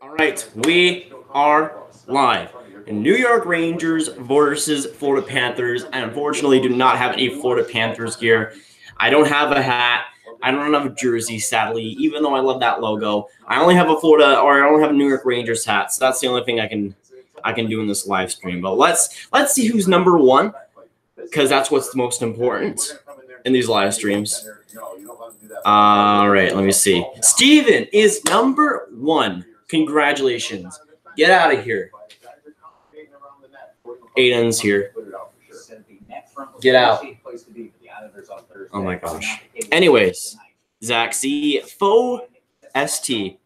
All right, we are live. New York Rangers versus Florida Panthers. I unfortunately do not have any Florida Panthers gear. I don't have a hat. I don't have a jersey, sadly, even though I love that logo. I only have a I only have a New York Rangers hat, so that's the only thing I can do in this live stream. But let's see who's number one, because that's what's most important in these live streams. All right, let me see. Steven is number one. Congratulations. Get out of here. Aiden's here. Get out. Oh my gosh. Anyways, Zach C. Faux ST.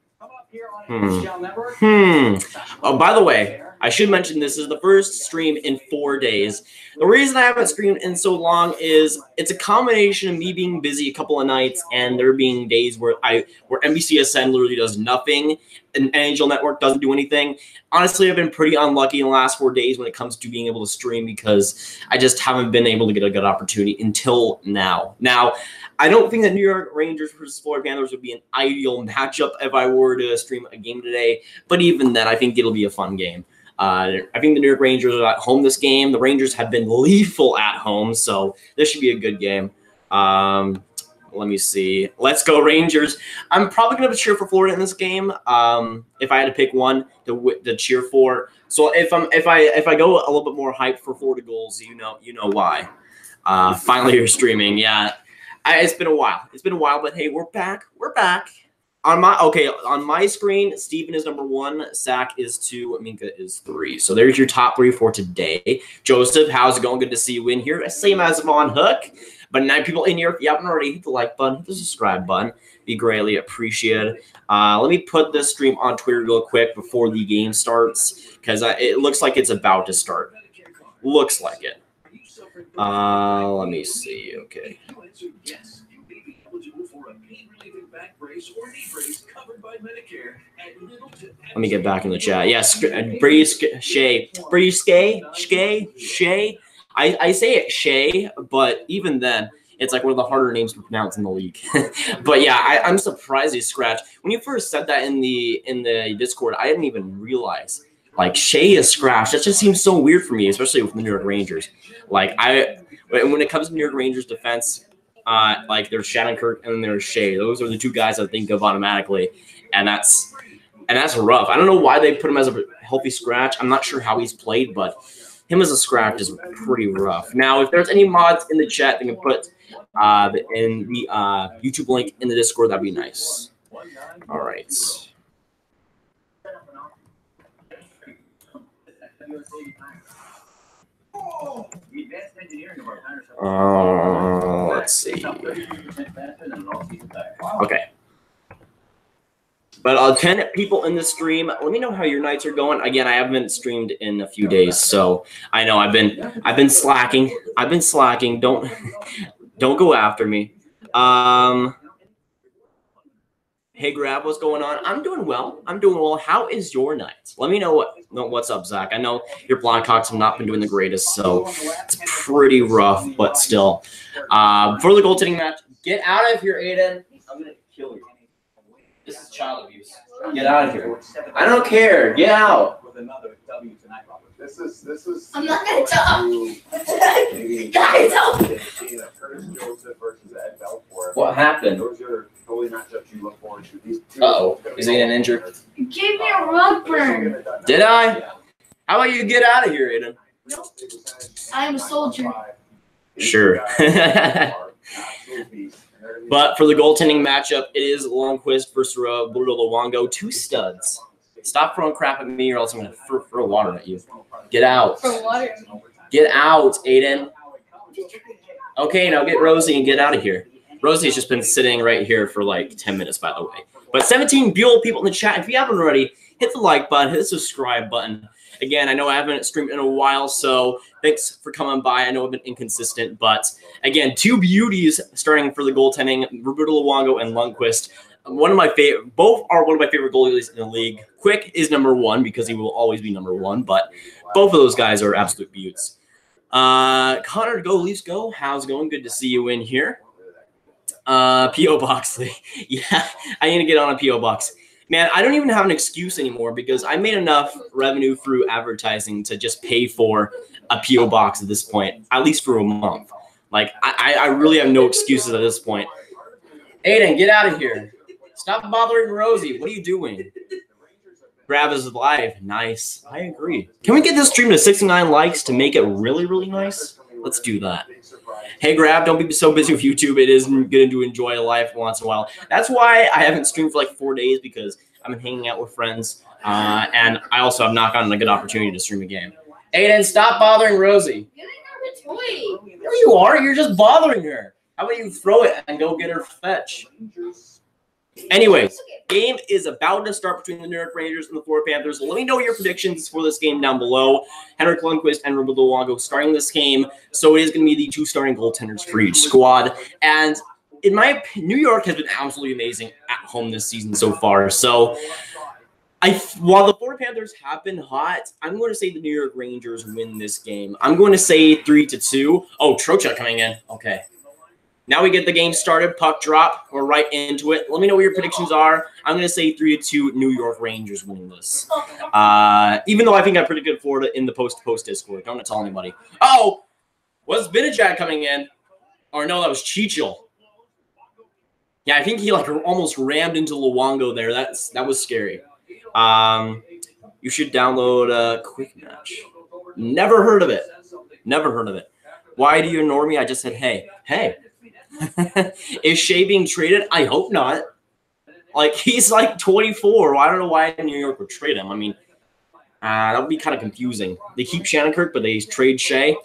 Oh, by the way, I should mention this is the first stream in 4 days. The reason I haven't streamed in so long is it's a combination of me being busy a couple of nights and there being days where NBCSN literally does nothing and NHL Network doesn't do anything. Honestly, I've been pretty unlucky in the last 4 days when it comes to being able to stream because I just haven't been able to get a good opportunity until now. Now, I don't think that New York Rangers versus Florida Panthers would be an ideal matchup if I were to stream a game today, but even then, I think it'll be a fun game. I think the New York Rangers are at home this game. The Rangers have been lethal at home, so this should be a good game. Let me see. Let's go Rangers. I'm probably going to cheer for Florida in this game. If I had to pick one to cheer for. So if I go a little bit more hyped for Florida goals, you know why. Finally you're streaming. Yeah. It's been a while. But hey, we're back. On my screen, Steven is number 1, Zach is 2, Minka is 3. So there's your top 3 for today. Joseph, how's it going? Good to see you in here. Same as Von Hook. But 9 people in here. If you haven't already, hit the like button, hit the subscribe button. Be greatly appreciated. Let me put this stream on Twitter real quick before the game starts, because it looks like it's about to start. Looks like it. Let me see. Okay. Let me get back in the chat. Yes, Brady Shay. I say it Shay, but even then, it's like one of the harder names to pronounce in the league. But yeah, I'm surprised he scratched. When you first said that in the Discord, I didn't even realize. Like, Shay is scratched. That just seems so weird for me, especially with the New York Rangers. Like, when it comes to New York Rangers defense, like there's Shattenkirk and there's Shea. Those are the 2 guys I think of automatically, and that's rough. I don't know why they put him as a healthy scratch. I'm not sure how he's played, but him as a scratch is pretty rough. Now, if there's any mods in the chat, they can put in the YouTube link in the Discord. That'd be nice. All right. Let's see. Okay. But 10 people in the stream. Let me know how your nights are going. Again, I haven't streamed in a few days, so I know I've been slacking. Don't go after me. Hey, Grab, what's going on? I'm doing well. How is your night? Let me know what's up, Zach. I know your Blackhawks have not been doing the greatest, so it's pretty rough, but still. For the goaltending match, get out of here, Aiden. I'm going to kill you. This is child abuse. Get out of here. I don't care. Get out. This is. I'm not gonna talk. Guys, help me. What happened? Those are totally matchups you look forward to. Uh-oh. Is Aiden injured? You gave me a rug burn. Did I? How about you get out of here, Aiden? I am a soldier. Sure. But for the goaltending matchup, it is Lundqvist versus Luongo. 2 studs. Stop throwing crap at me or else I'm going to throw water at you. Get out. Get out, Aiden. Okay, now get Rosie and get out of here. Rosie's just been sitting right here for like 10 minutes, by the way. But 17 beautiful people in the chat. If you haven't already, hit the like button, hit the subscribe button. Again, I know I haven't streamed in a while, so thanks for coming by. I know I've been inconsistent, but again, 2 beauties starting for the goaltending, Roberto Luongo and Lundqvist. Both are one of my favorite goalies in the league. Quick is number 1 because he will always be number 1, but both of those guys are absolute beauts. Connor, go Leafs go. How's it going? Good to see you in here. P.O. Box. Yeah, I need to get on a P.O. Box. Man, I don't even have an excuse anymore because I made enough revenue through advertising to just pay for a P.O. box at this point, at least for a month. Like, I really have no excuses at this point. Aiden, get out of here. Stop bothering Rosie. What are you doing? Grav is live. Nice. I agree. Can we get this stream to 69 likes to make it really, really nice? Let's do that. Hey, Grav, don't be so busy with YouTube. It is good to enjoy life once in a while. That's why I haven't streamed for like 4 days, because I've been hanging out with friends. And I also have not gotten a good opportunity to stream a game. Aiden, stop bothering Rosie. Toy. There you are. You're just bothering her. How about you throw it and go get her fetch? Anyways, game is about to start between the New York Rangers and the Florida Panthers. Let me know your predictions for this game down below. Henrik Lundqvist and Roberto Luongo starting this game, so it is going to be the 2 starting goaltenders for each squad. And in my opinion, New York has been absolutely amazing at home this season so far. So while the Florida Panthers have been hot, I'm going to say the New York Rangers win this game. I'm going to say 3-2. Oh, Trocha coming in. Okay. Now we get the game started. Puck drop. We're right into it. Let me know what your predictions are. I'm going to say 3-2 New York Rangers winning this. Even though I think I predicted Florida in the post-to-post Discord. Don't tell anybody. Oh, was Graviteh coming in? Or no, that was Chichel. Yeah, I think he like almost rammed into Luongo there. That was scary. You should download Quick Match. Never heard of it. Never heard of it. Why do you ignore me? I just said, hey. Hey. Is Shea being traded? I hope not. Like, he's like 24. Well, I don't know why New York would trade him. I mean, that would be kind of confusing. They keep Shannon, but they trade Shea.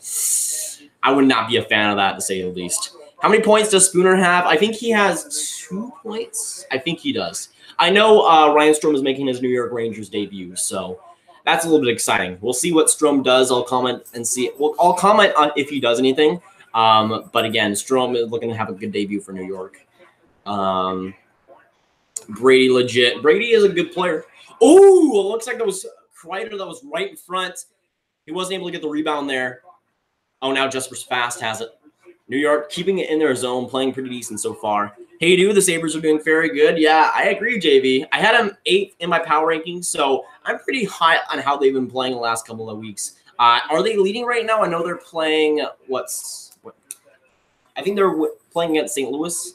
I would not be a fan of that, to say the least. How many points does Spooner have? I think he has 2 points. I think he does. I know Ryan Strome is making his New York Rangers debut, so that's a little bit exciting. We'll see what Strome does. I'll comment and see. Well, I'll comment on if he does anything. But again, Strome is looking to have a good debut for New York. Brady legit. Brady is a good player. Oh, it looks like that was Kreider that was right in front. He wasn't able to get the rebound there. Oh, now Jesper's Fast has it. New York keeping it in their zone, playing pretty decent so far. Hey, dude, the Sabres are doing very good. Yeah, I agree, JV. I had them 8th in my power rankings, so I'm pretty high on how they've been playing the last couple of weeks. Are they leading right now? I know they're playing I think they're playing against St. Louis.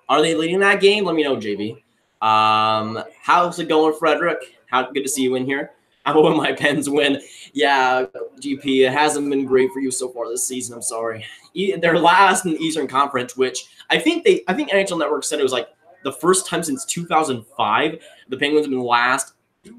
Are they leading that game? Let me know, JV. How's it going, Frederick? Good to see you in here. I'm hoping my Pens win. Yeah, GP, it hasn't been great for you so far this season. I'm sorry. They're last in the Eastern Conference, which I think NHL Network said it was like the first time since 2005 the Penguins have been last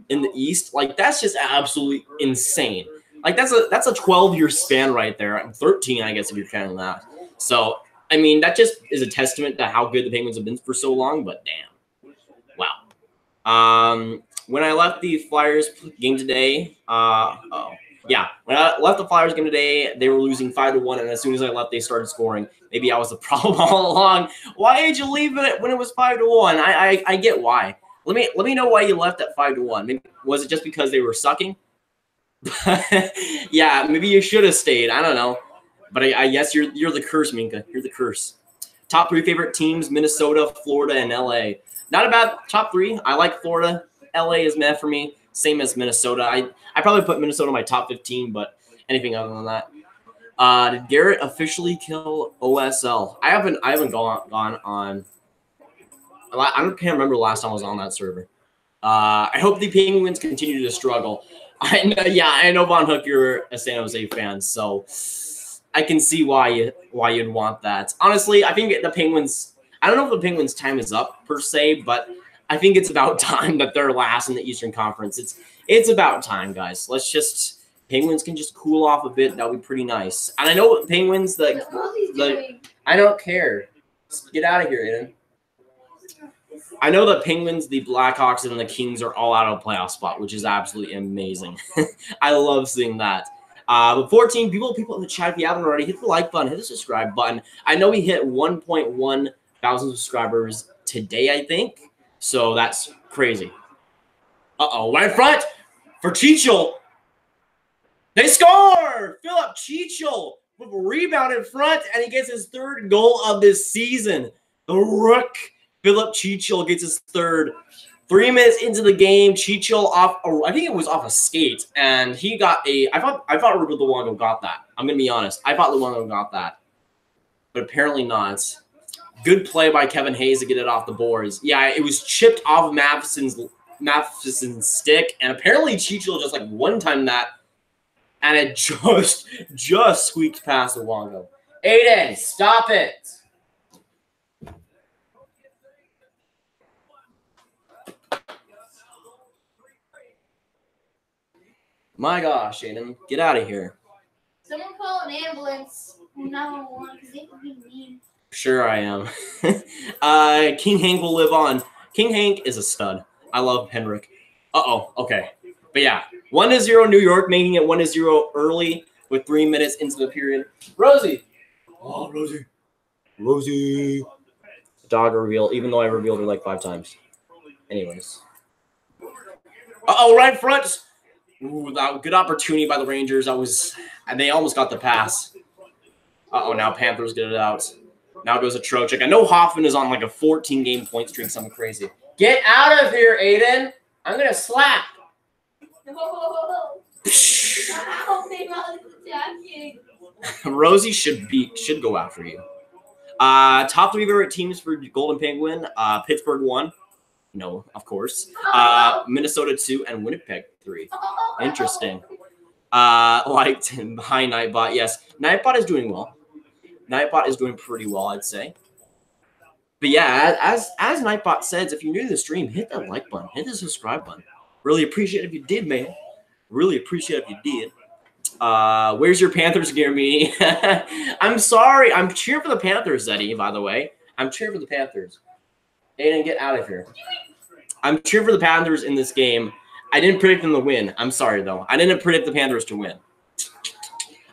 in the East. Like, that's just absolutely insane. Like, that's a 12-year span right there. I'm 13, I guess, if you're counting that. So, I mean, that just is a testament to how good the Penguins have been for so long, but damn. Wow. When I left the Flyers game today, when I left the Flyers game today, they were losing 5-1, and as soon as I left, they started scoring. Maybe I was the problem all along. Why did you leave it when it was 5-1? I get why. Let me know why you left at 5-1. Maybe, was it just because they were sucking? Yeah, maybe you should have stayed. I don't know. But I guess you're the curse, Minka. You're the curse. Top 3 favorite teams: Minnesota, Florida, and LA. Not a bad top 3. I like Florida. LA is meh for me. Same as Minnesota. I probably put Minnesota in my top 15, but anything other than that. Did Garrett officially kill OSL? I haven't gone on. I can't remember the last time I was on that server. I hope the Penguins continue to struggle. I know Von Hook, you're a San Jose fan, so I can see why you'd want that. Honestly, I think the Penguins. I don't know if the Penguins' time is up per se, but I think it's about time that they're last in the Eastern Conference. It's about time, guys. Penguins can just cool off a bit. That would be pretty nice. And I know Penguins, I don't care. Just get out of here, Aiden. I know the Penguins, the Blackhawks, and the Kings are all out of a playoff spot, which is absolutely amazing. I love seeing that. But 14 people in the chat, if you haven't already, hit the like button, hit the subscribe button. I know we hit 1.1 thousand subscribers today, I think. So that's crazy. Uh-oh, right in front for Chichel. They score! Philip Chichel with a rebound in front, and he gets his 3rd goal of this season. The Rook, Philip Chichel, gets his 3rd 3 minutes into the game, Chichil off, I think it was off a skate, and he got I thought Luongo got that. I'm going to be honest. I thought Luongo got that. But apparently not. Good play by Kevin Hayes to get it off the boards. Yeah, it was chipped off of Matheson's stick, and apparently Chichil just like one-timed that, and it just squeaked past Luongo. Aiden, stop it! My gosh, Aiden, get out of here. Someone call an ambulance. 911 because they could be mean. Sure I am. King Hank will live on. King Hank is a stud. I love Henrik. Uh-oh, okay. But yeah, 1-0 New York, making it 1-0 early with 3 minutes into the period. Rosie. Oh, Rosie. Rosie. Dog reveal, even though I revealed her like 5 times. Anyways. Uh-oh, right in front. Ooh, that good opportunity by the Rangers. And they almost got the pass. Uh-oh, now Panthers get it out. Now goes a Trocheck. I know Hoffman is on like a 14-game point streak, something crazy. Get out of here, Aiden. I'm going to slap. Rosie should go after you. Top 3 favorite teams for Golden Penguin. Pittsburgh 1. No, of course. Minnesota 2 and Winnipeg 3. Interesting. Liked him. Hi, Nightbot. Yes, Nightbot is doing well. Nightbot is doing pretty well, I'd say. But yeah, as Nightbot says, if you're new to the stream, hit that like button. Hit the subscribe button. Really appreciate it if you did, man. Really appreciate it if you did. Where's your Panthers gear, me? I'm sorry. I'm cheering for the Panthers, Eddie, by the way. I'm cheering for the Panthers. Aiden, get out of here. I'm cheering for the Panthers in this game. I didn't predict them to win. I'm sorry, though. I didn't predict the Panthers to win.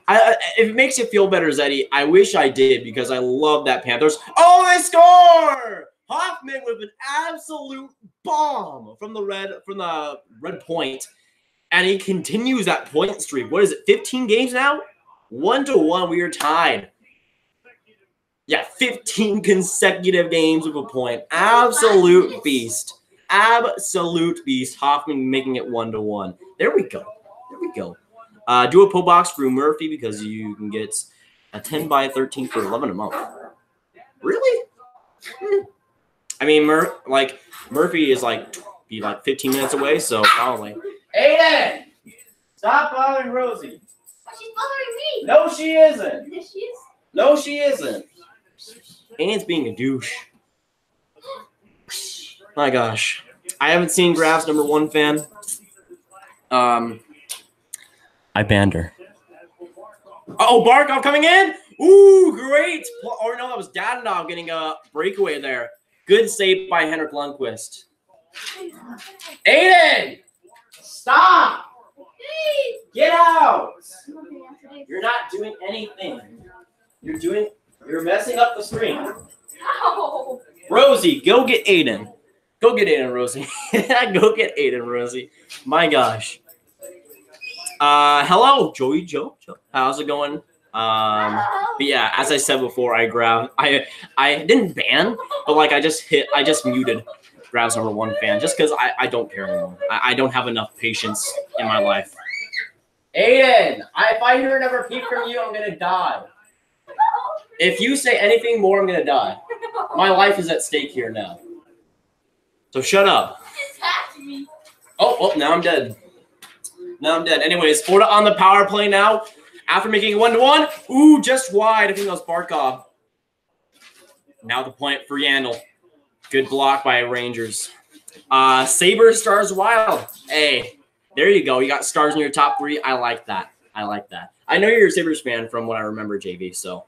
If it makes you feel better, Zeddy, I wish I did because I love that Panthers. Oh, they score! Hoffman with an absolute bomb from the red point, and he continues that point streak. What is it? 15 games now? 1-1. We are tied. Yeah, 15 consecutive games with a point. Absolute beast. Absolute beast. Hoffman making it 1-1. There we go. There we go. Do a pull box through Murphy because you can get a 10x13 for 11 a month. Really? I mean, Murphy is like 15 minutes away, so probably. Aiden! Stop bothering Rosie. She's bothering me. No, she isn't. Yes, she is. No, she isn't. Aiden's being a douche. My gosh. I haven't seen Graf's #1 fan. I banned her. Uh-oh, Barkov coming in. Ooh, great. Or no, that was Dadanov getting a breakaway there. Good save by Henrik Lundqvist. Aiden! Stop! Get out! You're not doing anything. You're messing up the screen. Ow. Rosie, go get Aiden. Go get Aiden, Rosie. Go get Aiden, Rosie. My gosh. Hello, Joey Joe. How's it going? But yeah, as I said before, I didn't ban, but like I just muted Grav's #1 fan just because I don't care anymore. I don't have enough patience in my life. Aiden, if I hear another peep from you, I'm gonna die. If you say anything more, I'm gonna die. My life is at stake here now. So shut up. Oh, now I'm dead. Now I'm dead. Anyways, Florida on the power play now. After making it 1-1. Ooh, just wide. I think that was Barkov. Now the point for Yandel. Good block by Rangers. Sabres, Stars, Wild. Hey, there you go. You got Stars in your top 3. I like that. I like that. I know you're a Sabres fan from what I remember, JV. So,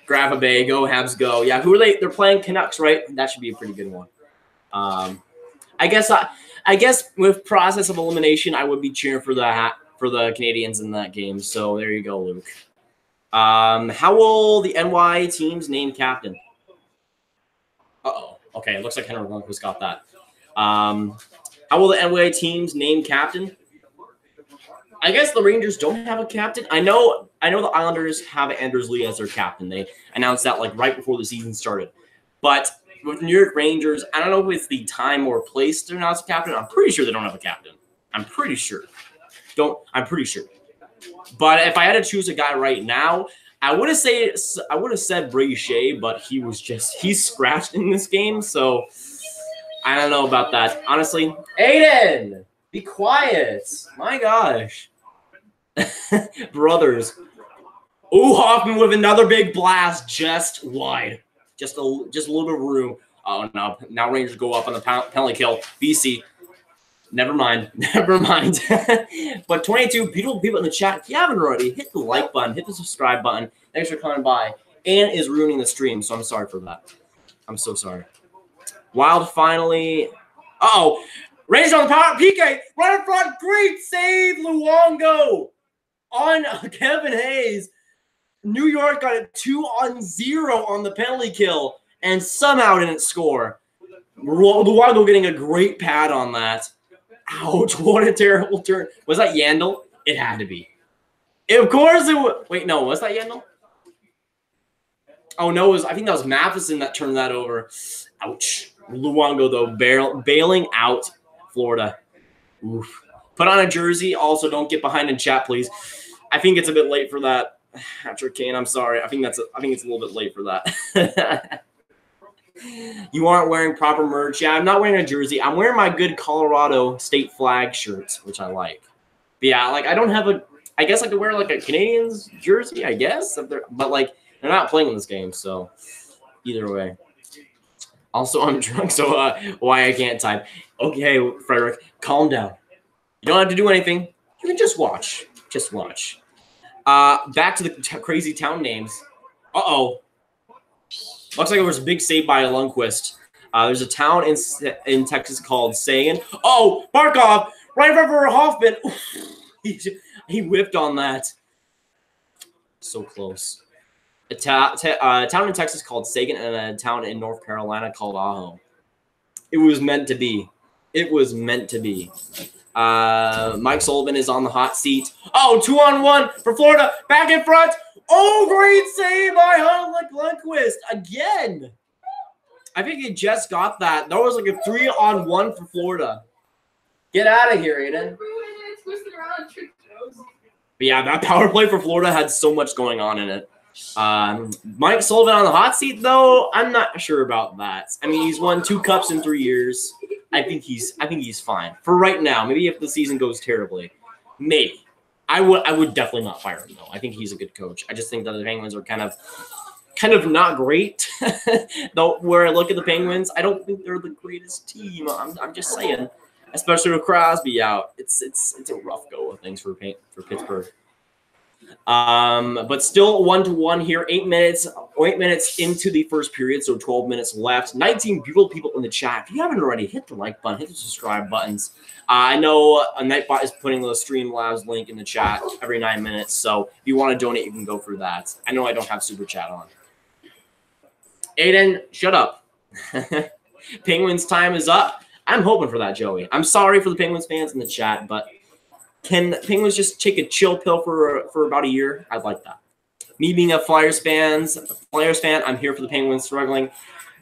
Graviteh, go Habs, go. Yeah, who are they? They're playing Canucks, right? That should be a pretty good one. I guess with process of elimination, I would be cheering for the Canadians in that game. So there you go, Luke. How will the NY teams name captain? Uh-oh. Okay, it looks like Henry Lundqvist got that. How will the NY teams name captain? I guess the Rangers don't have a captain. I know the Islanders have Anders Lee as their captain. They announced that like right before the season started. But with New York Rangers, I don't know if it's the time or place to announce a captain. I'm pretty sure they don't have a captain. I'm pretty sure. I'm pretty sure. But if I had to choose a guy right now, I would have said Brady Shea, but he's scratched in this game, so I don't know about that. Honestly, Aiden, be quiet. My gosh. Brothers. Ooh, Hoffman with another big blast just wide. Just a little bit of room. Oh, no. Now Rangers go up on the penalty kill. BC. Never mind. Never mind. But 22 beautiful people in the chat. If you haven't already, hit the like button. Hit the subscribe button. Thanks for coming by. And is ruining the stream, so I'm sorry for that. I'm so sorry. Wild finally. Uh-oh. Rangers on the power. PK. Right in front. Great save, Luongo. On Kevin Hayes. New York got a 2-on-0 on the penalty kill and somehow didn't score. Luongo getting a great pad on that. Ouch, what a terrible turn. Was that Yandel? It had to be. Of course it was. Wait, no, was that Yandel? Oh, no, I think that was Matheson that turned that over. Ouch. Luongo, though, bailing out Florida. Oof. Put on a jersey. Also, don't get behind in chat, please. I think it's a bit late for that. Patrick Kane, I'm sorry. I think it's a little bit late for that. You aren't wearing proper merch. Yeah, I'm not wearing a jersey. I'm wearing my good Colorado state flag shirt, which I like. But yeah, like I don't have a. I guess I could wear like a Canadians jersey. I guess, but like they're not playing in this game, so either way. Also, I'm drunk, so why I can't type. Okay, Frederick, calm down. You don't have to do anything. You can just watch. Just watch. Back to the crazy town names. Uh-oh. Looks like it was a big save by Lundqvist. There's a town in Texas called Sagan. Oh, Barkov! Right in front of Hoffman. He whipped on that. So close. A town in Texas called Sagan and a town in North Carolina called Ajo. It was meant to be. It was meant to be. Mike Sullivan is on the hot seat. Oh, 2-on-1 for Florida. Back in front. Oh, great save by Lundqvist again. I think he just got that. That was like a 3-on-1 for Florida. Get out of here, Aiden. But yeah, that power play for Florida had so much going on in it. Mike Sullivan on the hot seat, though, I'm not sure about that. I mean, he's won 2 cups in 3 years. I think he's fine for right now. Maybe if the season goes terribly, maybe I would definitely not fire him though. I think he's a good coach. I just think that the Penguins are kind of not great. Though where I look at the Penguins, I don't think they're the greatest team. I'm just saying, especially with Crosby out, it's a rough go of things for Pittsburgh. But still 1-1 here. 8 minutes into the first period, so 12 minutes left. 19 beautiful people in the chat. If you haven't already, hit the like button, hit the subscribe buttons. I know Nightbot is putting the Streamlabs link in the chat every 9 minutes, so if you want to donate, you can go through that. I know I don't have super chat on. Aiden, shut up. Penguins time is up. I'm hoping for that, Joey. I'm sorry for the Penguins fans in the chat, but can Penguins just take a chill pill for about a year? I'd like that. Me being a Flyers fan, I'm here for the Penguins struggling.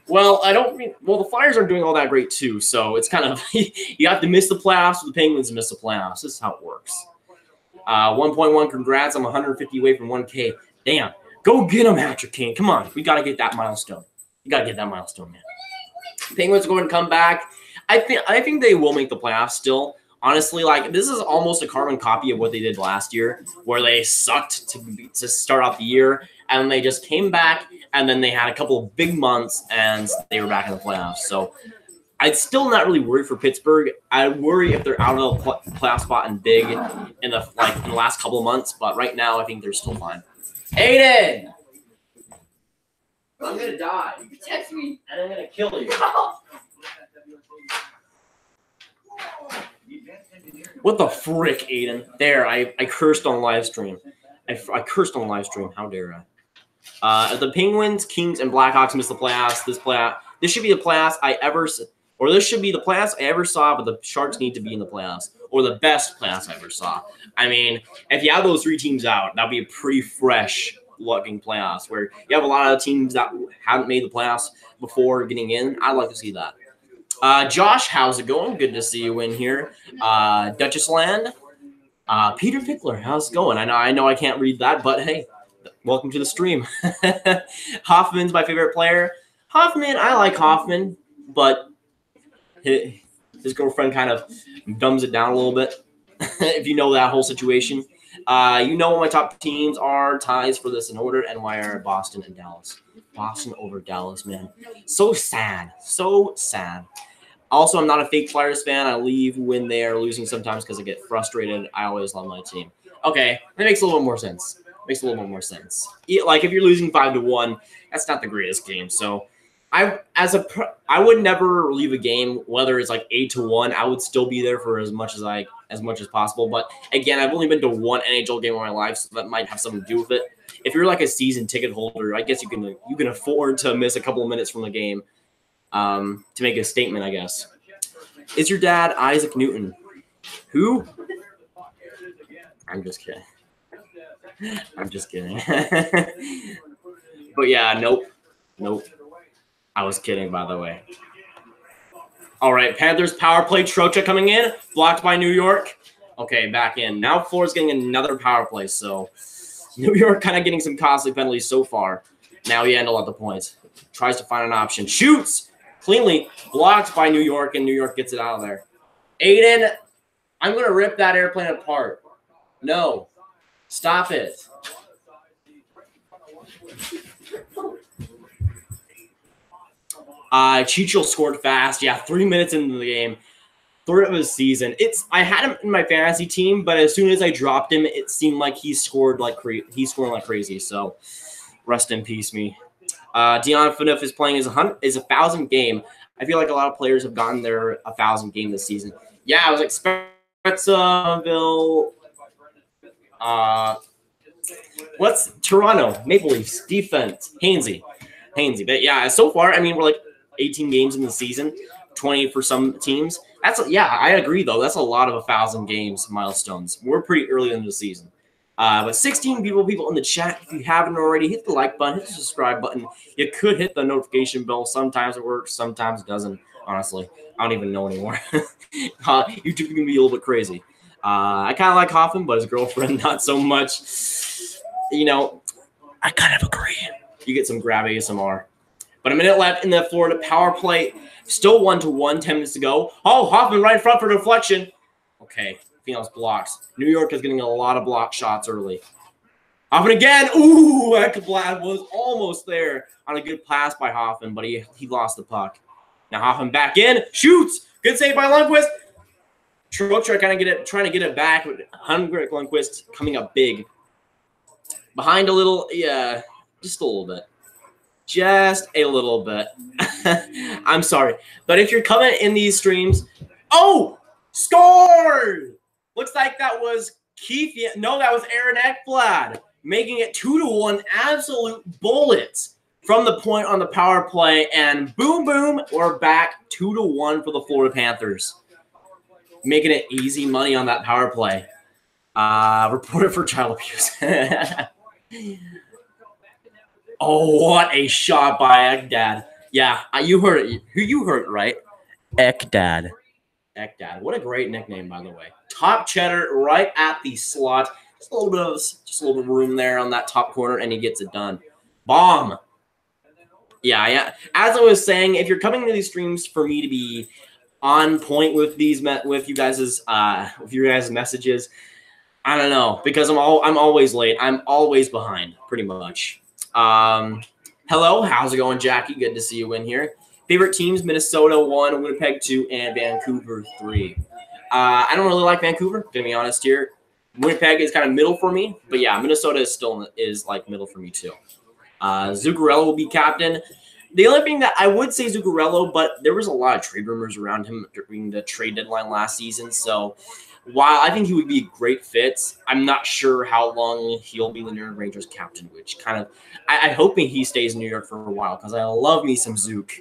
Well, the Flyers aren't doing all that great too, so it's kind of you have to miss the playoffs, or the Penguins miss the playoffs. This is how it works. 1.1, congrats. I'm 150 away from 1K. Damn, go get him, Patrick Kane. Come on, we got to get that milestone. You got to get that milestone, man. Penguins are going to come back. I think they will make the playoffs still. Honestly, like this is almost a carbon copy of what they did last year, where they sucked to start off the year, and they just came back, and then they had a couple of big months, and they were back in the playoffs. So I'd still not really worry for Pittsburgh. I worry if they're out of the playoff spot and big in the last couple of months, but right now I think they're still fine. Aiden, I'm gonna die. Text me. And I'm gonna kill you. What the frick, Aiden? There, I cursed on live stream. I cursed on live stream. How dare I? If the Penguins, Kings, and Blackhawks miss the playoffs, this should be the playoffs this should be the playoffs I ever saw, but the Sharks need to be in the playoffs, or the best playoffs I ever saw. I mean, if you have those 3 teams out, that'd be a pretty fresh looking playoffs where you have a lot of teams that haven't made the playoffs before getting in. I'd like to see that. Josh, how's it going? Good to see you in here. Duchess Land. Peter Pickler, how's it going? I know I can't read that, but hey, welcome to the stream. Hoffman's my favorite player. Hoffman, I like Hoffman, but his girlfriend kind of dumbs it down a little bit, if you know that whole situation. You know what my top teams are, ties for this in order, and why are Boston and Dallas. Boston over Dallas, man. So sad. So sad. Also, I'm not a fake Flyers fan. I leave when they are losing sometimes because I get frustrated. I always love my team. Okay, that makes a little more sense. Makes a little bit more sense. Like, if you're losing 5-1, that's not the greatest game. So, I would never leave a game, whether it's like 8-1. I would still be there for as much as possible. But again, I've only been to one NHL game in my life, so that might have something to do with it. If you're like a season ticket holder, I guess you can afford to miss a couple of minutes from the game to make a statement, I guess. Is your dad Isaac Newton? Who? I'm just kidding. I'm just kidding. But yeah, nope. I was kidding, by the way. All right, Panthers power play. Trocha coming in. Blocked by New York. Okay, back in. Now Florida's getting another power play, so New York kind of getting some costly penalties so far. Now he handled at the points. Tries to find an option. Shoots! Cleanly blocked by New York, and New York gets it out of there. Aiden, I'm going to rip that airplane apart. No. Stop it. Chicho scored fast. Yeah, 3 minutes into the game. Third of his season. I had him in my fantasy team, but as soon as I dropped him, it seemed like he scored like scoring like crazy. So, rest in peace, me. Dion Phaneuf is playing his 1,000 game. I feel like a lot of players have gotten their 1,000 game this season. Yeah, I was expecting what's Toronto Maple Leafs defense? Hainsey. But yeah, so far, I mean, we're like 18 games in the season, 20 for some teams. I agree though. That's a lot of 1,000 games milestones. We're pretty early in the season. But 16 people in the chat. If you haven't already, hit the like button, hit the subscribe button. You could hit the notification bell. Sometimes it works, sometimes it doesn't. Honestly, I don't even know anymore. YouTube can be a little bit crazy. I kind of like Hoffman, but his girlfriend not so much. You know, I kind of agree. You get some grab ASMR. But a minute left in the Florida power play. Still 1-1, 10 minutes to go. Oh, Hoffman right in front for deflection. Okay, Phoenix blocks. New York is getting a lot of block shots early. Hoffman again. Ooh, Ekblad was almost there on a good pass by Hoffman, but he lost the puck. Now Hoffman back in. Shoots. Good save by Lundqvist. Trocha trying to get it back. Henrik Lundqvist coming up big. Behind a little, yeah, just a little bit. Just a little bit. I'm sorry. But if you're coming in these streams, oh, scored! Looks like that was Keith. No, that was Aaron Ekblad, making it 2-1. Absolute bullets from the point on the power play. And boom, boom, we're back 2-1 for the Florida Panthers. Making it easy money on that power play. Reported for child abuse. Oh, what a shot by Ekdad. Yeah, you heard it. You heard it right. Ekdad. What a great nickname, by the way. Top cheddar right at the slot. Just a little bit of room there on that top corner, and he gets it done. Bomb. Yeah. As I was saying, if you're coming to these streams for me to be on point with you guys' messages, I don't know, because I'm always late. I'm always behind, pretty much. Hello, how's it going, Jackie? Good to see you in here. Favorite teams: Minnesota 1, Winnipeg 2, and Vancouver 3. I don't really like Vancouver, to be honest here. Winnipeg is kind of middle for me, but yeah, Minnesota is like middle for me too. Zuccarello will be captain. The only thing that I would say Zuccarello, but there was a lot of trade rumors around him during the trade deadline last season. So while I think he would be a great fit, I'm not sure how long he'll be the New York Rangers captain, which kind of I'm hoping he stays in New York for a while because I love me some Zook.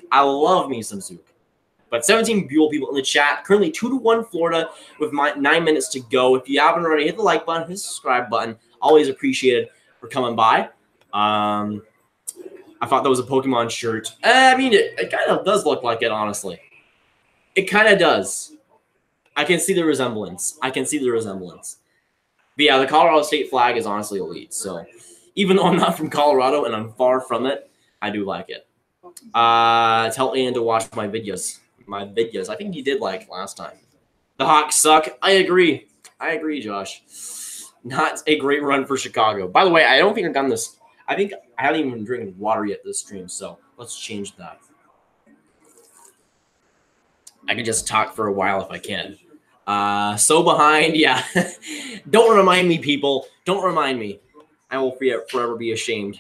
But 17 people in the chat. Currently 2-1 Florida with 9 minutes to go. If you haven't already, hit the like button, hit the subscribe button. Always appreciated for coming by. I thought that was a Pokemon shirt. I mean, it kind of does look like it, honestly. It kind of does. I can see the resemblance. But yeah, the Colorado State flag is honestly elite. So even though I'm not from Colorado and I'm far from it, I do like it. Tell Ian to watch my videos. I think he did like last time. The Hawks suck. I agree, Josh. Not a great run for Chicago. By the way, I don't think I've done this. I think I haven't even been drinking water yet this stream, so let's change that. I can just talk for a while if I can. So behind, yeah. Don't remind me, people. Don't remind me. I will forever be ashamed.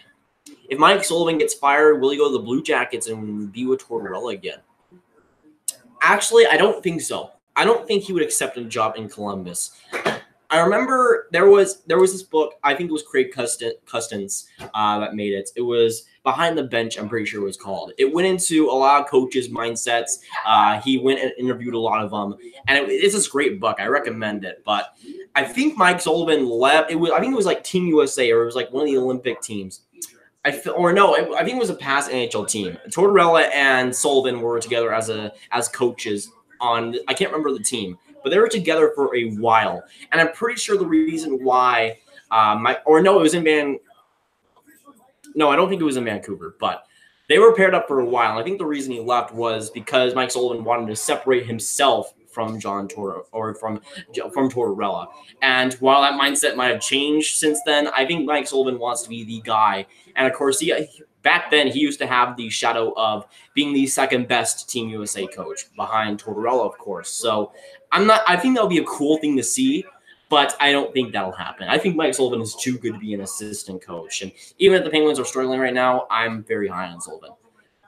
If Mike Sullivan gets fired, will he go to the Blue Jackets and be with Tortorella again? Actually, I don't think so. I don't think he would accept a job in Columbus. I remember there was this book, I think it was Craig Custance that made it. It was Behind the Bench, I'm pretty sure it was called. It went into a lot of coaches' mindsets. He went and interviewed a lot of them. And it's this great book. I recommend it. But I think Mike Sullivan left. I think it was like Team USA, or it was like one of the Olympic teams. I think it was a past NHL team. Tortorella and Sullivan were together as coaches on, I can't remember the team, but they were together for a while. And I'm pretty sure the reason why I don't think it was in Vancouver, but they were paired up for a while. I think the reason he left was because Mike Sullivan wanted to separate himself from from Tortorella. And while that mindset might have changed since then, I think Mike Sullivan wants to be the guy. And of course, back then he used to have the shadow of being the second best Team USA coach behind Tortorella, of course. So I think that'll be a cool thing to see, but I don't think that'll happen. I think Mike Sullivan is too good to be an assistant coach. And even if the Penguins are struggling right now, I'm very high on Sullivan.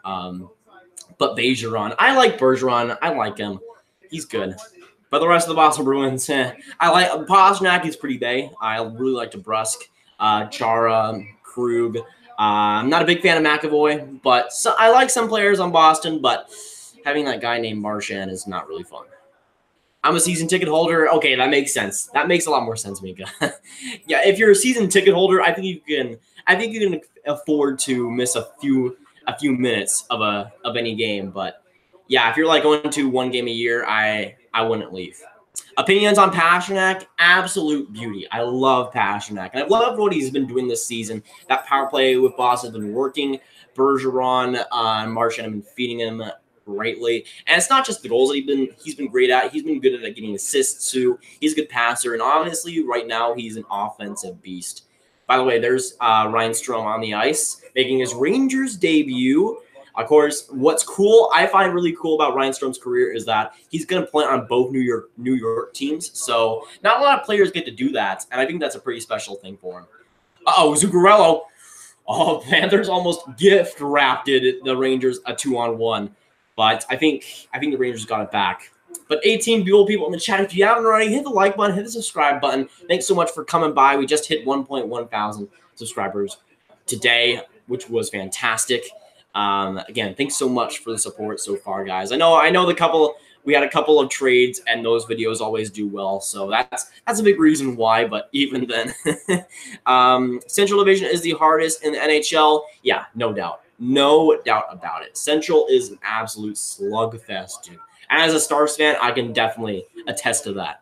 But Bergeron, I like Bergeron. I like him. He's good. But the rest of the Boston Bruins, I like Pastrnak. He's pretty bay. I really like DeBrusk, Chara, Krug. I'm not a big fan of McAvoy, but I like some players on Boston, but having that guy named Marchand is not really fun. I'm a season ticket holder. Okay, that makes sense. That makes a lot more sense, Mika. Yeah, if you're a season ticket holder, I think you can afford to miss a few minutes of any game. But yeah, if you're like going to one game a year, I wouldn't leave. Opinions on Pastrnak, absolute beauty. I love Pastrnak, and I love what he's been doing this season. That power play with Boston has been working. Bergeron and Marchand have been feeding him greatly, and it's not just the goals that he's been great at. He's been good at getting assists too. He's a good passer, and honestly, right now he's an offensive beast. By the way, there's Ryan Strome on the ice making his Rangers debut. Of course, what's cool, I find really cool about Ryan Strome's career is that he's going to play on both New York teams. So not a lot of players get to do that, and I think that's a pretty special thing for him. Zuccarello. Oh, Panthers almost gift wrapped the Rangers a 2-on-1, but I think the Rangers got it back. But 18 beautiful people in the chat. If you haven't already, hit the like button, hit the subscribe button. Thanks so much for coming by. We just hit 1.1 thousand subscribers today, which was fantastic. Again, thanks so much for the support so far, guys. I know we had a couple of trades, and those videos always do well, so that's a big reason why. But even then, Central Division is the hardest in the NHL. Yeah, no doubt about it. Central is an absolute slugfest, dude. And as a Stars fan, I can definitely attest to that.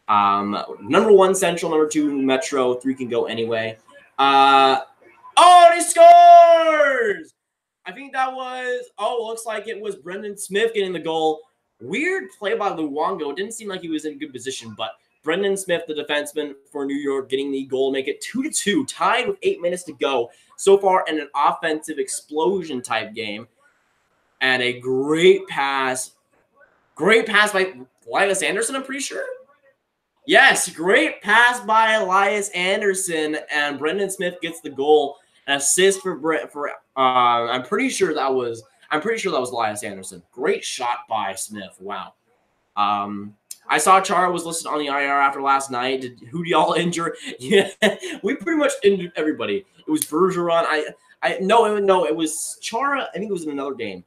Number 1 Central, number 2 Metro, 3 can go anyway. He scores! I think that was, looks like it was Brendan Smith getting the goal. Weird play by Luongo. It didn't seem like he was in good position, but Brendan Smith, the defenseman for New York, getting the goal, make it 2-2, tied with 8 minutes to go. So far in an offensive explosion type game. And a great pass. Great pass by Elias Anderson, I'm pretty sure. Yes, great pass by Elias Anderson, and Brendan Smith gets the goal. An assist I'm pretty sure that was Elias Anderson. Great shot by Smith. Wow. I saw Chara was listed on the IR after last night. Who do y'all injure? Yeah, we pretty much injured everybody. It was Bergeron. No, it was Chara. I think it was in another game.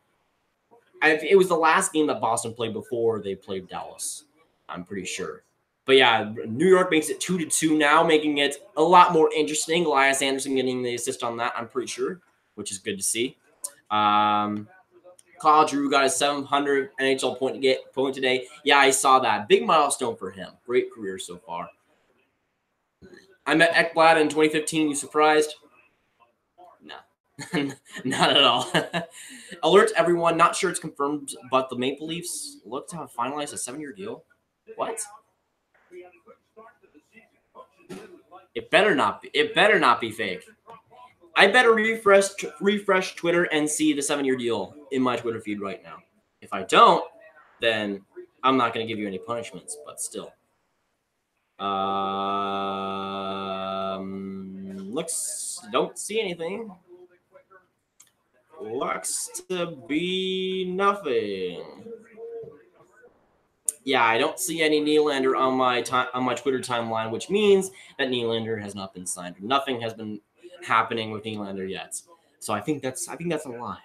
It was the last game that Boston played before they played Dallas. I'm pretty sure. But yeah, New York makes it 2-2 now, making it a lot more interesting. Elias Anderson getting the assist on that, I'm pretty sure, which is good to see. Kyle Drew got his 700 NHL point today. Yeah, I saw that. Big milestone for him. Great career so far. I met Ekblad in 2015. You surprised? No. Not at all. Alert everyone. Not sure it's confirmed, but the Maple Leafs look to have finalized a 7-year deal. What? It better not be. It better not be fake. I better refresh Twitter and see the 7-year deal in my Twitter feed right now. If I don't, then I'm not going to give you any punishments, but still. Don't see anything. Looks to be nothing. Yeah, I don't see any Nylander on my Twitter timeline, which means that Nylander has not been signed. Nothing has been happening with Nylander yet. So I think that's a lie.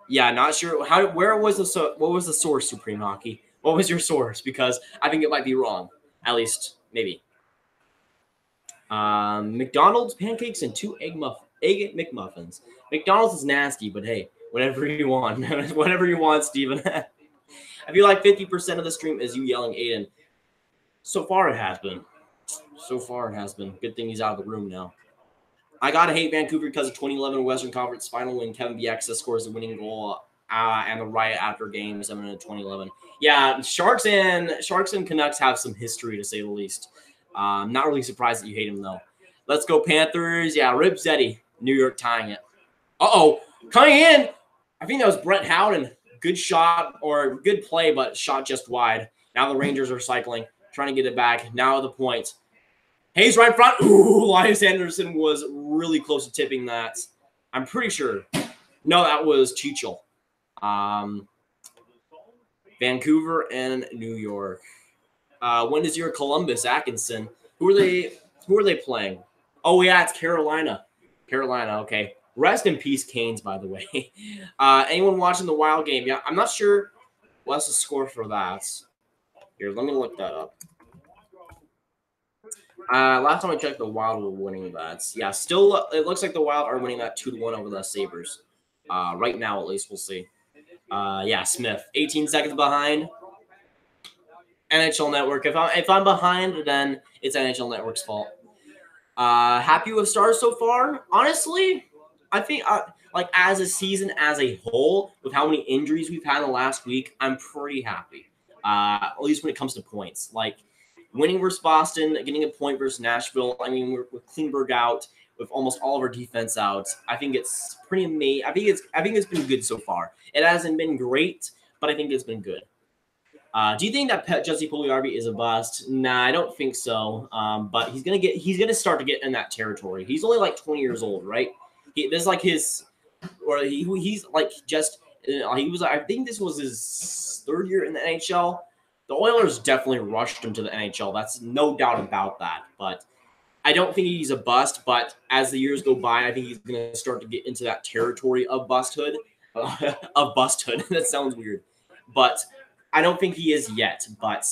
Yeah, not sure what was the source, Supreme Hockey? What was your source? Because I think it might be wrong. At least maybe. McDonald's pancakes and 2 egg McMuffins. McDonald's is nasty, but hey, whatever you want. Whatever you want, Steven. I feel like 50% of the stream is you yelling Aiden. So far it has been. Good thing he's out of the room now. I gotta hate Vancouver because of 2011 Western Conference Final when Kevin Bieksa scores the winning goal and the riot after Game 7 in 2011. Yeah, Sharks and Canucks have some history, to say the least. Not really surprised that you hate him, though. Let's go Panthers. Yeah, Rip Zeddy. New York tying it. Uh-oh. Coming in. I think that was Brett Howden. Good shot or good play, but shot just wide. Now the Rangers are cycling, trying to get it back. Now the point. Hayes right in front. Ooh, Elias Anderson was really close to tipping that. I'm pretty sure. No, that was Chichel. Vancouver and New York. When is your Columbus Atkinson? Who are they playing? Oh yeah, it's Carolina. Okay. Rest in peace, Canes, by the way. Anyone watching the Wild game? Yeah, I'm not sure what's the score for that. Here, let me look that up. Last time I checked, the Wild were winning that. Yeah, still, it looks like the Wild are winning that 2-1 over the Sabres. Right now, at least, we'll see. Yeah, Smith, 18 seconds behind. NHL Network. If I'm behind, then it's NHL Network's fault. Happy with Stars so far? Honestly, I think like as a season as a whole, with how many injuries we've had in the last week, I'm pretty happy. At least when it comes to points, like winning versus Boston, getting a point versus Nashville. I mean, with Klingberg out, with almost all of our defense out, I think it's pretty amazing. I think it's been good so far. It hasn't been great, but I think it's been good. Do you think that Jesse Puljujarvi is a bust? Nah, I don't think so. But he's gonna start to get in that territory. He's only like 20 years old, right? He's like just. I think this was his 3rd year in the NHL. The Oilers definitely rushed him to the NHL. That's no doubt about that. But I don't think he's a bust. But as the years go by, I think he's gonna start to get into that territory of busthood. That sounds weird, but. I don't think he is yet, but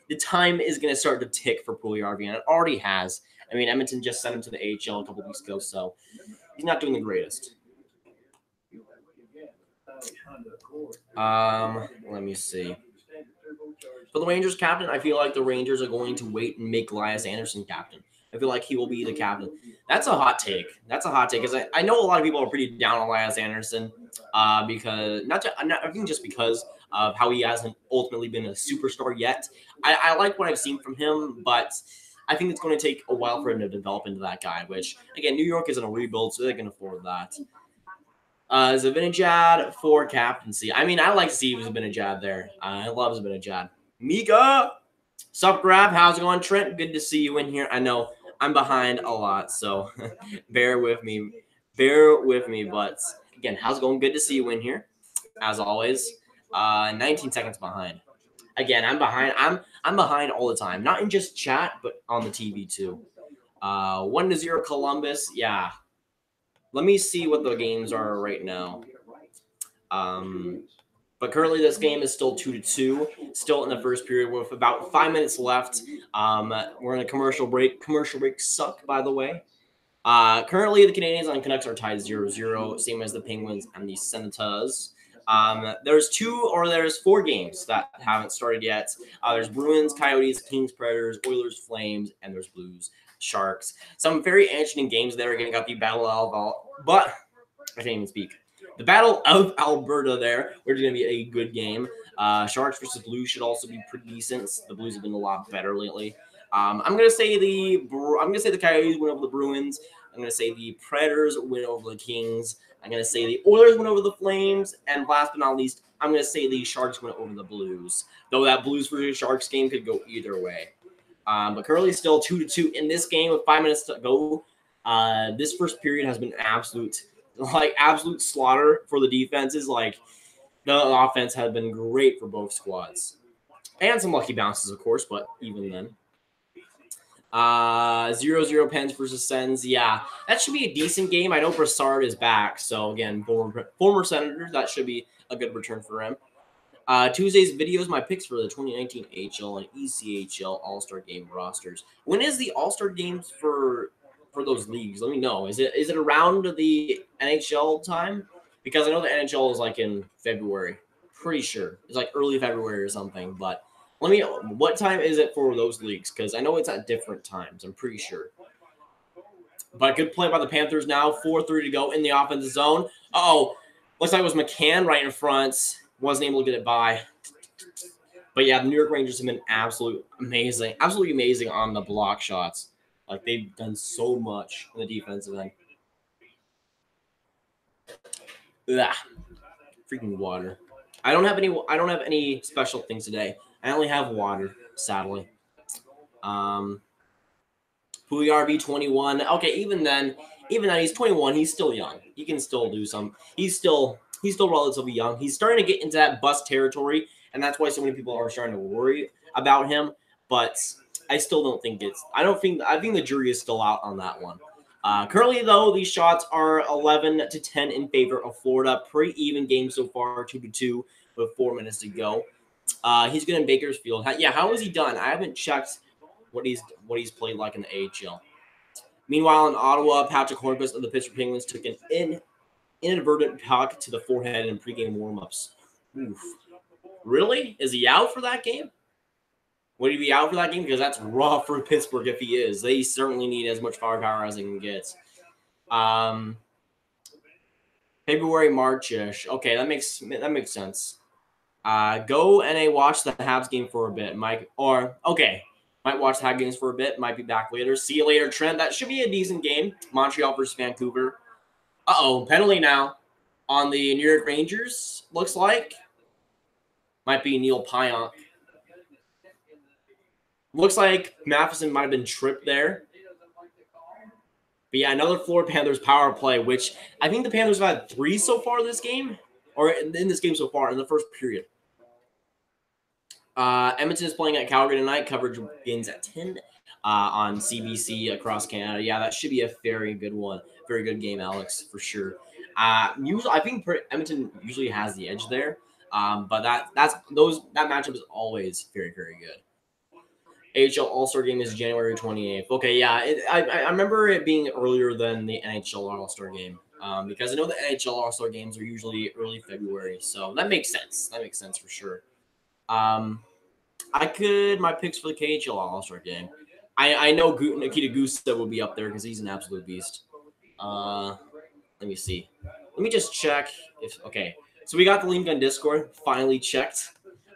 the time is going to start to tick for Puljujarvi, and it already has. I mean, Edmonton just sent him to the AHL a couple weeks ago, so he's not doing the greatest. Let me see. For the Rangers captain, I feel like the Rangers are going to wait and make Elias Anderson captain. I feel like he will be the captain. That's a hot take. Because I know a lot of people are pretty down on Elias Anderson because I think just because of how he hasn't ultimately been a superstar yet. I like what I've seen from him, but I think it's going to take a while for him to develop into that guy, which, again, New York is in a rebuild, so they can afford that. Zibanejad for captaincy. I mean, I like to see Zibanejad there. I love Zibanejad. Mika! Sup, Grab? How's it going, Trent? Good to see you in here. I know I'm behind a lot, so bear with me. But, again, how's it going? Good to see you in here, as always. 19 seconds behind. Again, I'm behind. I'm behind all the time. Not in just chat, but on the TV too. 1-0 Columbus. Yeah. Let me see what the games are right now. But currently this game is still 2-2. still in the first period with about 5 minutes left. We're in a commercial break. Commercial breaks suck, by the way. Currently, the Canadiens and Canucks are tied 0-0, same as the Penguins and the Senators. There's 4 games that haven't started yet. There's Bruins, Coyotes, Kings, Predators, Oilers, Flames, and there's Blues, Sharks. Some very interesting games there. Again, got the Battle of but I can't even speak. The Battle of Alberta there, which is going to be a good game. Sharks versus Blues should also be pretty decent. The Blues have been a lot better lately. I'm gonna say the Coyotes win over the Bruins. I'm gonna say the Predators win over the Kings. I'm gonna say the Oilers win over the Flames, and last but not least, I'm gonna say the Sharks win over the Blues. Though that Blues versus Sharks game could go either way. But currently still 2-2 in this game with 5 minutes to go. This first period has been absolute slaughter for the defenses. Like the offense has been great for both squads, and some lucky bounces, of course. But even then. 0-0 Pens versus Sens. Yeah, that should be a decent game. I know Brassard is back. So, again, former Senator. That should be a good return for him. Tuesday's videos, my picks for the 2019 AHL and ECHL All-Star Game rosters. When is the All-Star Games for those leagues? Let me know. Is it around the NHL time? Because I know the NHL is like in February. Pretty sure. It's like early February or something, but... Let me know, what time is it for those leagues? Because I know it's at different times. I'm pretty sure. But good play by the Panthers now. 4:30 to go in the offensive zone. Uh-oh. Looks like it was McCann right in front. Wasn't able to get it by. But, yeah, the New York Rangers have been absolutely amazing on the block shots. Like, they've done so much on the defensive end. Ugh. Freaking water. I don't have any special things today. I only have water, sadly. Pugliarvi 21. Okay, even then he's 21. He's still young. He can still do some. He's still relatively young. He's starting to get into that bust territory, and that's why so many people are starting to worry about him. But I still don't think I think the jury is still out on that one. Currently, though, these shots are 11-10 in favor of Florida. Pretty even game so far, 2-2 with 4 minutes to go. He's good in Bakersfield. How has he done? I haven't checked what he's played like in the AHL. Meanwhile, in Ottawa, Patrick Hornqvist of the Pittsburgh Penguins took an inadvertent puck to the forehead in pregame warmups. Oof. Really? Is he out for that game? Would he be out for that game? Because that's rough for Pittsburgh if he is. They certainly need as much firepower as they can get. February, March-ish. Okay, that makes sense. Go NA watch the Habs game for a bit, Mike. Might watch the Habs games for a bit. Might be back later. See you later, Trent. That should be a decent game. Montreal versus Vancouver. Penalty now on the New York Rangers, looks like. Might be Neil Pionk. Looks like Matheson might have been tripped there. But yeah, another Florida Panthers power play, which I think the Panthers have had 3 so far this game. Or in this game so far, in the first period. Edmonton is playing at Calgary tonight. Coverage begins at 10 on CBC across Canada. Yeah, that should be a very good one. Very good game, Alex, for sure. Usually, I think Edmonton usually has the edge there. But that matchup is always very, very good. AHL All-Star Game is January 28th. Okay, yeah, I remember it being earlier than the NHL All-Star Game. Because I know the NHL All-Star Games are usually early February, so that makes sense. That makes sense for sure. My picks for the KHL All-Star Game. I know Nikita Gusev will be up there because he's an absolute beast. Let me see. Let me just check okay. So we got the link on Discord. Finally checked.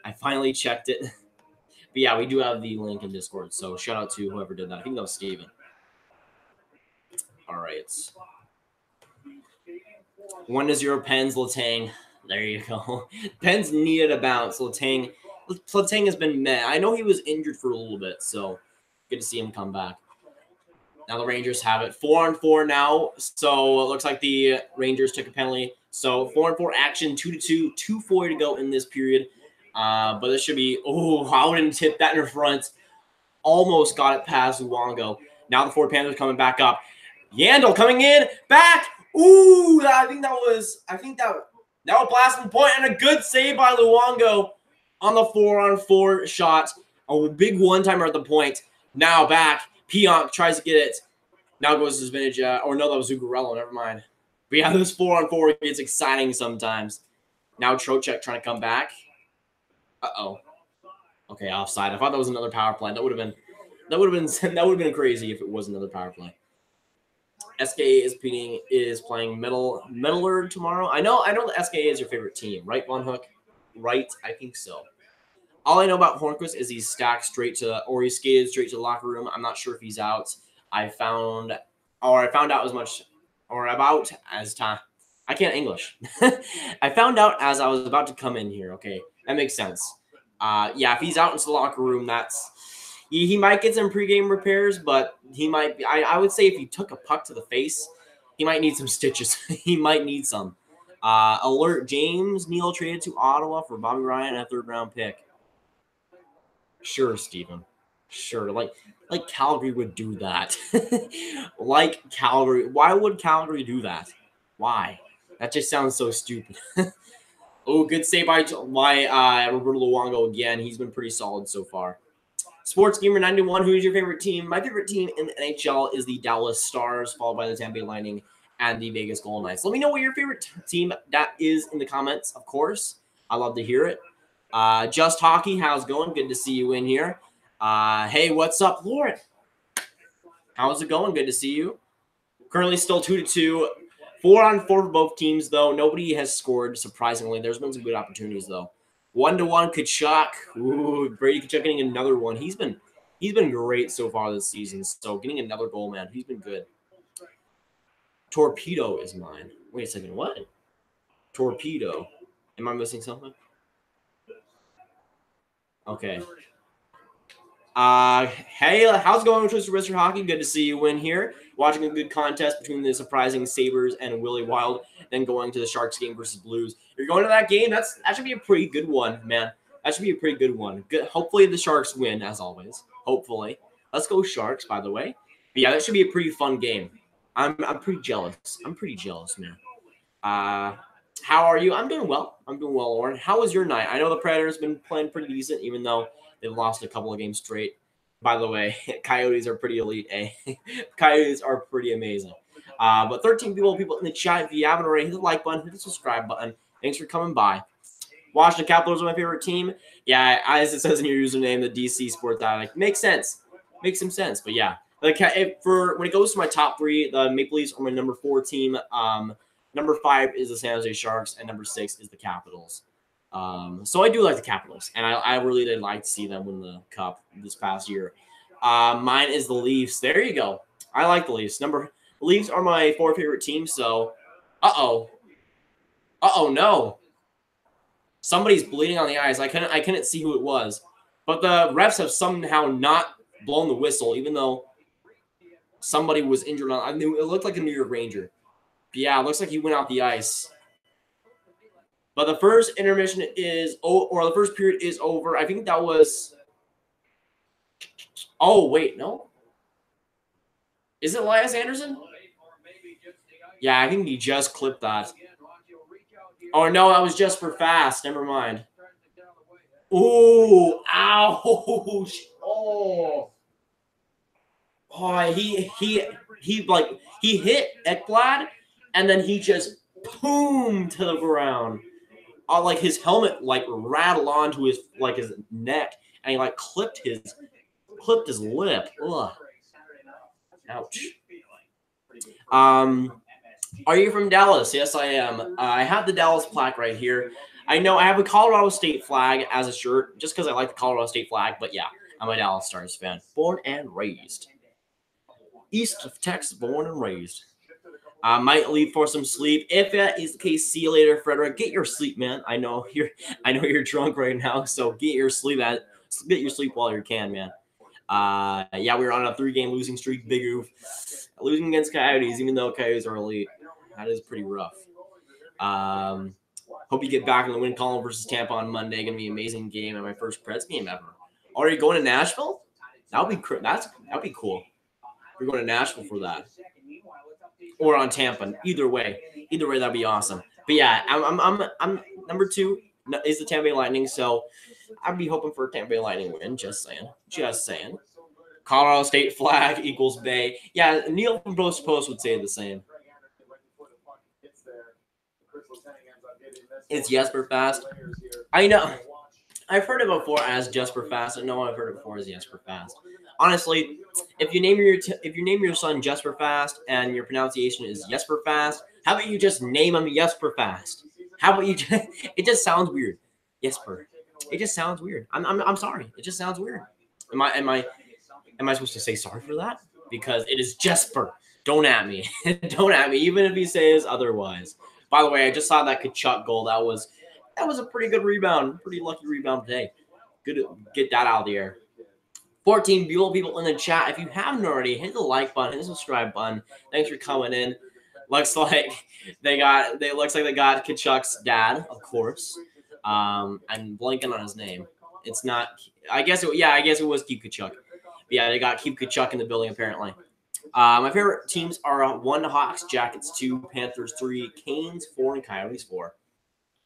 I finally checked it. But yeah, we do have the link in Discord. So shout out to whoever did that. I think that was Steven. All right. 1-0 Pens, Letang. There you go. Pens needed a bounce. Letang has been meh. I know he was injured for a little bit, so good to see him come back. Now the Rangers have it. 4-on-4 now. So it looks like the Rangers took a penalty. So 4-on-4 action, 2-2, 2:40 to go in this period. But this should be, I wouldn't tip that in front. Almost got it past Luongo. Now the Florida Panthers coming back up. Yandel coming in, back. I think that was blasting point and a good save by Luongo. on the 4-on-4 shot. A big one-timer at the point. Now back. Pionk tries to get it. Now goes to Zvinich. Or no, that was Zuccarello. Never mind. But yeah, this 4-on-4 gets exciting sometimes. Now Trocheck trying to come back. Uh-oh. Okay, offside. I thought that was another power play. That would have been crazy if it was another power play. SK is playing Metalurg tomorrow. I know that SK is your favorite team, right, Von Hook? Right, I think so. All I know about Hornquist is he's stacked straight to, or he skated straight to the locker room. I'm not sure if he's out. I found out as much, or about as time. I can't English. I found out as I was about to come in here. Okay, that makes sense. Yeah, if he's out into the locker room, that's he might get some pregame repairs, but he might be. I would say if he took a puck to the face, he might need some stitches. He might need some. Alert: James Neal traded to Ottawa for Bobby Ryan and a 3rd-round pick. Sure, Steven. Sure. Like Calgary would do that. Like Calgary. Why would Calgary do that? Why? That just sounds so stupid. Oh, good save by Roberto Luongo again. He's been pretty solid so far. Sports Gamer 91, who's your favorite team? My favorite team in the NHL is the Dallas Stars, followed by the Tampa Bay Lightning and the Vegas Golden Knights. Let me know what your favorite team that is in the comments, of course. I love to hear it. Just Hockey, how's it going? Good to see you in here. Hey, what's up, Lauren? How's it going? Good to see you. Currently still 2-2. 4-on-4 for both teams, though. Nobody has scored, surprisingly. There's been some good opportunities, though. 1-1, Tkachuk. Ooh, Brady Tkachuk getting another one. He's been great so far this season. So getting another goal, man. He's been good. Torpedo is mine. Wait a second. What? Torpedo. Am I missing something? Okay. Hey, how's it going, Twister Wizard Hockey? Good to see you in here. Watching a good contest between the surprising Sabres and Willie Wild, then going to the Sharks game versus Blues. You're going to that game? That should be a pretty good one, man. That should be a pretty good one. Good. Hopefully the Sharks win, as always. Hopefully. Let's go Sharks, by the way. But yeah, that should be a pretty fun game. I'm pretty jealous. I'm pretty jealous, man. How are you? I'm doing well. I'm doing well, Lauren. How was your night? I know the Predators have been playing pretty decent, even though they've lost a couple of games straight. By the way, Coyotes are pretty elite, eh? Coyotes are pretty amazing. But 13 people in the chat. If you haven't already, hit the like button, hit the subscribe button. Thanks for coming by. Washington Capitals are my favorite team. Yeah, as it says in your username, the DC Sports Addict. Makes sense. Makes some sense. But yeah, when it goes to my top 3, the Maple Leafs are my number 4 team. Number 5 is the San Jose Sharks, and number 6 is the Capitals. So I do like the Capitals, and I really did like to see them win the Cup this past year. Mine is the Leafs. There you go. I like the Leafs. The Leafs are my 4th favorite team, so uh-oh, no. Somebody's bleeding on the ice. I couldn't see who it was. But the refs have somehow not blown the whistle, even though somebody was injured on. It looked like a New York Ranger. But yeah, it looks like he went off the ice. But the first intermission is, or the first period is over. I think that was. Oh wait, no. Is it Elias Anderson? Yeah, I think he just clipped that. Oh no, that was just for fast. Never mind. Ooh, ouch! Oh, he hit Ekblad, and then he just boom to the ground. Like his helmet rattled onto his neck, and he clipped his lip. Ugh. Ouch. Are you from Dallas? Yes, I am. I have the Dallas plaque right here. I know I have a Colorado State flag as a shirt, just because I like the Colorado State flag. But yeah, I'm a Dallas Stars fan, born and raised. East of Texas, born and raised. Might leave for some sleep. If that is the case, see you later, Frederick. Get your sleep, man. I know you're drunk right now, so get your sleep while you can, man. Yeah, we were on a 3-game losing streak. Big oof. Losing against Coyotes, even though Coyotes are elite. That is pretty rough. Hope you get back in the win column versus Tampa on Monday. Gonna be an amazing game and my first Preds game ever. Are you going to Nashville? That'd be cool. We're going to Nashville for that. Or on Tampa. Either way, that'd be awesome. But yeah, I'm number 2 is the Tampa Bay Lightning. So I'd be hoping for a Tampa Bay Lightning win. Just saying. Just saying. Colorado State flag equals Bay. Yeah, Neil from Post to Post would say the same. It's Jesper Fast. I know. I've heard it before as Jesper Fast. I know I've heard it before as Jesper Fast. Honestly, if you name your son Jesper Fast and your pronunciation is Jesper Fast, how about you just name him Jesper Fast? How about you? It just sounds weird. Jesper. It just sounds weird. I'm sorry. It just sounds weird. Am I supposed to say sorry for that? Because it is Jesper. Don't at me. Don't at me. Even if he says otherwise. By the way, I just saw that Kachuk goal. That was a pretty good rebound. Pretty lucky rebound today. Good to get that out of the air. 14 beautiful people in the chat. If you haven't already, hit the like button, hit the subscribe button. Thanks for coming in. Looks like they got Kachuk's dad, of course. I'm blanking on his name. It's not. I guess it was Keep Kachuk. But yeah, they got Keep Kachuk in the building apparently. My favorite teams are 1 Hawks, Jackets 2, Panthers 3, Canes 4, and Coyotes 4.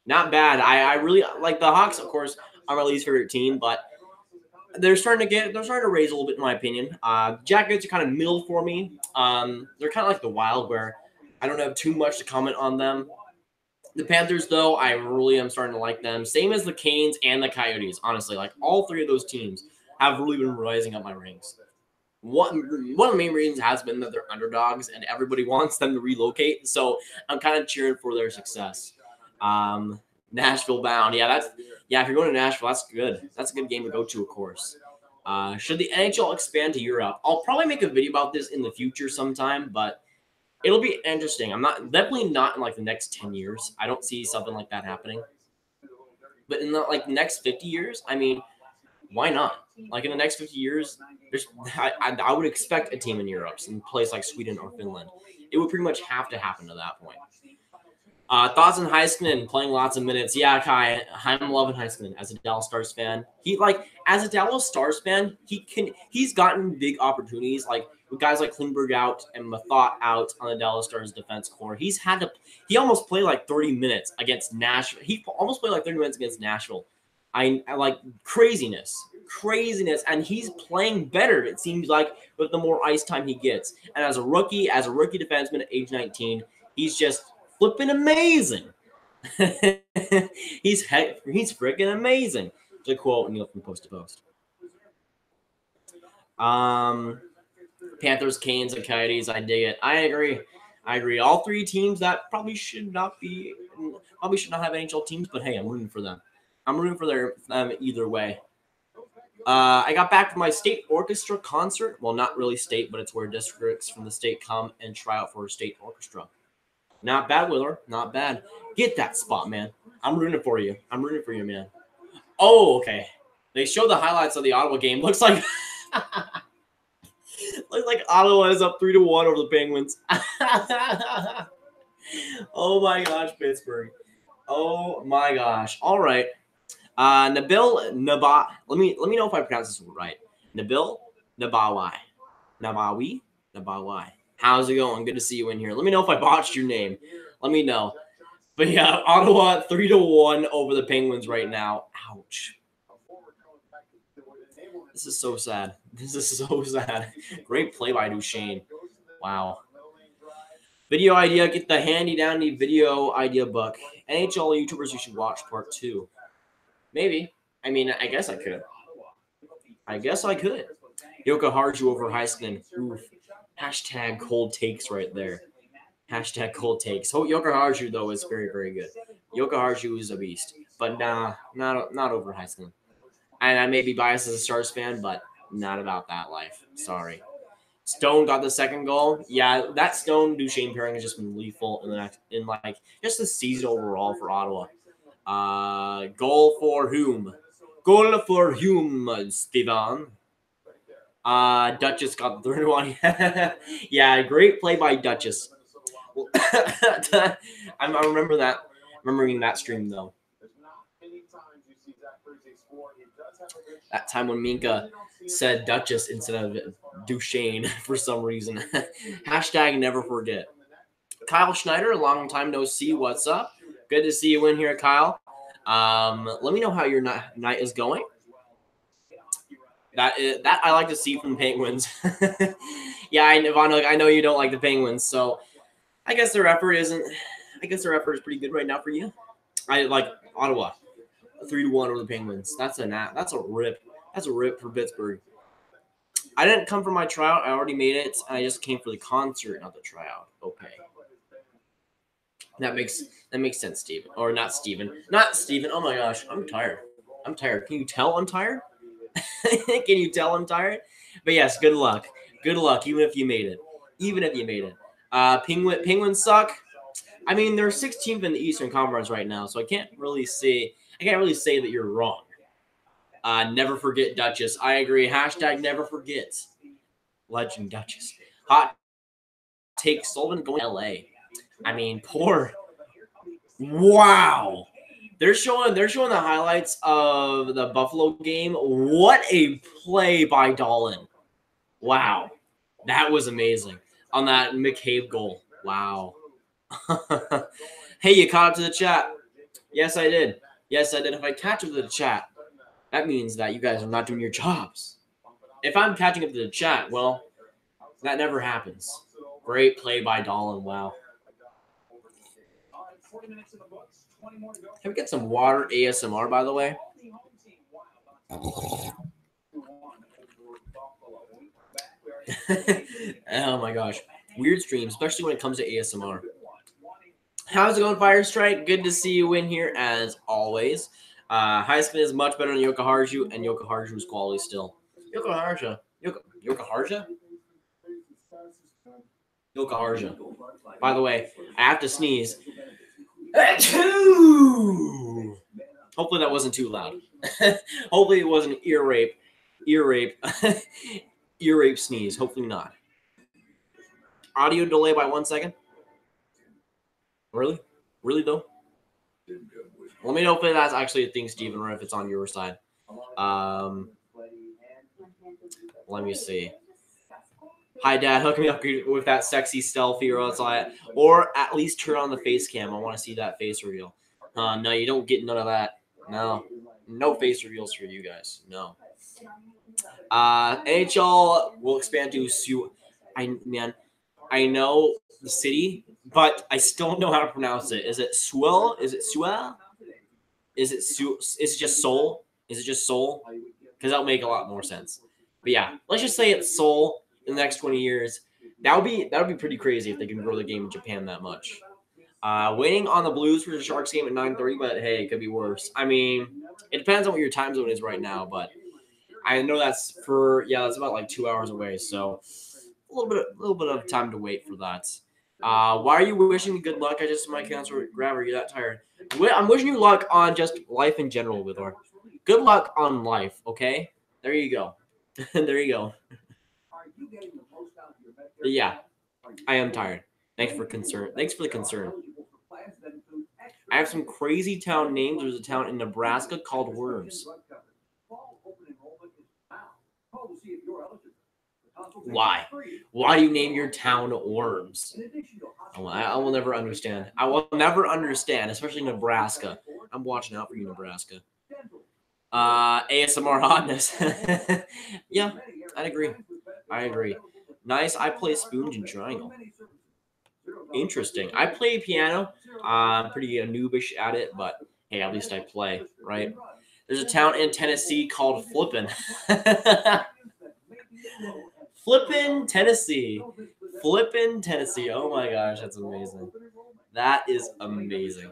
Not bad. I really like the Hawks. Of course, are my least favorite team, but they're starting to raise a little bit in my opinion. Jackets are kind of middle for me. They're kind of like the Wild, where I don't have too much to comment on them. The Panthers, though, I really am starting to like them. Same as the Canes and the Coyotes. Honestly, like all 3 of those teams have really been rising up my ranks. One of the main reasons has been that they're underdogs and everybody wants them to relocate. So I'm kind of cheering for their success. Nashville bound. If you're going to Nashville, that's good. That's a good game to go to, of course. Should the NHL expand to Europe? I'll probably make a video about this in the future sometime, but it'll be interesting. Definitely not in like the next 10 years. I don't see something like that happening. But in the next 50 years, I mean, why not? Like in the next 50 years, I would expect a team in Europe, some place like Sweden or Finland. It would pretty much have to happen to that point. Thoughts on Heiskanen playing lots of minutes? Yeah, Kai, I'm loving Heiskanen as a Dallas Stars fan. As a Dallas Stars fan, he's gotten big opportunities, like with guys like Klingberg out and Mathot out on the Dallas Stars defense core. He almost played like 30 minutes against Nashville. He almost played like 30 minutes against Nashville. I like craziness, and he's playing better, it seems like, with the more ice time he gets. And as a rookie defenseman at age 19, he's just flipping amazing. he's freaking amazing, to quote Neil from Post to Post. Panthers, Canes, and Coyotes, I dig it. I agree. All 3 teams that probably should not have NHL teams, but hey, I'm rooting for them. I'm rooting for them either way. I got back from my state orchestra concert. Well, not really state, but it's where districts from the state come and try out for a state orchestra. Not bad, Willer. Not bad. Get that spot, man. I'm rooting for you. Man. Oh, okay. They showed the highlights of the Ottawa game. Looks like Ottawa is up 3-1 over the Penguins. Oh my gosh, Pittsburgh. Oh my gosh. All right. Nabil Naba. Let me know if I pronounce this right. Nabil Nabawi. How's it going? Good to see you in here. Let me know if I botched your name. Let me know. But yeah, Ottawa 3-1 over the Penguins right now. Ouch. This is so sad. Great play by Duchesne. Wow. Video idea. Get the handy dandy video idea book. NHL YouTubers you should watch part 2. Maybe. I mean, I guess I could. Yoka Harju over Heiskanen. Oof. Hashtag cold takes right there. Hashtag cold takes. So Yoka Harju, though, is very, very good. Yoka Harju is a beast. But nah, not over Heiskanen. And I may be biased as a Stars fan, but not about that life. Sorry. Stone got the second goal. Yeah, that Stone-Duchesne pairing has just been lethal in just the season overall for Ottawa. Goal for whom? Goal for whom, Stevan? Duchess got the third one. Yeah, great play by Duchess. I'm remembering that stream, though. That time when Minka said Duchess instead of Duchesne for some reason. Hashtag never forget. Kyle Schneider, long time no see. What's up? Good to see you in here, Kyle. Let me know how your night is going. That I like to see from the Penguins. Yeah, Yvonne, I know you don't like the Penguins, so I guess their effort isn't. I guess their effort is pretty good right now for you. I like Ottawa, 3-1 over the Penguins. That's a rip. That's a rip for Pittsburgh. I didn't come for my tryout. I already made it. I just came for the concert, not the tryout. Okay. That makes sense, Steven. Or not Steven. Not Steven. Oh my gosh, I'm tired. I'm tired. Can you tell I'm tired? Can you tell I'm tired? But yes, good luck. Good luck, even if you made it. Even if you made it. Penguins suck. I mean, they're 16th in the Eastern Conference right now, so I can't really say that you're wrong. Never forget Duchess. I agree. Hashtag never forget. Legend Duchess. Hot take Sullivan going to LA. I mean, poor. Wow. They're showing the highlights of the Buffalo game. What a play by Dolan. Wow. That was amazing. On that McCabe goal. Wow. Hey, you caught up to the chat. Yes, I did. Yes, I did. If I catch up to the chat, that means that you guys are not doing your jobs. If I'm catching up to the chat, well, that never happens. Great play by Dolan. Wow. Can we get some water ASMR, by the way? Oh my gosh. Weird stream, especially when it comes to ASMR. How's it going, Fire Strike? Good to see you in here as always. Heisman is much better than Yokoharju, and Yokoharju's quality still. Yokoharja. Yokoharja. By the way, I have to sneeze. Hopefully that wasn't too loud. Hopefully it wasn't ear rape. Ear rape sneeze. Hopefully not. Audio delay by 1 second. Really? Really though? Let me know if that's actually a thing, Steven, or if it's on your side. Let me see. Hi, Dad. Hook me up with that sexy selfie, or at least turn on the face cam. I want to see that face reveal. No, you don't get none of that. No face reveals for you guys. No. NHL will expand to I know the city, but I still don't know how to pronounce it. Is it Swell? Is it Swell? Is it just Seoul? Is it just Seoul? Because that'll make a lot more sense. But yeah, let's just say it's Seoul in the next 20 years. That would be pretty crazy if they can grow the game in Japan that much. Waiting on the Blues for the Sharks game at 9:30, but hey, it could be worse. I mean, it depends on what your time zone is right now, but I know that's about like 2 hours away, so a little bit of time to wait for that. Why are you wishing me good luck? I just might cancel Grabber. You're that tired. I'm wishing you luck on just life in general, Withor. Good luck on life, okay? There you go. There you go. But yeah, I am tired. Thanks for the concern. I have some crazy town names. There's a town in Nebraska called Worms. Why? Why do you name your town Worms? I will never understand. I will never understand, especially Nebraska. I'm watching out for you, Nebraska. ASMR hotness. Yeah, I agree. Nice. I play spoons and triangle. Interesting. I play piano. I'm pretty noobish at it, but hey, at least I play, right? There's a town in Tennessee called Flippin. Flippin, Tennessee. Oh my gosh, that's amazing. That is amazing.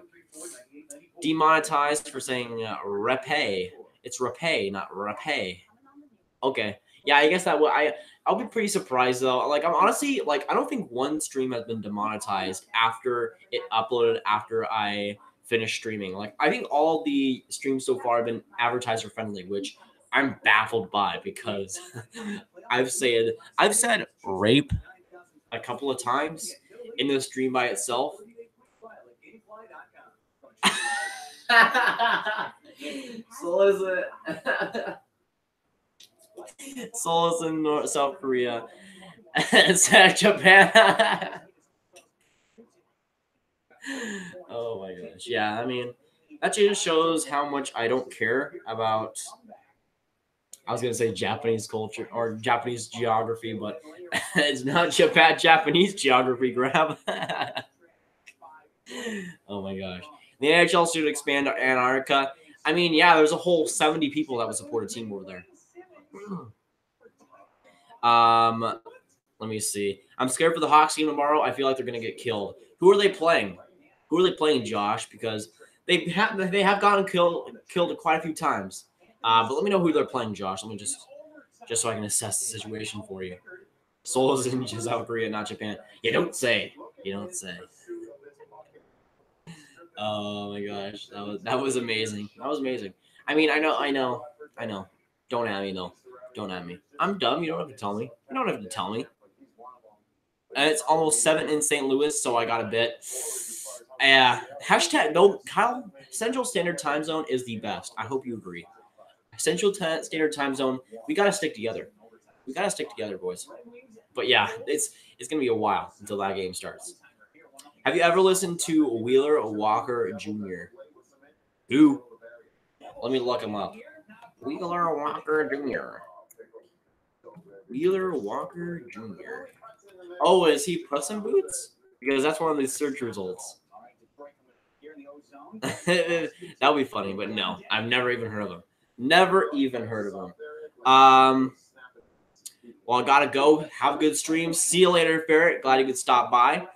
Demonetized for saying repay. It's repay, not repay. Okay. Yeah, I guess that would I'll be pretty surprised though. Like I'm honestly I don't think one stream has been demonetized after it uploaded after I finished streaming. Like I think all the streams so far have been advertiser friendly, which I'm baffled by because I've said rape a couple of times in the stream by itself. Souls in South Korea. Japan. Oh my gosh. Yeah, I mean, That just shows how much I don't care about. I was gonna say Japanese culture or Japanese geography, but it's not Japanese geography, Grab. Oh my gosh. The NHL should expand to Antarctica. I mean, yeah, there's a whole 70 people that would support a team over there. Let me see. I'm scared for the Hawks game tomorrow. I feel like they're gonna get killed. Who are they playing? Who are they playing, Josh? Because they have gotten killed quite a few times. But let me know who they're playing, Josh. Let me just so I can assess the situation for you. Seoul is in South Korea, not Japan. You don't say. You don't say. Oh my gosh, that was amazing. That was amazing. I mean, I know. Don't at me though. Don't at me. I'm dumb. You don't have to tell me. You don't have to tell me. And it's almost 7 in St. Louis, so I got a bit. Yeah. Hashtag no. Kyle. Central Standard Time Zone is the best. I hope you agree. Central Standard Time Zone. We gotta stick together. We gotta stick together, boys. But yeah, it's gonna be a while until that game starts. Have you ever listened to Wheeler Walker Jr.? Who? Let me look him up. Wheeler Walker Jr. Wheeler Walker Jr. Oh, is he Puss in Boots? Because that's one of the search results. That would be funny, but no, I've never even heard of him. Never even heard of him. Well, I gotta go. Have a good stream. See you later, Ferret. Glad you could stop by.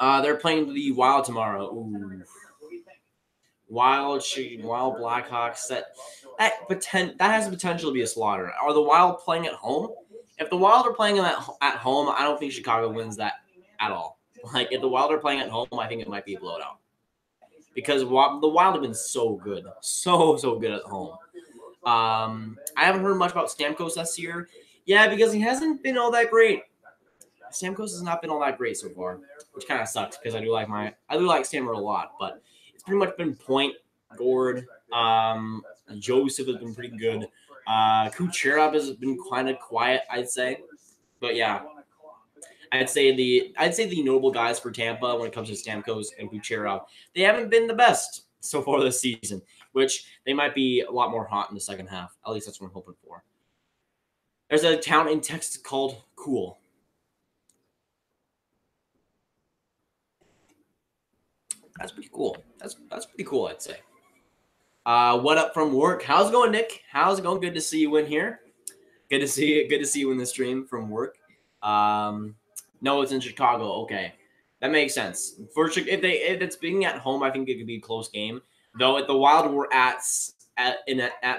They're playing the Wild tomorrow. Ooh. Wild Blackhawks. That has the potential to be a slaughter. Are the Wild playing at home? If the Wild are playing at home, I don't think Chicago wins that at all. Like, if the Wild are playing at home, I think it might be a blowout. Because the Wild have been so good. So good at home. I haven't heard much about Stamkos this year. Yeah, because he hasn't been all that great. Stamkos has not been all that great so far, which kind of sucks because I do like Stammer a lot, but it's pretty much been Point, Gord, Joseph has been pretty good. Kucherov has been kind of quiet, I'd say, but yeah, I'd say the notable guys for Tampa when it comes to Stamkos and Kucherov, they haven't been the best so far this season, which they might be a lot more hot in the second half. At least that's what I'm hoping for. There's a town in Texas called Cool. That's pretty cool. That's pretty cool, I'd say. What up from work? How's it going, Nick? How's it going? Good to see you in here. Good to see you in the stream from work. No, it's in Chicago. Okay, that makes sense. If it's being at home, I think it could be a close game. Though if the Wild were at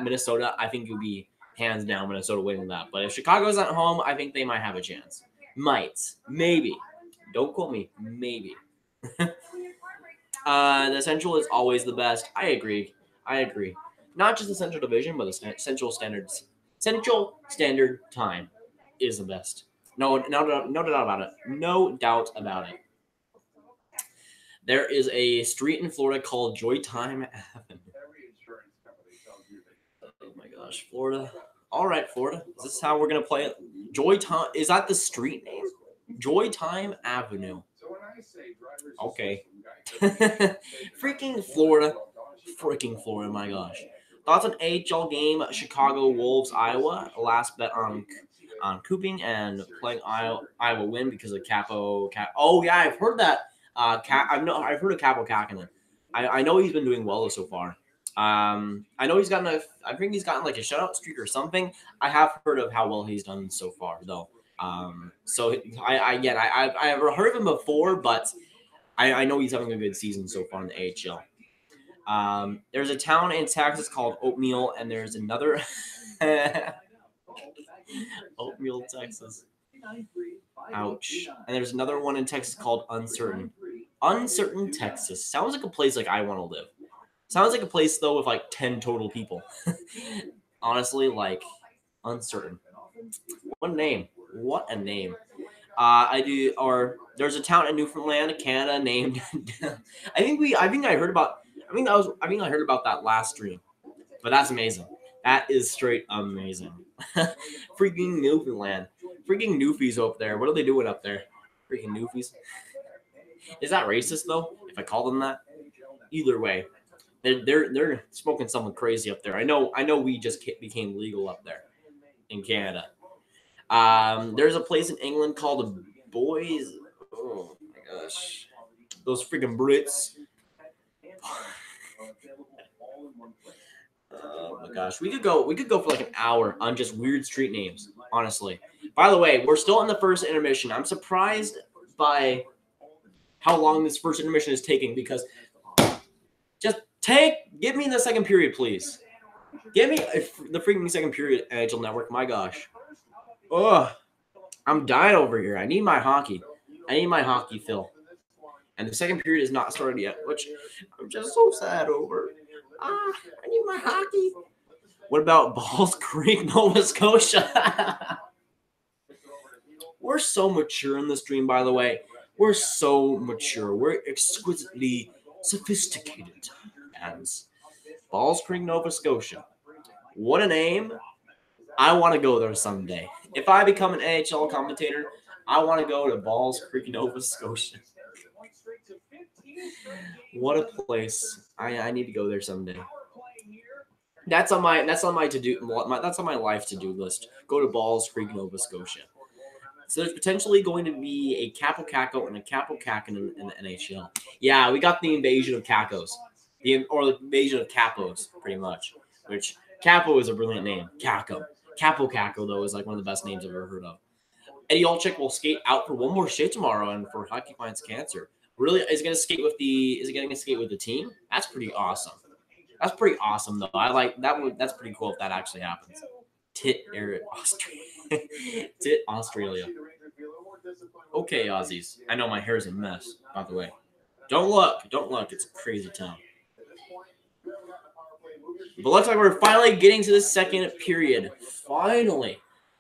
Minnesota, I think it would be hands down Minnesota winning that. But if Chicago's at home, I think they might have a chance. Maybe. Don't quote me. Maybe. The Central is always the best. I agree. Not just the Central Division, but the Central Standard Time is the best. No doubt about it. There is a street in Florida called Joytime Avenue. Oh my gosh, Florida. All right, Florida. Is this how we're gonna play it? Joytime. Is that the street name? Joytime Avenue. Okay. Freaking Florida, my gosh. Thoughts on AHL game, Chicago Wolves, Iowa. Last bet on Cooping and playing Iowa win because of Capo. Oh yeah, I've heard that. I've heard of Capo Kakinen. I know he's been doing well so far. I know he's gotten I think he's gotten like a shutout streak or something. I have heard of how well he's done so far though. So I've heard of him before, but I know he's having a good season so far in the AHL. There's a town in Texas called Oatmeal, and there's another Oatmeal, Texas. Ouch. And there's another one in Texas called Uncertain. Uncertain, Texas. Sounds like a place like I want to live. Sounds like a place though with like 10 total people. Honestly, like Uncertain. What a name. There's a town in Newfoundland, Canada named I think I heard about that last stream. But that's amazing. That is straight amazing. Freaking Newfoundland. Freaking Newfies up there. What are they doing up there? Freaking Newfies. Is that racist though? If I call them that? either way, they're smoking something crazy up there. I know we just became legal up there in Canada. There's a place in England called the Boys. Oh my gosh, those freaking Brits. Oh my gosh, we could go for like an hour on just weird street names. Honestly. By the way, we're still in the first intermission. I'm surprised by how long this first intermission is taking because give me the second period, please. Give me the freaking second period, NHL Network. My gosh. Ugh. I'm dying over here. I need my hockey. I need my hockey, Phil. And the second period is not started yet, which I'm just so sad over. I need my hockey. What about Balls Creek, Nova Scotia? We're so mature in this stream, by the way. We're so mature. We're exquisitely sophisticated. And Balls Creek, Nova Scotia. What a name. I want to go there someday. If I become an NHL commentator, I want to go to Balls Creek, Nova Scotia. What a place. I need to go there someday. That's on my life to-do list. Go to Balls Creek, Nova Scotia. So there's potentially going to be a Capo Caco and a Capo Cacan in the NHL. Yeah, we got the invasion of Cacos. Or the invasion of Capos, pretty much. Which, Capo is a brilliant name. Caco. Capo Caco, though, is like one of the best names I've ever heard of. Eddie Olczyk will skate out for one more shift tomorrow and for Hockey Finds Cancer. Really, is he going to skate with the team? That's pretty awesome. That's pretty awesome, though. I like that one. That's pretty cool if that actually happens. Australia. Okay, Aussies. I know my hair's a mess, by the way. Don't look. It's a crazy town. But looks like we're finally getting to the second period. Finally.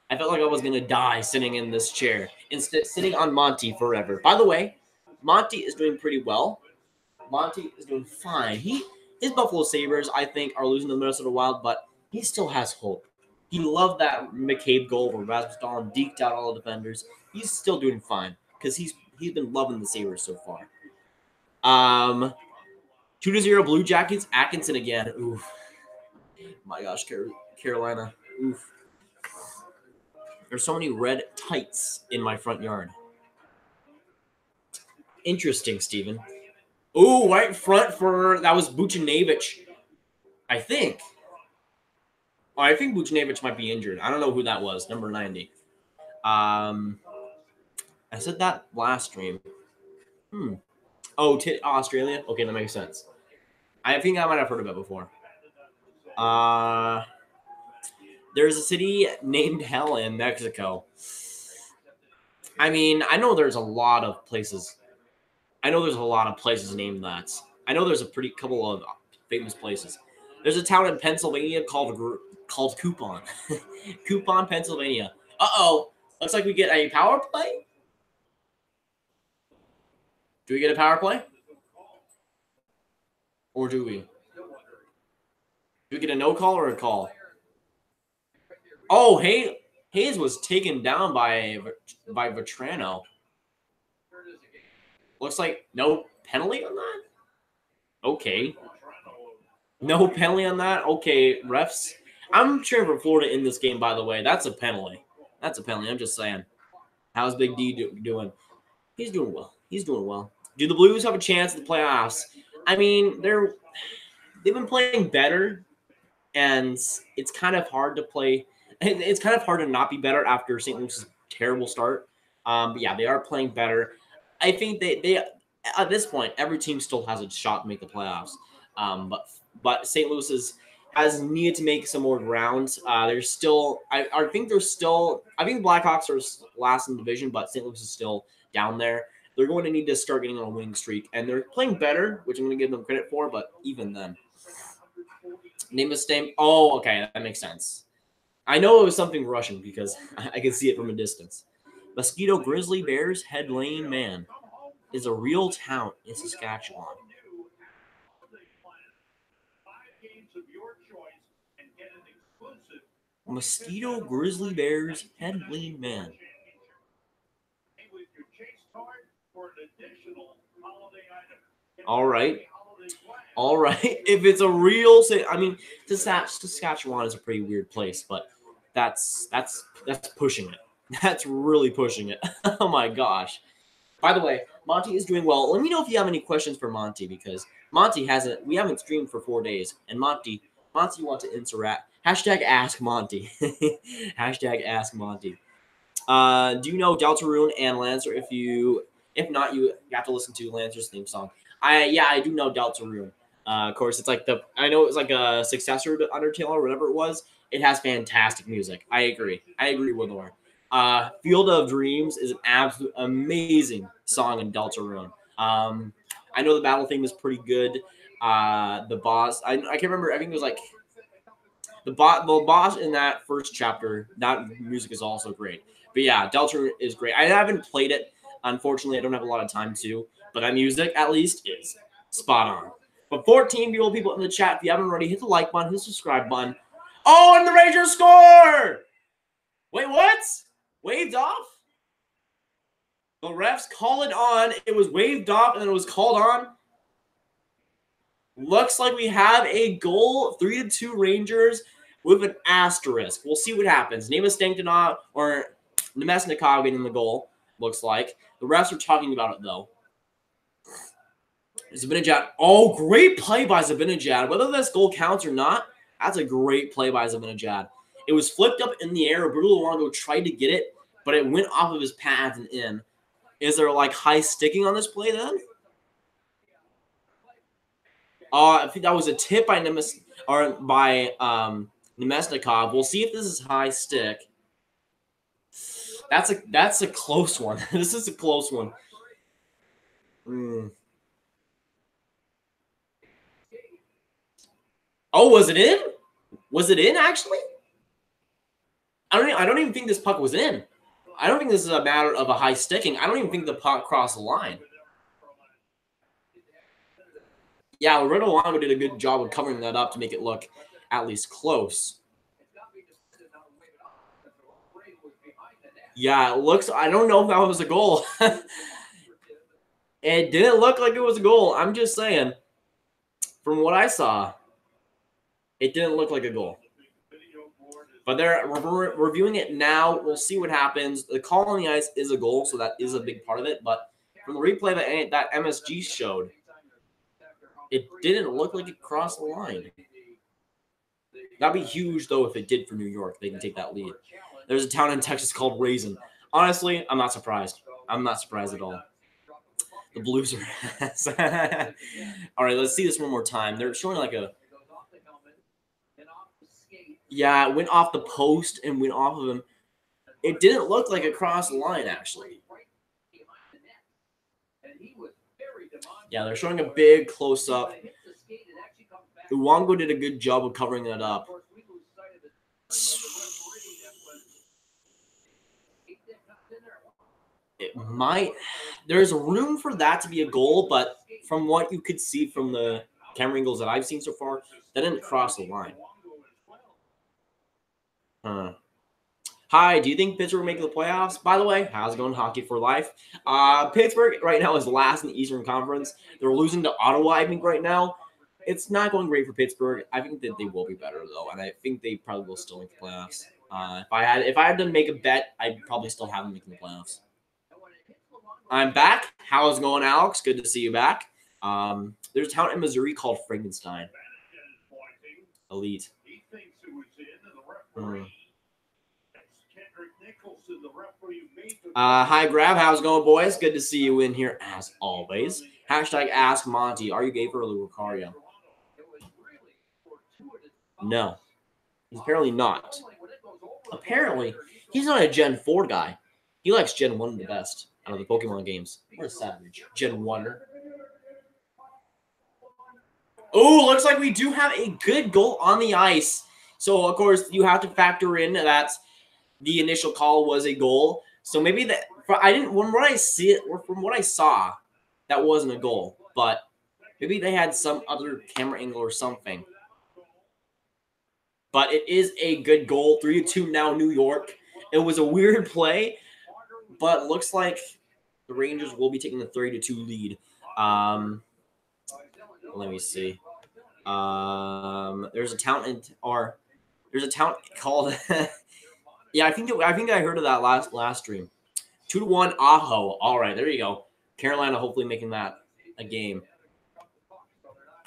I felt like I was going to die sitting in this chair. Instead, sitting on Monty forever. By the way, Monty is doing pretty well. Monty is doing fine. His Buffalo Sabres, I think, are losing to the Minnesota Wild, but he still has hope. He loved that McCabe goal where Rasmus Dahlin deked out all the defenders. He's still doing fine because he's been loving the Sabres so far. 2-0 Blue Jackets. Atkinson again. Oof. My gosh, Carolina. Oof. There's so many red tights in my front yard. Interesting, Steven. Ooh, right front that was Buchnevich, I think. Oh, I think Buchnevich might be injured. I don't know who that was, number 90. I said that last stream. Oh, Australia? Okay, that makes sense. I think I might have heard of it before. There's a city named Hell in Mexico. I mean, I know there's a lot of places. Named that. I know there's a pretty couple of famous places. There's a town in Pennsylvania called Coupon. Coupon, Pennsylvania. Uh-oh. Looks like we get a power play. Do we get a power play? Or do we? Do we get a no call or a call? Oh, Hayes was taken down by Vetrano. Looks like no penalty on that? Okay. No penalty on that? Okay, refs. I'm cheering for Florida in this game, by the way. That's a penalty. I'm just saying. How's Big D doing? He's doing well. Do the Blues have a chance at the playoffs? I mean, they've been playing better, and it's kind of hard to play. It's kind of hard to not be better after St. Louis's terrible start. But yeah, they are playing better. I think they at this point, every team still has a shot to make the playoffs. But St. Louis has needed to make some more ground. I think the Blackhawks are last in the division, but St. Louis is still down there. They're going to need to start getting on a winning streak, and they're playing better, which I'm going to give them credit for. But even then, name a stain. Oh, okay, that makes sense. I know it was something Russian because I can see it from a distance. Mosquito Grizzly Bears Head Lane Man is a real town in Saskatchewan. Mosquito Grizzly Bears Head Lane Man. All right. All right. If it's a real, I mean, Saskatchewan is a pretty weird place, but that's pushing it. That's really pushing it. Oh my gosh. By the way, Monty is doing well. Let me know if you have any questions for Monty, because Monty hasn't. We haven't streamed for 4 days, and Monty wants to interact. Hashtag ask Monty. Hashtag ask Monty. Do you know Deltarune and Lancer? If not, you have to listen to Lancer's theme song. I do know Deltarune. Of course, it's like I know it's like a successor to Undertale or whatever it was. It has fantastic music. I agree with Lauren. Field of Dreams is an absolute amazing song in Deltarune. I know the battle theme is pretty good. The boss, I can't remember. I think it was like the boss in that first chapter. That music is also great. But yeah, Deltarune is great. I haven't played it. Unfortunately, I don't have a lot of time to. But that music, at least, is spot on. But 14 people in the chat. If you haven't already, hit the like button, hit the subscribe button. Oh, and the Rangers score! Wait, what? Waved off? The refs call it on. It was waved off, and then it was called on. Looks like we have a goal, 3-2 Rangers with an asterisk. We'll see what happens. Nemesnikov or Nemesnikov getting the goal, looks like. The refs are talking about it, though. Zibanejad. Oh, great play by Zibanejad. Whether this goal counts or not, that's a great play by Zibanejad. It was flipped up in the air. Bruno Luongo tried to get it, but it went off of his pads and in. Is there, like, high sticking on this play, then? I think that was a tip by Nemesnikov. We'll see if this is high stick. That's a close one. This is a close one. Oh, was it in? Was it in, actually? I don't even think this puck was in. I don't think this is a matter of a high sticking. I don't even think the puck crossed the line. Yeah, Roberto Luongo did a good job of covering that up to make it look at least close. Yeah, it looks... I don't know if that was a goal. It didn't look like it was a goal. I'm just saying. From what I saw, it didn't look like a goal. But they're reviewing it now. We'll see what happens. The call on the ice is a goal, so that is a big part of it. But from the replay that MSG showed, it didn't look like it crossed the line. That'd be huge, though, if it did for New York. They can take that lead. There's a town in Texas called Raisin. Honestly, I'm not surprised. I'm not surprised at all. The Blues are... All right, let's see this one more time. They're showing like a... Yeah, it went off the post and went off of him. It didn't look like it crossed the line, actually. Yeah, they're showing a big close-up. Luongo did a good job of covering that up. It might... There's room for that to be a goal, but from what you could see from the camera angles that I've seen so far, that didn't cross the line. Hi, do you think Pittsburgh will make the playoffs? By the way, how's it going, Hockey for Life? Pittsburgh right now is last in the Eastern Conference. They're losing to Ottawa, I think, right now. It's not going great for Pittsburgh. I think that they will be better, though, and I think they probably will still make the playoffs. If I had to make a bet, I'd probably still have them making the playoffs. I'm back. How's it going, Alex? Good to see you back. There's a town in Missouri called Frankenstein. Elite. Hi, Grav. How's it going, boys? Good to see you in here, as always. Hashtag Ask Monty. Are you gay for Lucario? No. He's apparently not. Apparently, he's not a Gen 4 guy. He likes Gen 1 the best out of the Pokemon games. What a savage. Gen 1er. Oh, looks like we do have a good goal on the ice. So, of course, you have to factor in that the initial call was a goal. So maybe that from what I see it or from what I saw, that wasn't a goal. But maybe they had some other camera angle or something. But it is a good goal. 3-2 now, New York. It was a weird play, but looks like the Rangers will be taking the 3-2 lead. Let me see. There's a town there's a town called yeah, I think I heard of that last stream. 2-1 Aho. All right, there you go. Carolina hopefully making that a game.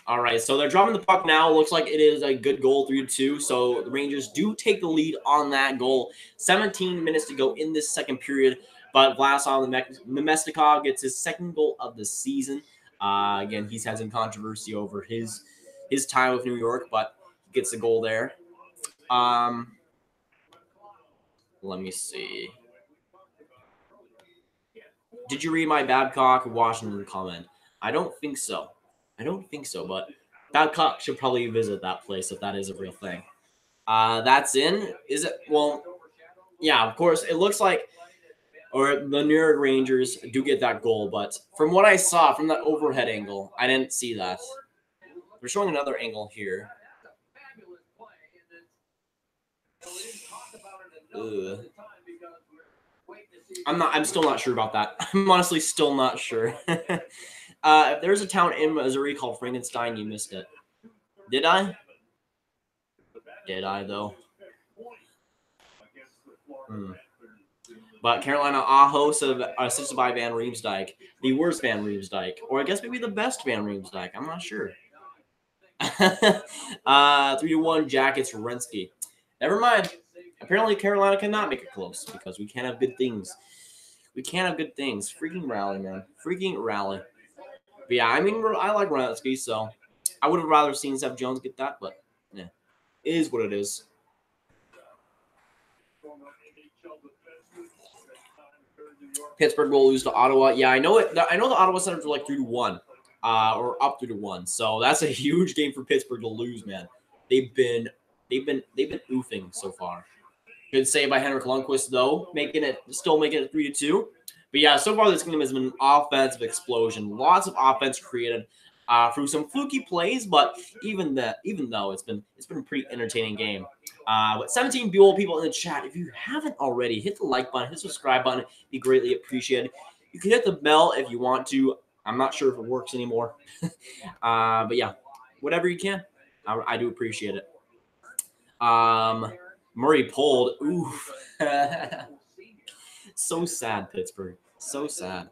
All right, so they're dropping the puck now. Looks like it is a good goal, 3-2. So the Rangers do take the lead on that goal. 17 minutes to go in this second period, but Vlasov Nemestikov gets his second goal of the season. Again, he's had some controversy over his time with New York, but he gets the goal there. Let me see. Did you read my Babcock Washington comment? I don't think so. But Babcock should probably visit that place if that is a real thing. That's in. Is it? Well, yeah, of course. It looks like, or the New York Rangers do get that goal, but from what I saw from that overhead angle, I didn't see that. We're showing another angle here. Ugh. I'm still not sure about that. I'm honestly still not sure. If there's a town in Missouri called Frankenstein, you missed it. Did I? Did I, though? But Carolina Aho assisted by Van Riemsdyk. The worst Van Riemsdyk. Or I guess maybe the best Van Riemsdyk. I'm not sure. 3-1 Jackets Renski. Never mind. Apparently Carolina cannot make it close because we can't have good things. We can't have good things. Freaking rally, man. Freaking rally. But yeah, I mean, I like Renski, so I would have rather seen Seth Jones get that, but yeah, it is what it is. Pittsburgh will lose to Ottawa. Yeah, I know it. I know the Ottawa Senators were like 3-1, or up 3-1. So that's a huge game for Pittsburgh to lose, man. They've been oofing so far. Good save by Henrik Lundqvist though, still making it 3-2. But yeah, so far this game has been an offensive explosion. Lots of offense created through some fluky plays, but even though it's been a pretty entertaining game. With 17 people in the chat, if you haven't already, hit the like button, hit the subscribe button. It'd be greatly appreciated. You can hit the bell if you want to. I'm not sure if it works anymore. But yeah, whatever you can. I do appreciate it. Murray pulled. Oof. So sad, Pittsburgh. So sad.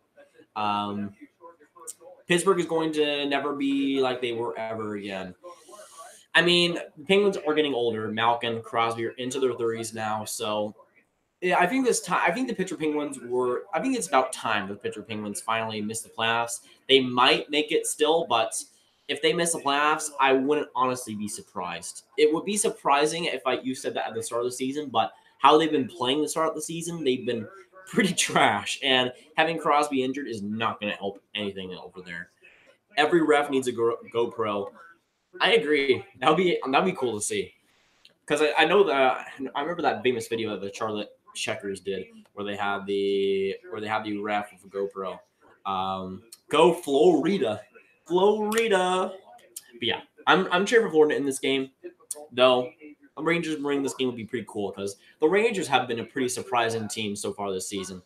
Pittsburgh is going to never be like they were ever again. I mean, the Penguins are getting older. Malkin, Crosby are into their 30s now. So, yeah, I think the Pittsburgh Penguins I think it's about time the Pittsburgh Penguins finally miss the playoffs. They might make it still, but if they miss the playoffs, I wouldn't honestly be surprised. It would be surprising if you said that at the start of the season, but how they've been playing the start of the season, they've been pretty trash. And having Crosby injured is not going to help anything over there. Every ref needs a GoPro. I agree. That'd be cool to see. Because I remember that famous video that the Charlotte Checkers did where they had the ref with a GoPro. Go Florida. Florida. But yeah, I'm cheering for Florida in this game. Though the Rangers winning this game would be pretty cool because the Rangers have been a pretty surprising team so far this season.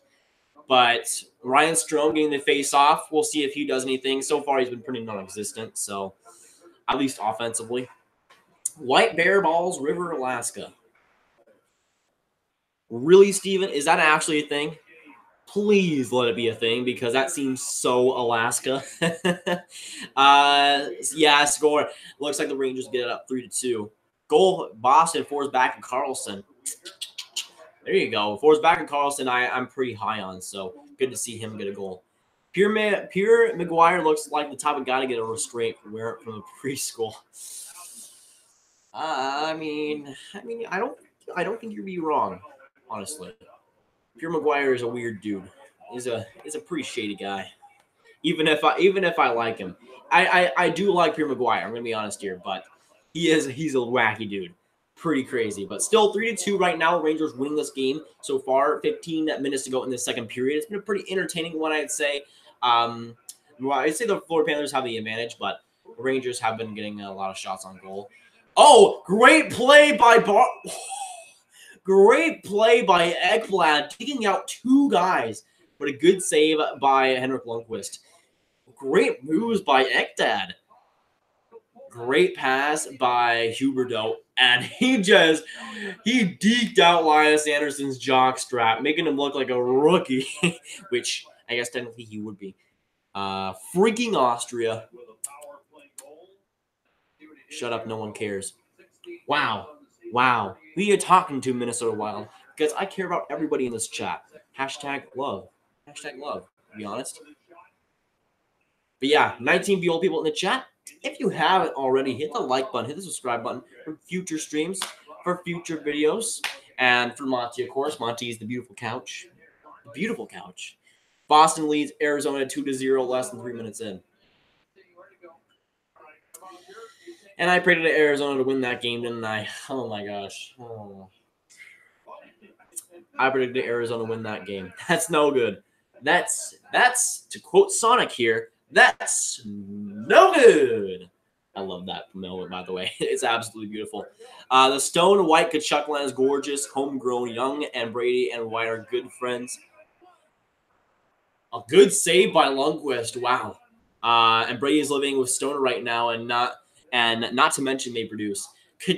But Ryan Strome getting the face off, we'll see if he does anything. So far, he's been pretty non-existent. So at least offensively. White Bear Balls, River, Alaska. Really, Steven? Is that actually a thing? Please let it be a thing because that seems so Alaska. Yeah, score. Looks like the Rangers get it up 3-2. Goal, Boston, Forsberg back and Carlson. There you go. Forsberg and Carlson, I'm pretty high on, so good to see him get a goal. Pierre McGuire looks like the type of guy to get a restraint from the preschool. I mean, I don't think you'd be wrong, honestly. Pierre McGuire is a weird dude. He's a pretty shady guy. Even if I like him, I do like Pierre McGuire. I'm gonna be honest here, but he's a wacky dude, pretty crazy. But still 3-2 right now. Rangers winning this game so far. 15 minutes to go in the second period. It's been a pretty entertaining one, I'd say. I'd say the Florida Panthers have the advantage, but the Rangers have been getting a lot of shots on goal. Oh, great play by Great play by Ekblad, taking out two guys, but a good save by Henrik Lundqvist. Great moves by Ekdad. Great pass by Huberdeau, and he deked out Linus Anderson's jockstrap, making him look like a rookie, which I guess technically he would be. Freaking Austria. Shut up, no one cares. Wow. Wow. Who are you talking to, Minnesota Wild? Because I care about everybody in this chat. Hashtag love. Hashtag love, to be honest. But yeah, 19 beautiful people in the chat. If you haven't already, hit the like button, hit the subscribe button for future streams, for future videos. And for Monty, of course. Monty is the beautiful couch. The beautiful couch. Boston leads Arizona 2-0, less than 3 minutes in. And I predicted Arizona to win that game, didn't I? Oh my gosh. Oh. I predicted Arizona to win that game. That's no good. That's to quote Sonic here, that's no good. I love that promo, by the way. It's absolutely beautiful. The Stone White Kachuk line is gorgeous, homegrown. Young and Brady and White are good friends. A good save by Lundqvist. Wow. And Brady is living with Stone right now, and not to mention they produce.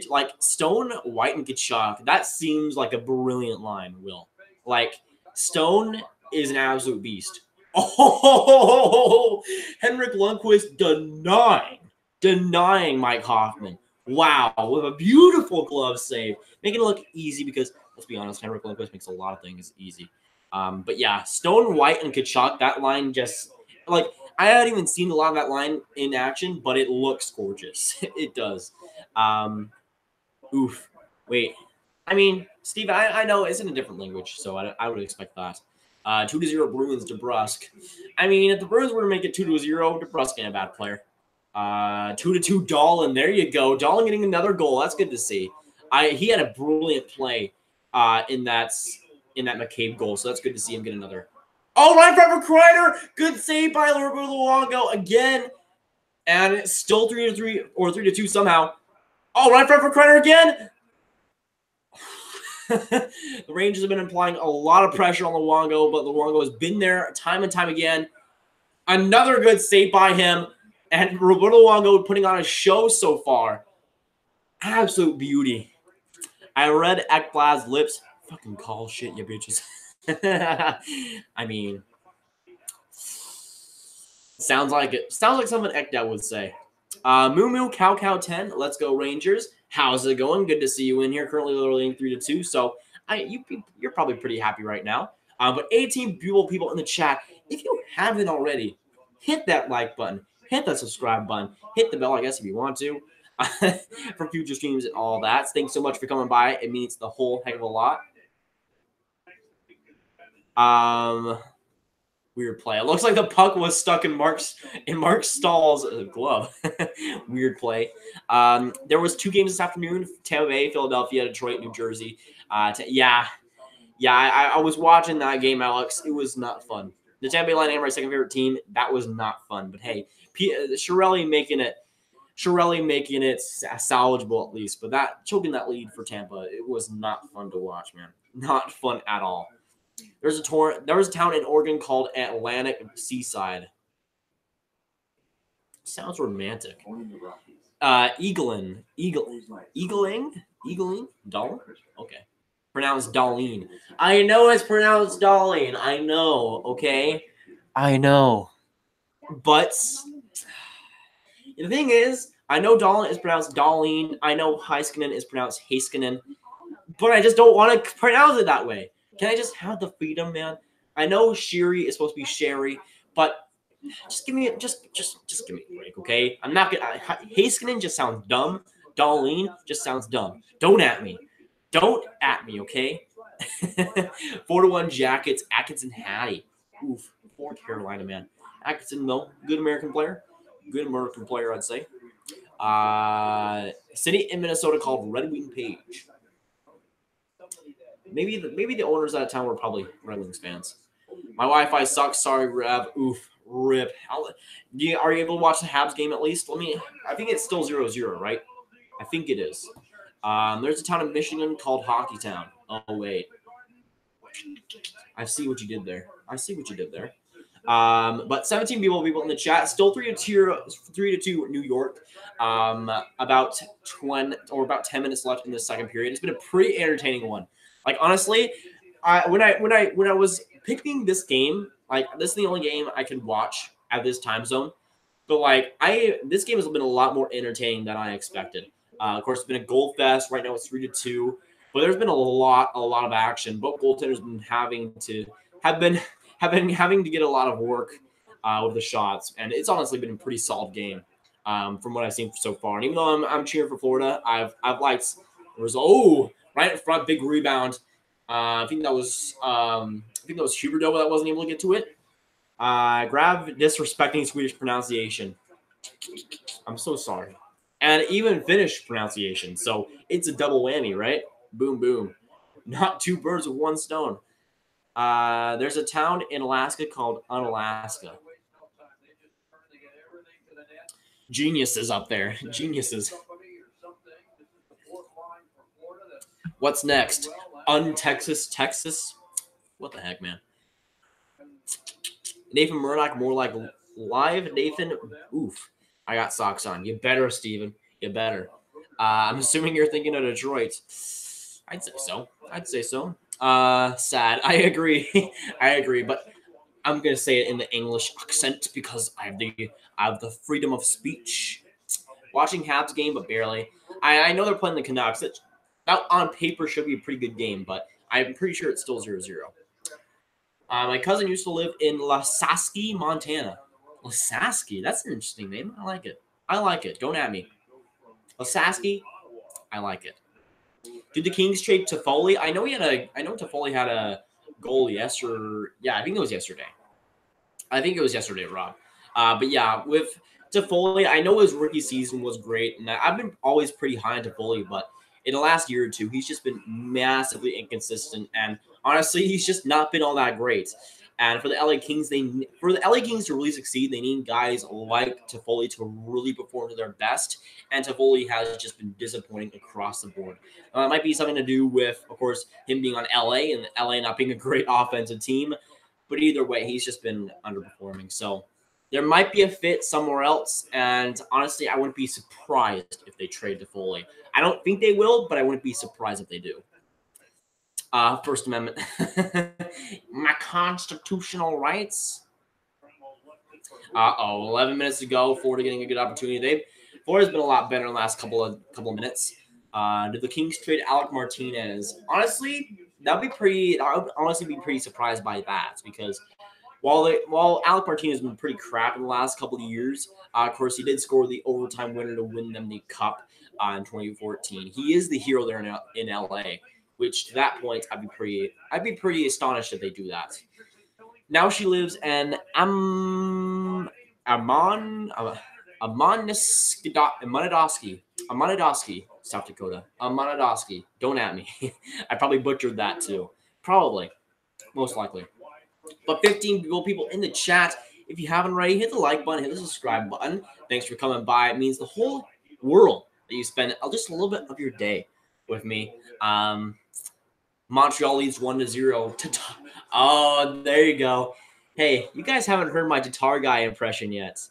Like Stone, White, and Kachuk, that seems like a brilliant line, Will. Like, Stone is an absolute beast. Oh, Henrik Lundqvist denying Mike Hoffman. Wow, with a beautiful glove save. Making it look easy because, let's be honest, Henrik Lundqvist makes a lot of things easy. But yeah, Stone, White, and Kachuk, that line just, like, I hadn't even seen a lot of that line in action, but it looks gorgeous. It does. Oof. Wait. I mean, Steve, I know it's in a different language, so I would expect that. 2-0 Bruins, DeBrusque. I mean, if the Bruins were to make it 2-0, DeBrusque ain't a bad player. 2-2 Dahlin. There you go. Dahlin getting another goal. That's good to see. He had a brilliant play in that McCabe goal, so that's good to see him get another. Oh, right from Kreider. Good save by Roberto Luongo again. And it's still 3-3 or 3-2 somehow. Oh, right from Kreider again. The Rangers have been applying a lot of pressure on Luongo, but Luongo has been there time and time again. Another good save by him. And Roberto Luongo putting on a show so far. Absolute beauty. I read Ekblad's lips. Fucking call shit, you bitches. I mean, sounds like something Ekdad would say. Moo Cow 10. Let's go Rangers. How's it going? Good to see you in here. Currently leading 3-2. So you're probably pretty happy right now. But 18 beautiful people in the chat. If you haven't already, hit that like button. Hit that subscribe button. Hit the bell, I guess, if you want to. For future streams and all that. Thanks so much for coming by. It means the whole heck of a lot. Weird play. It looks like the puck was stuck in Mark Stahl's glove. Weird play. There was 2 games this afternoon: Tampa Bay, Philadelphia, Detroit, New Jersey. I was watching that game, Alex. It was not fun. The Tampa Bay Lightning are my second favorite team. That was not fun. But hey, Chiarelli making it salvageable at least. But choking that lead for Tampa, it was not fun to watch, man. Not fun at all. There was a town in Oregon called Atlantic Seaside. Sounds romantic. Eagling? Darlene? Okay. Pronounced Darlene. I know it's pronounced Darlene. I know, okay? I know. But the thing is, I know Darlene is pronounced Darlene. I know Heiskanen is pronounced Heiskanen. But I just don't want to pronounce it that way. Can I just have the freedom, man? I know Sherry is supposed to be Sherry, but just give me just give me a break, okay? I'm not gonna. Heiskanen just sounds dumb. Darlene just sounds dumb. Don't at me, okay? 4-1 Jackets. Atkinson Hattie. Oof, for Carolina, man. Atkinson, though, good American player, I'd say. City in Minnesota called Red Wing Page. Maybe the owners out of town were probably Red Wings fans. My Wi-Fi sucks. Sorry, Rev. Oof. Rip. Are you able to watch the Habs game at least? I think it's still 0-0, right? I think it is. There's a town in Michigan called Hockeytown. Oh, wait. I see what you did there. But 17 people in the chat. Still 3-2 New York. About 10 minutes left in the second period. It's been a pretty entertaining one. Like honestly, when I was picking this game, like this is the only game I could watch at this time zone. But like this game has been a lot more entertaining than I expected. Of course, it's been a goal fest. Right now it's 3-2, but there's been a lot of action. Both goaltenders have been having to get a lot of work with the shots, and it's honestly been a pretty solid game from what I've seen so far. And even though I'm cheering for Florida, I've liked the result. Right in front, big rebound. I think that was Huberdeau that wasn't able to get to it. Disrespecting Swedish pronunciation. I'm so sorry. And even Finnish pronunciation. So it's a double whammy, right? Boom, boom. Not two birds with one stone. There's a town in Alaska called Unalaska. Geniuses up there. Geniuses. What's next? Texas? What the heck, man? Nathan Murdoch, more like live. Nathan, oof. I got socks on. You better, Steven. You better. I'm assuming you're thinking of Detroit. I'd say so. Sad. I agree. I agree. But I'm going to say it in the English accent because I have the freedom of speech. Watching Habs game, but barely. I know they're playing the Canucks. That on paper should be a pretty good game, but I'm pretty sure it's still 0-0. My cousin used to live in Lasasky, Montana. Lasasky? That's an interesting name. I like it. Don't at me. Lasasky? I like it. Did the Kings trade Toffoli? I know Toffoli had a goal yesterday. Yeah, I think it was yesterday. Rob. But yeah, with Toffoli, I know his rookie season was great, and I've been always pretty high on Toffoli, but in the last year or two, he's just been massively inconsistent, and honestly, he's just not been all that great. And for the LA Kings, to really succeed, they need guys like Toffoli to really perform to their best. And Toffoli has just been disappointing across the board. It might be something to do with, of course, him being on LA and LA not being a great offensive team. But either way, he's just been underperforming. So there might be a fit somewhere else. And honestly, I wouldn't be surprised if they trade Toffoli. I don't think they will, but I wouldn't be surprised if they do. First Amendment. My constitutional rights. 11 minutes to go. Florida getting a good opportunity. Florida's been a lot better in the last couple of minutes. Did the Kings trade Alec Martinez? Honestly, I would honestly be pretty surprised by that because while Alec Martinez has been pretty crap in the last couple of years, of course he did score the overtime winner to win them the cup in 2014. He is the hero there in LA. Which to that point, I'd be pretty astonished if they do that. Now she lives in Amanadosky, South Dakota. Amanadosky. Don't at me. I probably butchered that too. Probably. Most likely. But 15 people in the chat. If you haven't already, hit the like button, hit the subscribe button. Thanks for coming by. It means the whole world that you spend just a little bit of your day with me. Montreal leads 1-0. Oh, there you go. Hey, you guys haven't heard my Tatar guy impression yet.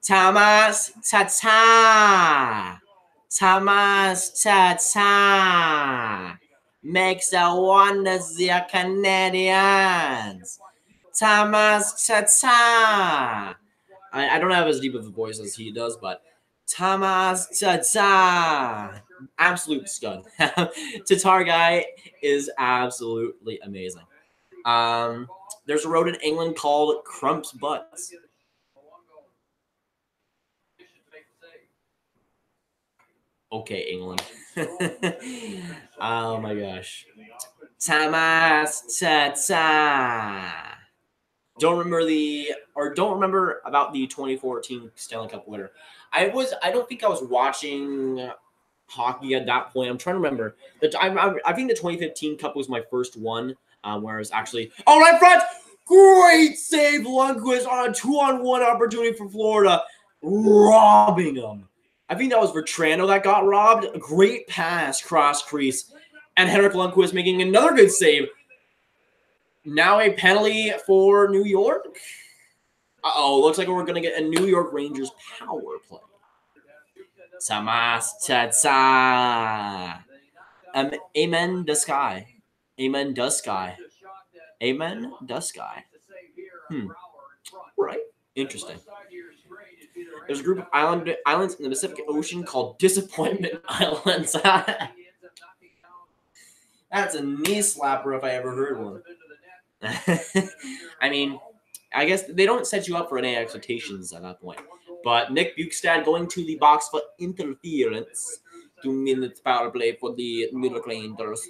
Thomas Tatar. Thomas Tatar. Makes a wonder the Canadians. Thomas Tatar. I don't have as deep of a voice as he does, but Thomas Tatar. Absolute stud. Tatar guy is absolutely amazing. There's a road in England called Crump's Butts. Okay, England. Oh my gosh. Thomas Tatar. Don't remember about the 2014 Stanley Cup winner. I don't think I was watching hockey at that point. I'm trying to remember. I think the 2015 Cup was my first one, where I was actually right front. Great save, Lundqvist on a 2-on-1 opportunity for Florida, robbing them. I think that was Vetrano that got robbed. A great pass, cross crease, and Henrik Lundqvist making another good save. Now a penalty for New York. Uh-oh, looks like we're going to get a New York Rangers power play. Samas Chatsa. Amen the sky. Amen the sky. Amen the sky. Right. Interesting. There's a group of islands in the Pacific Ocean called Disappointment Islands. That's a knee slapper if I ever heard one. I mean, I guess they don't set you up for any expectations at that point. But Nick Bukestad going to the box for interference. 2 minutes power play for the New York Rangers.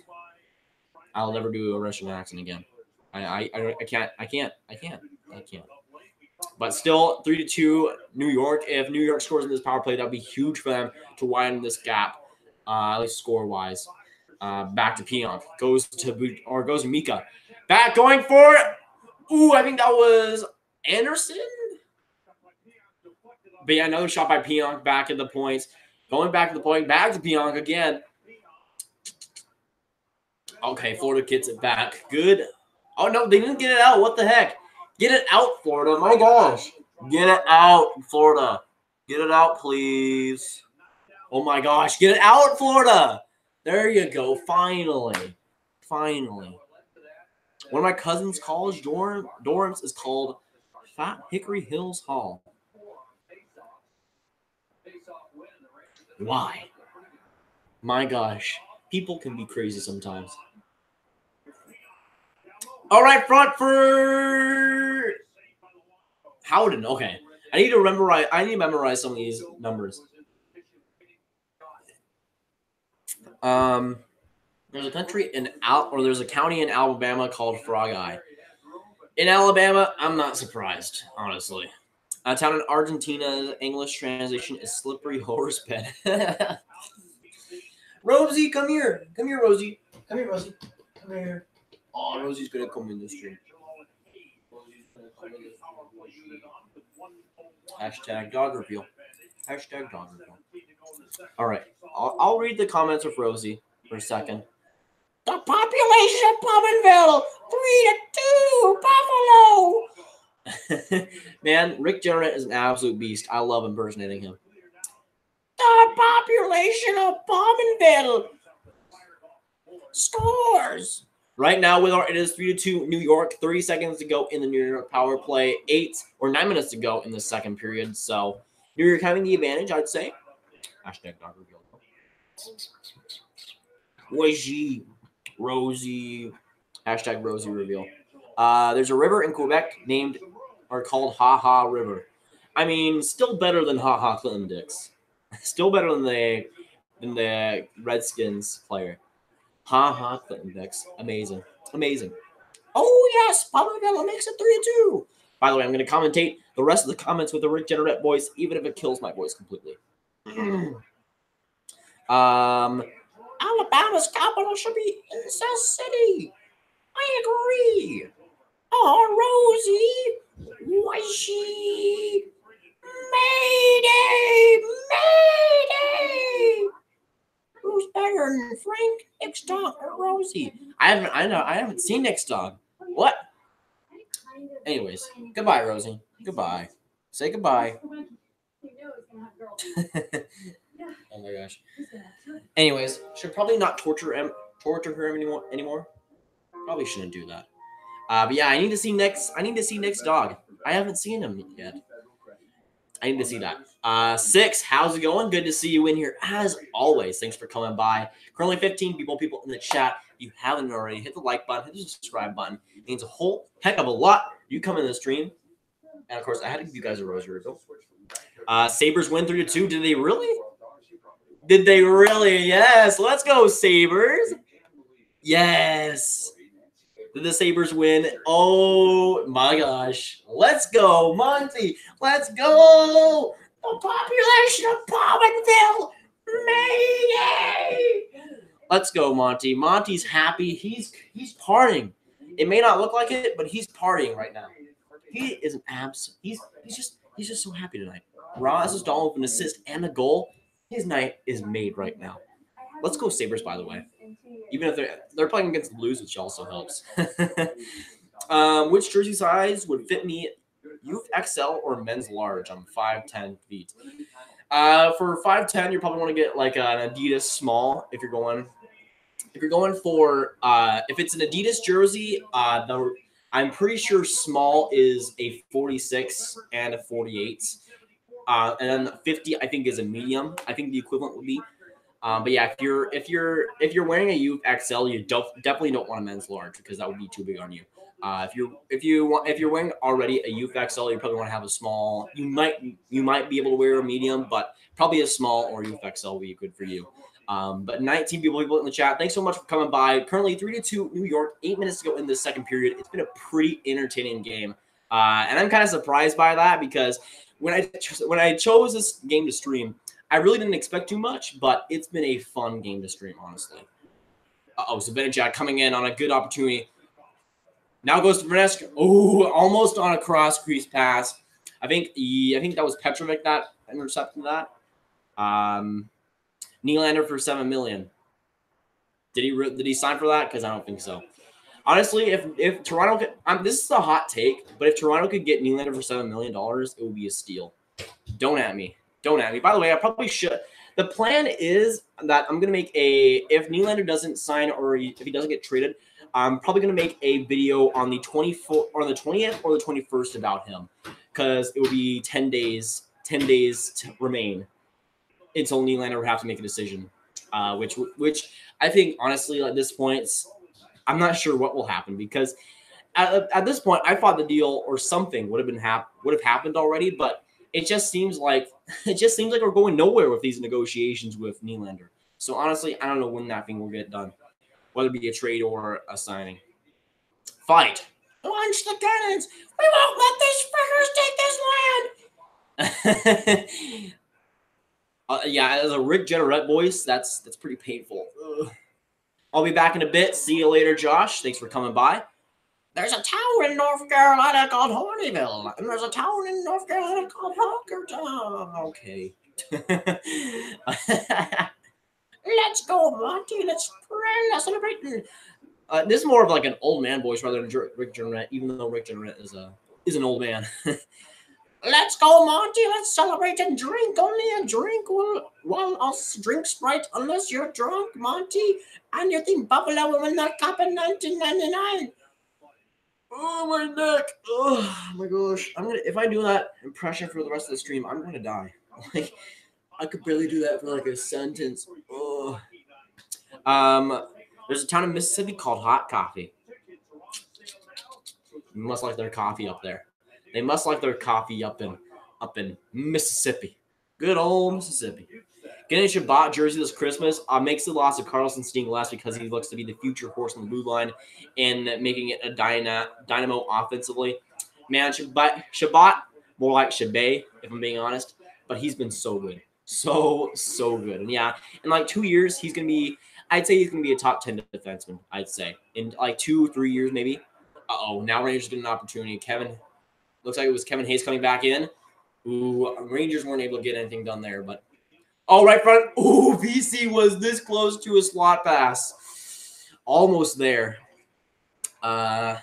I'll never do a Russian accent again. I can't. But still, 3-2 New York. If New York scores in this power play, that would be huge for them to widen this gap, at least score-wise. Back to Pionk. Goes to Mika. Back going for it. Ooh, I think that was Anderson. But yeah, another shot by Pionk back at the points. Going back to the point. Back to Pionk again. Okay, Florida gets it back. Good. Oh, no, they didn't get it out. What the heck? Get it out, Florida. My gosh. Get it out, Florida. Get it out, please. Oh, my gosh. Get it out, Florida. There you go. Finally. Finally. One of my cousin's college dorms is called Fat Hickory Hills Hall. Why? My gosh. People can be crazy sometimes. All right, front for Howden. Okay. I need to memorize some of these numbers. There's a county in Alabama called Frog Eye. In Alabama, I'm not surprised, honestly. A town in Argentina's English translation is Slippery Horse Bed. Rosie, come here. Come here, Rosie. Come here, Rosie. Come here. Oh, Rosie's gonna come in the stream. Hashtag dog reveal. Hashtag dog reveal. All right. I'll read the comments of Rosie for a second. The population of Pominville, 3-2, Buffalo. Man, Rick Jenner is an absolute beast. I love impersonating him. The population of Pominville scores. Right now, it is 3-2 New York. 30 seconds to go in the New York power play. 9 minutes to go in the second period. So New York having the advantage, I'd say. Hashtag dog reveal. Rosie. Hashtag Rosie reveal. There's a river in Quebec called Ha Ha River. I mean, still better than Ha Ha Clinton Dix. Still better than the Redskins player. Ha Ha Clinton Dix. Amazing. Amazing. Oh, yes. Pominville makes it 3-2. By the way, I'm going to commentate the rest of the comments with the Rick Jenner voice, even if it kills my voice completely. Alabama's capital should be South City. I agree. Oh, Rosie. Why she? Mayday! Who's better than Frank, Nick's dog, or Rosie? I haven't seen Nick's dog. What? Anyways, goodbye, Rosie. Goodbye. Say goodbye. Oh my gosh. Anyways, should probably not torture her anymore. Probably shouldn't do that. But yeah, I need to see Nick's dog. I haven't seen him yet. I need to see that. Six, how's it going? Good to see you in here as always. Thanks for coming by. Currently 15 people in the chat. If you haven't already, hit the like button, hit the subscribe button. It means a whole heck of a lot. You come in the stream. And of course, I had to give you guys a rosary bill. Sabres win 3-2. Did they really? Yes. Let's go, Sabres. Yes. Did the Sabres win? Oh my gosh. Let's go, Monty. Let's go. The population of Pominville. Mayday. Let's go, Monty. Monty's happy. He's partying. It may not look like it, but he's partying right now. He is an abs. He's just so happy tonight. Ross Dahl with an assist and a goal. His night is made right now. Let's go Sabres, by the way. Even if they're playing against the Blues, which also helps. Which jersey size would fit me? Youth XL or men's large? I'm 5'10" feet. For 5'10", you probably want to get like an Adidas small if you're going. If you're going for if it's an Adidas jersey, I'm pretty sure small is a 46 and a 48, and then 50 I think is a medium. I think the equivalent would be. But yeah, if you're wearing a Youth XL, you definitely don't want a men's large because that would be too big on you. If you're wearing already a Youth XL, you probably want to have a small. You might be able to wear a medium, but probably a small or Youth XL would be good for you. But 19 people in the chat. Thanks so much for coming by. Currently 3-2 New York. 8 minutes to go in the second period. It's been a pretty entertaining game, and I'm kind of surprised by that because when I chose this game to stream, I really didn't expect too much, but it's been a fun game to stream, honestly. So Benajak coming in on a good opportunity. Now goes to Vernescu. Oh, almost on a cross crease pass. I think that was Petrovic that intercepted that. Nylander for $7 million. Did he sign for that? Because I don't think so. Honestly, if Toronto could, this is a hot take, but if Toronto could get Nylander for $7 million, it would be a steal. Don't at me. Don't at me. By the way, I probably should. The plan is that I'm gonna make if Nylander doesn't sign or if he doesn't get traded, I'm probably gonna make a video on the 24th or the 20th or the 21st about him, because it will be 10 days to remain until Nylander would have to make a decision. Which I think honestly at this point, I'm not sure what will happen because at this point I thought the deal or something would have happened already, but it just seems like we're going nowhere with these negotiations with Nylander. So honestly, I don't know when that thing will get done, whether it be a trade or a signing. Fight. Launch the cannons. We won't let these fuckers take this land. Yeah, as a Rick Jeanneret voice, that's pretty painful. Ugh. I'll be back in a bit. See you later, Josh. Thanks for coming by. There's a town in North Carolina called Hornyville, and there's a town in North Carolina called Honkertown. Okay. Let's go, Monty. Let's pray. Let's celebrate. This is more of like an old man voice rather than Rick Jeanneret, even though Rick Jeanneret is an old man. Let's go, Monty. Let's celebrate and drink. Only a drink while us drink Sprite unless you're drunk, Monty. And you think Buffalo will win that cup in 1999. Oh, my neck. Oh, my gosh. If I do that impression for the rest of the stream, I'm going to die. Like, I could barely do that for like a sentence. Oh. There's a town in Mississippi called Hot Coffee. You must like their coffee up there. They must like their coffee up in Mississippi. Good old Mississippi. Getting a Shabbat jersey this Christmas makes the loss of Carlson sting less because he looks to be the future horse on the blue line and making it a dynamo offensively. Man, Shabbat, more like Shabbat, if I'm being honest. But he's been so good. So good. And yeah, in like 2 years, I'd say he's going to be a top 10 defenseman, I'd say. In like 2-3 years, maybe. Now Rangers get an opportunity. Looks like it was Kevin Hayes coming back in. Ooh, Rangers weren't able to get anything done there, but right front. Ooh, VC was this close to a slot pass. Almost there. I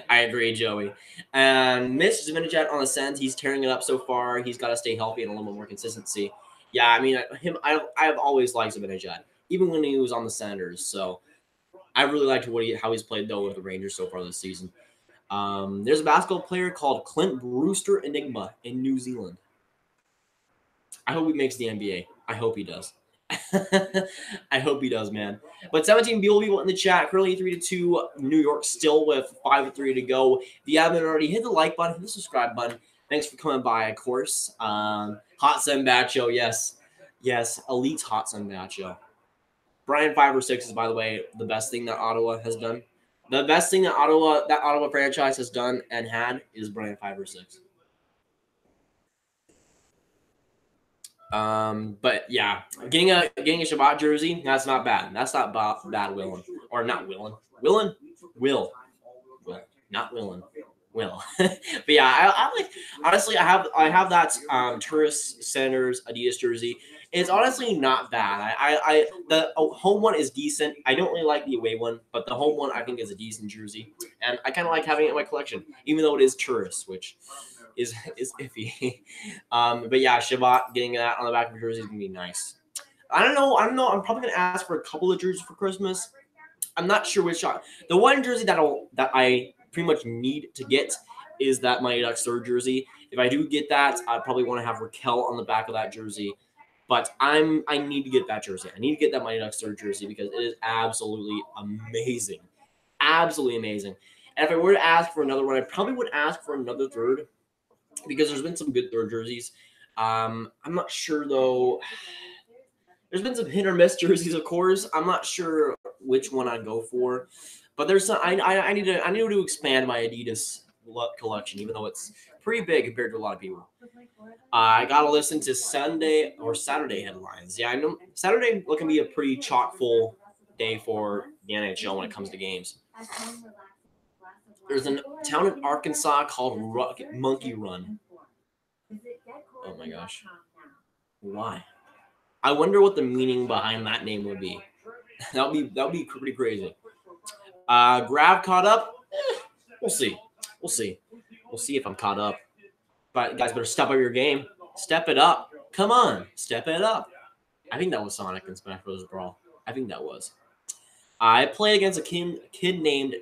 agree, Joey. And Mitch Zibanejad on the send. He's tearing it up so far. He's got to stay healthy and a little bit more consistency. Yeah, I mean, I've always liked Zibanejad, even when he was on the Senators. So I really liked how he's played, though, with the Rangers so far this season. There's a basketball player called Clint Brewster Enigma in New Zealand. I hope he makes the NBA. I hope he does. I hope he does, man. But 17 people in the chat. Currently 3-2. New York still with 5-3 to go. If you haven't already, hit the like button, hit the subscribe button. Thanks for coming by, of course. Hot Sun Bacho, yes. Yes, elite Hot Sun Bacho. Brian 5 or 6 is, by the way, the best thing that Ottawa has done. The best thing that Ottawa franchise has done and had is Brian 5 or 6. But yeah, getting a Shabbat jersey, that's not bad. That's not bad, Willin. Or not Willin. Will. Not Willin. Will. But yeah, I like, honestly, I have that Tourist Senators Adidas jersey. It's honestly not bad. The home one is decent. I don't really like the away one, but the home one I think is a decent jersey, and I kind of like having it in my collection, even though it is tourist, which is iffy. But yeah, Shabbat getting that on the back of your jersey is gonna be nice. I don't know. I'm probably gonna ask for a couple of jerseys for Christmas. I'm not sure which shot. The one jersey that I pretty much need to get is that Mighty Ducks third jersey. If I do get that, I probably want to have Raquel on the back of that jersey. But I need to get that jersey. I need to get that Mighty Ducks third jersey because it is absolutely amazing. Absolutely amazing. And if I were to ask for another one, I probably would ask for another third because there's been some good third jerseys. I'm not sure though. There's been some hit or miss jerseys, of course. I'm not sure which one I'd go for, but there's some. I need to expand my Adidas collection, even though it's pretty big compared to a lot of people. I gotta listen to Sunday or Saturday headlines. Yeah, I know Saturday can be a pretty chock full day for the NHL when it comes to games. There's a town in Arkansas called Monkey Run. Oh my gosh, why? I wonder what the meaning behind that name would be. That'll be pretty crazy. Grav caught up. We'll see. We'll see if I'm caught up. But guys, better step up your game. Step it up. Come on, step it up. I think that was Sonic in Smash Bros. Brawl. I think that was. I played against a kid named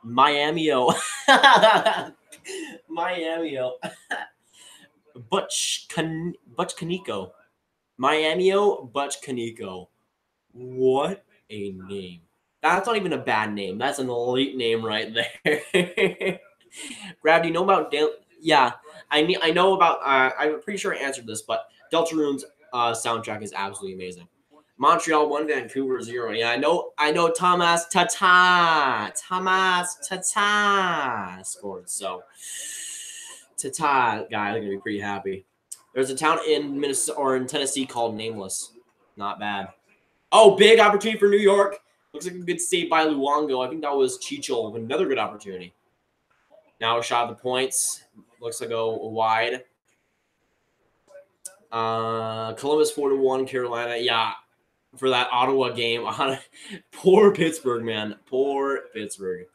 Miami-O. Miami-O. Butch Kaneko. Miami-O Butch Kaneko. What a name. That's not even a bad name. That's an elite name right there. Grav, do you know about yeah, I know about I'm pretty sure I answered this, but Deltarune's soundtrack is absolutely amazing. Montreal 1, Vancouver 0. Yeah, I know Thomas Tata scored, so Tata guy is gonna be pretty happy. There's a town in Minnesota or in Tennessee called Nameless. Not bad. Oh, big opportunity for New York. Looks like a good save by Luongo. I think that was Chicho. Another good opportunity. Now a shot at the points. Looks like a wide. Columbus 4-1, Carolina. Yeah, for that Ottawa game. Poor Pittsburgh, man. Poor Pittsburgh.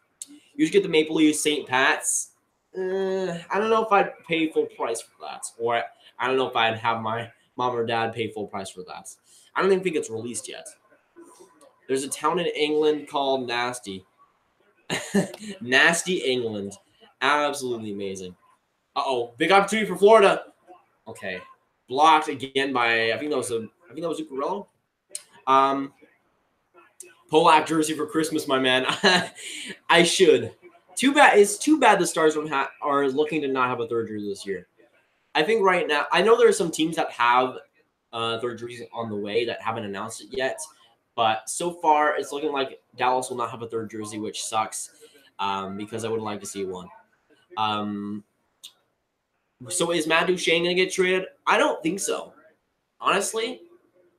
You should get the Maple Leafs St. Pat's. I don't know if I'd pay full price for that. Or I don't know if I'd have my mom or dad pay full price for that. I don't even think it's released yet. There's a town in England called Nasty. Nasty, England. Absolutely amazing. Uh-oh. Big opportunity for Florida. Okay. Blocked again by I think that was Zuccarello. Polak jersey for Christmas, my man. I should. Too bad. It's too bad the Stars are looking to not have a third jersey this year. I think right now, I know there are some teams that have third jerseys on the way that haven't announced it yet, but so far it's looking like Dallas will not have a third jersey, which sucks because I would like to see one. So is Matt Duchene going to get traded? I don't think so. Honestly.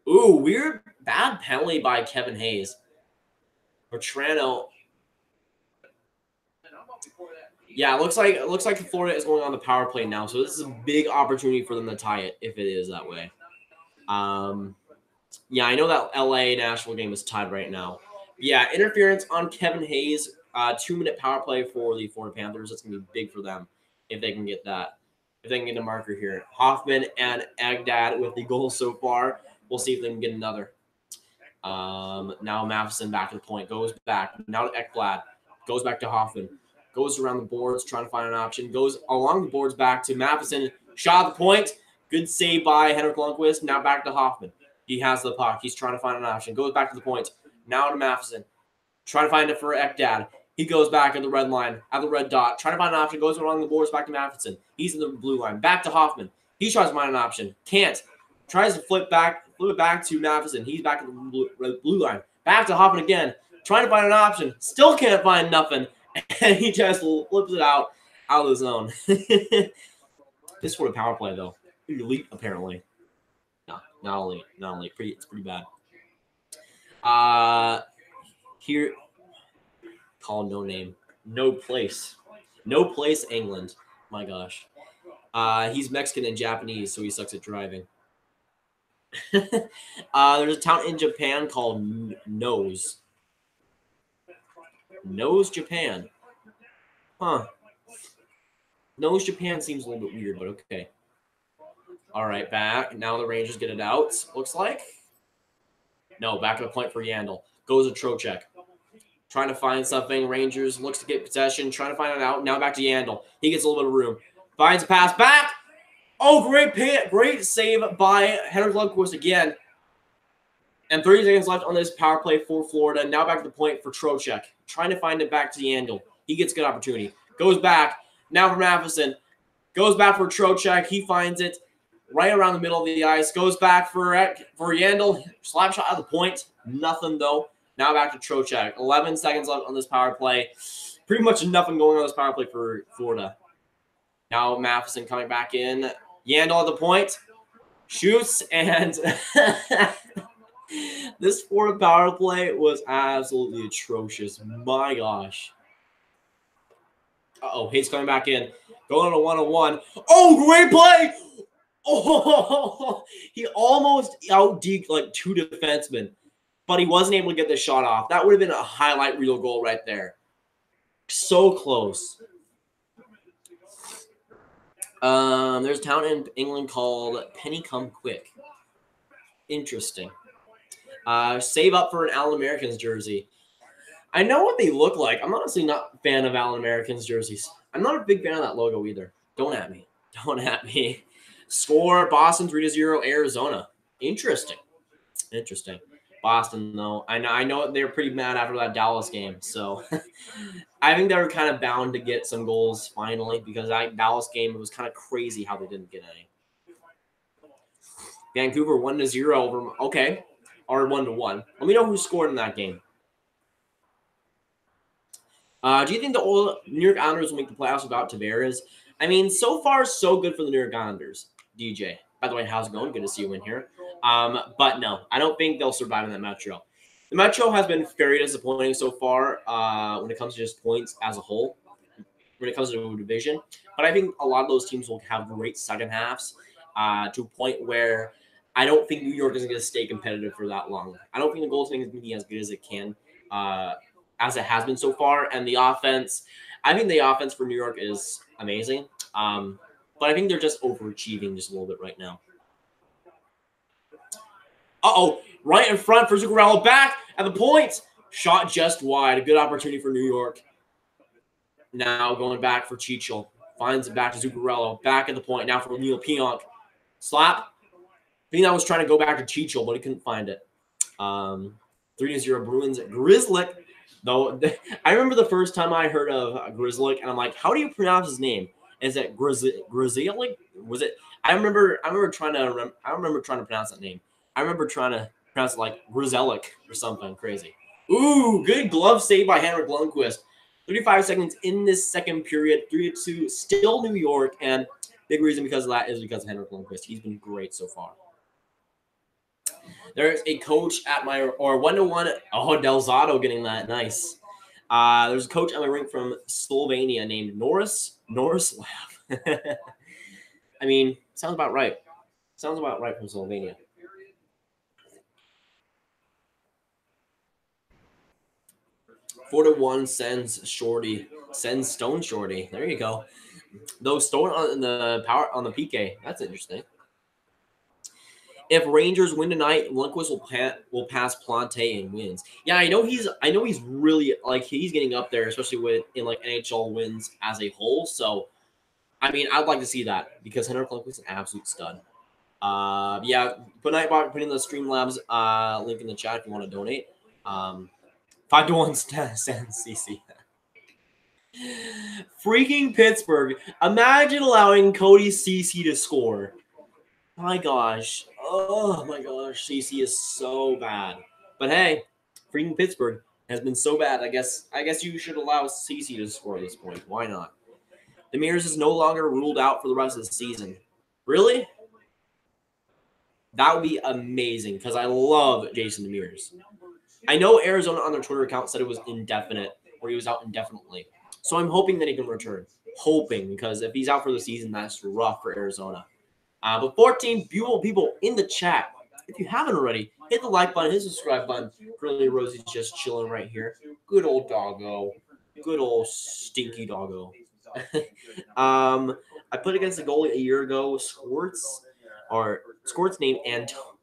Ooh, weird bad penalty by Kevin Hayes. Bertrano. Yeah, it looks like Florida is going on the power play now, so this is a big opportunity for them to tie it if it is that way. Yeah, I know that LA Nashville game is tied right now. Yeah, interference on Kevin Hayes. 2-minute power play for the Florida Panthers. That's gonna be big for them if they can get that. If they can get a marker here. Hoffman and Agdad with the goals so far. We'll see if they can get another. Now Matheson back to the point. Goes back. Now to Ekblad. Goes back to Hoffman. Goes around the boards, trying to find an option. Goes along the boards back to Matheson. Shot at the point. Good save by Henrik Lundqvist. Now back to Hoffman. He has the puck. He's trying to find an option. Goes back to the point. Now to Matheson. Trying to find it for Ekdad. He goes back at the red line, at the red dot. Trying to find an option. Goes along the boards back to Matheson. He's in the blue line. Back to Hoffman. He tries to find an option. Can't. Tries to flip it back to Matheson. He's back at the blue line. Back to Hoffman again. Trying to find an option. Still can't find nothing. And he just flips it out of the zone. This sort of power play, though. Elite, apparently. No, not elite. It's pretty bad. Here, call no name. No place. No place, England. My gosh. He's Mexican and Japanese, so he sucks at driving. There's a town in Japan called Nose. Nose, Japan. Huh. Nose, Japan seems a little bit weird, but okay. All right, back. Now the Rangers get it out, looks like. No, back to the point for Yandel. Goes a Trocheck. Trying to find something. Rangers looks to get possession. Trying to find it out. Now back to Yandel. He gets a little bit of room. Finds a pass back. Oh, great save by Henrik Lundqvist again. And 30 seconds left on this power play for Florida. Now back to the point for Trocheck. Trying to find it back to Yandel. He gets good opportunity. Goes back. Now for Matheson. Goes back for Trocheck. He finds it right around the middle of the ice. Goes back for Yandel. Slap shot at the point. Nothing, though. Now back to Trocheck. 11 seconds left on this power play. Pretty much nothing going on this power play for Florida. Now Matheson coming back in. Yandel at the point. Shoots, and this fourth power play was absolutely atrocious. My gosh. Uh-oh, Hayes coming back in. Going on a one-on-one. Oh, great play! Oh, he almost out-deked like 2 defensemen, but he wasn't able to get the shot off. That would have been a highlight reel goal right there. So close. There's a town in England called Pennycombe Quick. Interesting. Save up for an Allen Americans jersey. I know what they look like. I'm honestly not a fan of Allen Americans jerseys. I'm not a big fan of that logo either. Don't at me. Don't at me. Score, Boston 3-0, Arizona. Interesting. Interesting. Boston, though. I know they were pretty mad after that Dallas game. So I think they were kind of bound to get some goals finally because that Dallas game, it was kind of crazy how they didn't get any. Vancouver 1-0 over. Okay. Or 1-1. Let me know who scored in that game. Do you think the New York Islanders will make the playoffs without Tavares? I mean, so far, so good for the New York Islanders. DJ. By the way, how's it going? Good to see you in here. But no, I don't think they'll survive in that Metro. The Metro has been very disappointing so far when it comes to just points as a whole, when it comes to a division. But I think a lot of those teams will have great second halves to a point where I don't think New York is going to stay competitive for that long. I don't think the goaltending is going to be as good as it can, as it has been so far. And the offense, I think the offense for New York is amazing. But I think they're just overachieving just a little bit right now. Uh-oh, right in front for Zuccarello, back at the point. Shot just wide. A good opportunity for New York. Now going back for Chichel. Finds it back to Zuccarello. Back at the point. Now for Neil Pionk. Slap. I think that was trying to go back to Chichel, but he couldn't find it. 3-0 Bruins. Grzelcyk. Though I remember the first time I heard of Grzelcyk, and I'm like, how do you pronounce his name? Is it Grzelcyk? Was it? I remember trying to pronounce that name. I remember trying to pronounce it like Grzelcyk or something crazy. Ooh, good glove save by Henrik Lundqvist. 35 seconds in this second period. 3-2, still New York, and big reason because of that is because of Henrik Lundqvist. He's been great so far. There's a coach at my, or 1-1. Oh, Del Zotto getting that. Nice. There's a coach at my rink from Slovenia named Norris Lab. I mean, sounds about right. Sounds about right from Slovenia. Four to 1 sends Stone Shorty. There you go. Though Stone on the PK. That's interesting. If Rangers win tonight, Lundqvist will pass Plante and wins. Yeah, I know he's really like he's getting up there, especially in like NHL wins as a whole. So, I mean, I'd like to see that because Henrik Lundqvist is an absolute stud. Yeah, put in the Streamlabs link in the chat if you want to donate. 5-1 sends CC. Freaking Pittsburgh! Imagine allowing Cody CC to score. My gosh. Oh my gosh. CC is so bad. But hey, freaking Pittsburgh has been so bad. I guess you should allow CC to score at this point. Why not? Demers is no longer ruled out for the rest of the season. Really? That would be amazing because I love Jason Demers. I know Arizona on their Twitter account said it was indefinite, or he was out indefinitely. So I'm hoping that he can return. Hoping, because if he's out for the season, that's rough for Arizona. But 14 beautiful people in the chat. If you haven't already, hit the like button, hit the subscribe button. Currently, Rosie's just chilling right here. Good old doggo. Good old stinky doggo. I played against a goalie a year ago, Squirt's name Antino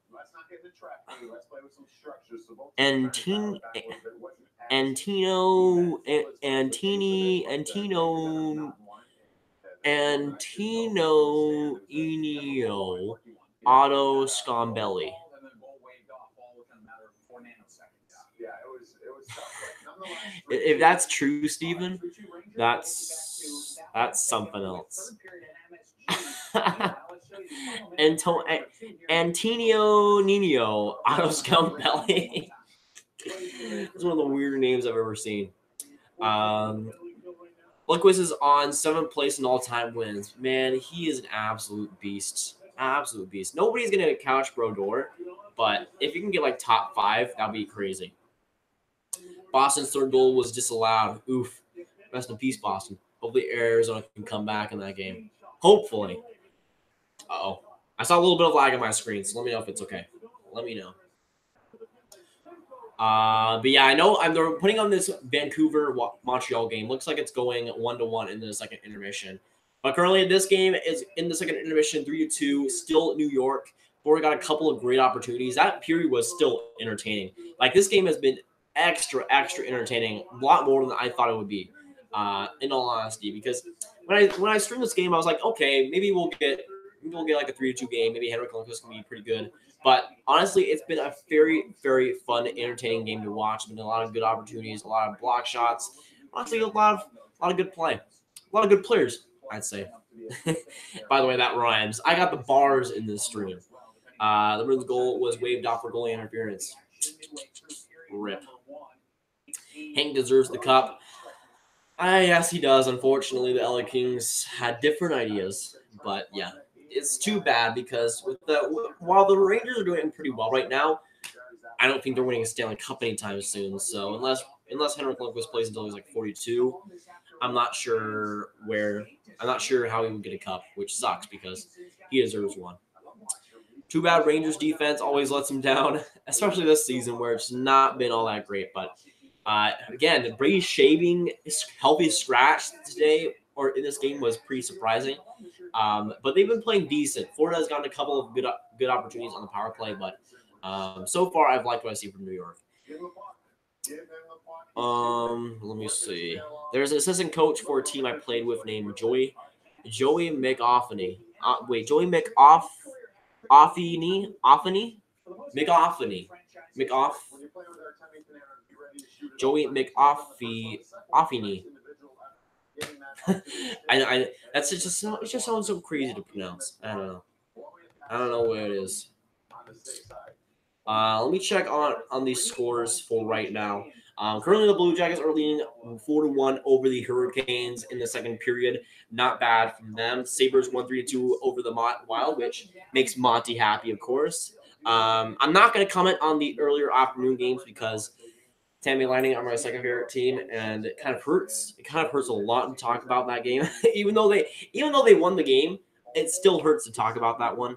Enio Otto Scombelli. If that's true, Steven, that's something else. Antonio Nino Otto Scombelli. It's one of the weirder names I've ever seen. Lundqvist is on 7th place in all-time wins. Man, he is an absolute beast. Absolute beast. Nobody's going to couch Brodeur, but if you can get, like, top 5, that would be crazy. Boston's 3rd goal was disallowed. Oof. Rest in peace, Boston. Hopefully Arizona can come back in that game. Hopefully. Uh-oh. I saw a little bit of lag on my screen, so let me know if it's okay. Let me know. But yeah, I know they're putting on this Vancouver-Montreal game. Looks like it's going 1-1 in the second intermission. But currently, this game is in the second intermission, 3-2, still New York. Florida got a couple of great opportunities. That period was still entertaining. Like, this game has been extra entertaining, a lot more than I thought it would be, in all honesty. Because when I streamed this game, I was like, okay, maybe we'll get like a 3-2 game. Maybe Henrik Lundqvist can be pretty good. But honestly, it's been a very, very fun, entertaining game to watch. There's been a lot of good opportunities, a lot of block shots. Honestly, a lot of good play, a lot of good players, I'd say. By the way, that rhymes. I got the bars in this stream. The Bruins goal was waved off for goalie interference. Rip. Hank deserves the cup. Yes, he does. Unfortunately, the LA Kings had different ideas, but yeah. It's too bad because while the Rangers are doing pretty well right now, I don't think they're winning a Stanley Cup anytime soon. So unless Henrik Lundqvist plays until he's like 42, I'm not sure how he would get a cup, which sucks because he deserves one. Too bad Rangers defense always lets him down, especially this season where it's not been all that great. But again, Brady shaving healthy scratch today or in this game was pretty surprising. But they've been playing decent. Florida has gotten a couple of good opportunities on the power play, but so far I've liked what I see from New York. Let me see. There's an assistant coach for a team I played with named Joey McOffany. Joey McOffany. It just sounds so crazy to pronounce. I don't know what it is. Let me check on these scores for right now. Currently, the Blue Jackets are leading 4-1 over the Hurricanes in the second period. Not bad from them. Sabres won 3-2 over the Wild, which makes Monty happy, of course. I'm not going to comment on the earlier afternoon games because Tampa Lightning are my second favorite team, and it kind of hurts. It kind of hurts a lot to talk about that game. even though they won the game, it still hurts to talk about that one.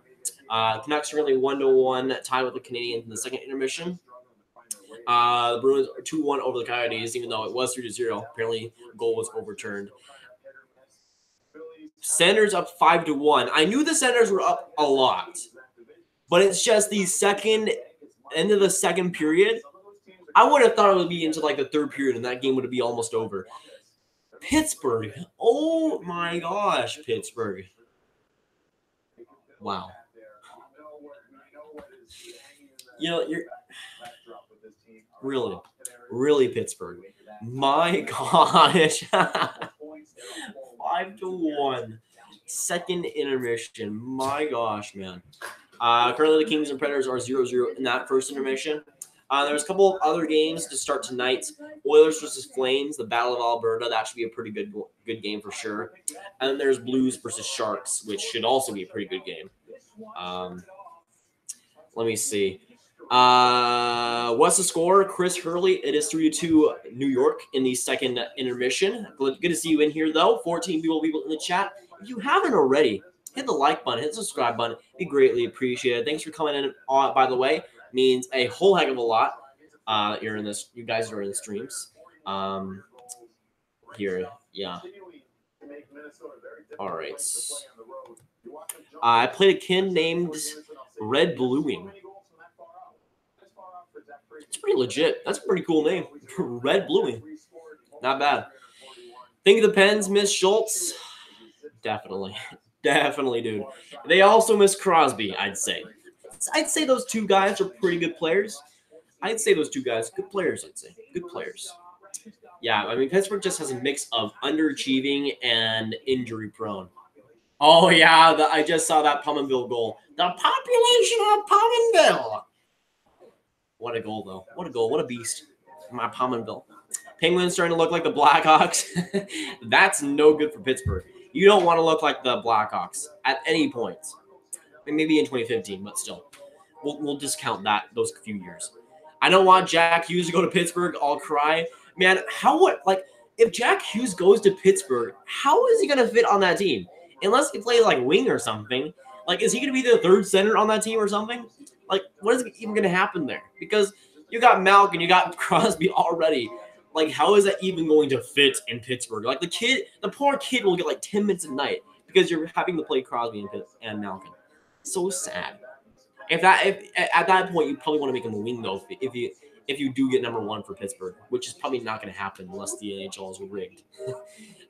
Canucks are really 1-1, tied with the Canadiens in the second intermission. The Bruins are 2-1 over the Coyotes, even though it was 3-0. Apparently, the goal was overturned. Senators up 5-1. I knew the Senators were up a lot, but it's just the end of the second period. I would have thought it would be into like the third period, and that game would be almost over. Pittsburgh. Oh my gosh, Pittsburgh. Wow. You're really Pittsburgh. My gosh. 5-1. Second intermission. My gosh, man. Currently, the Kings and Predators are 0-0 in that first intermission. There's a couple of other games to start tonight. Oilers versus Flames, the Battle of Alberta. That should be a pretty good game for sure. And then there's Blues versus Sharks, which should also be a pretty good game. Let me see. What's the score? Chris Hurley. It is 3-2 New York in the second intermission. Good to see you in here, though. 14 people in the chat. If you haven't already, hit the like button, hit the subscribe button. Be greatly appreciated. Thanks for coming in. By the way, means a whole heck of a lot. You're in this. You guys are in the streams. Here, yeah. All right. I played a kid named Red Bluing. It's pretty legit. That's a pretty cool name. Red Bluing. Not bad. Think of the Pens miss Schultz? Definitely. Definitely, dude. They also miss Crosby, I'd say. I'd say those two guys are pretty good players. I'd say those two guys, good players, I'd say. Good players. Yeah, I mean, Pittsburgh just has a mix of underachieving and injury-prone. Oh, yeah, I just saw that Pominville goal. The population of Pominville. What a goal, though. What a goal. What a beast. My Pominville. Penguins starting to look like the Blackhawks. That's no good for Pittsburgh. You don't want to look like the Blackhawks at any point. I mean, maybe in 2015, but still. We'll discount those few years. I don't want Jack Hughes to go to Pittsburgh. I'll cry. Man, if Jack Hughes goes to Pittsburgh, how is he going to fit on that team? Unless he plays like wing or something. Like, is he going to be the third center on that team or something? Like, what is even going to happen there? Because you got Malkin, you got Crosby already. Like, how is that even going to fit in Pittsburgh? Like, the poor kid will get like 10 minutes a night because you're having to play Crosby and Malkin. So sad. If at that point you probably want to make him a wing though, if you do get number one for Pittsburgh, which is probably not going to happen unless the NHL is rigged. When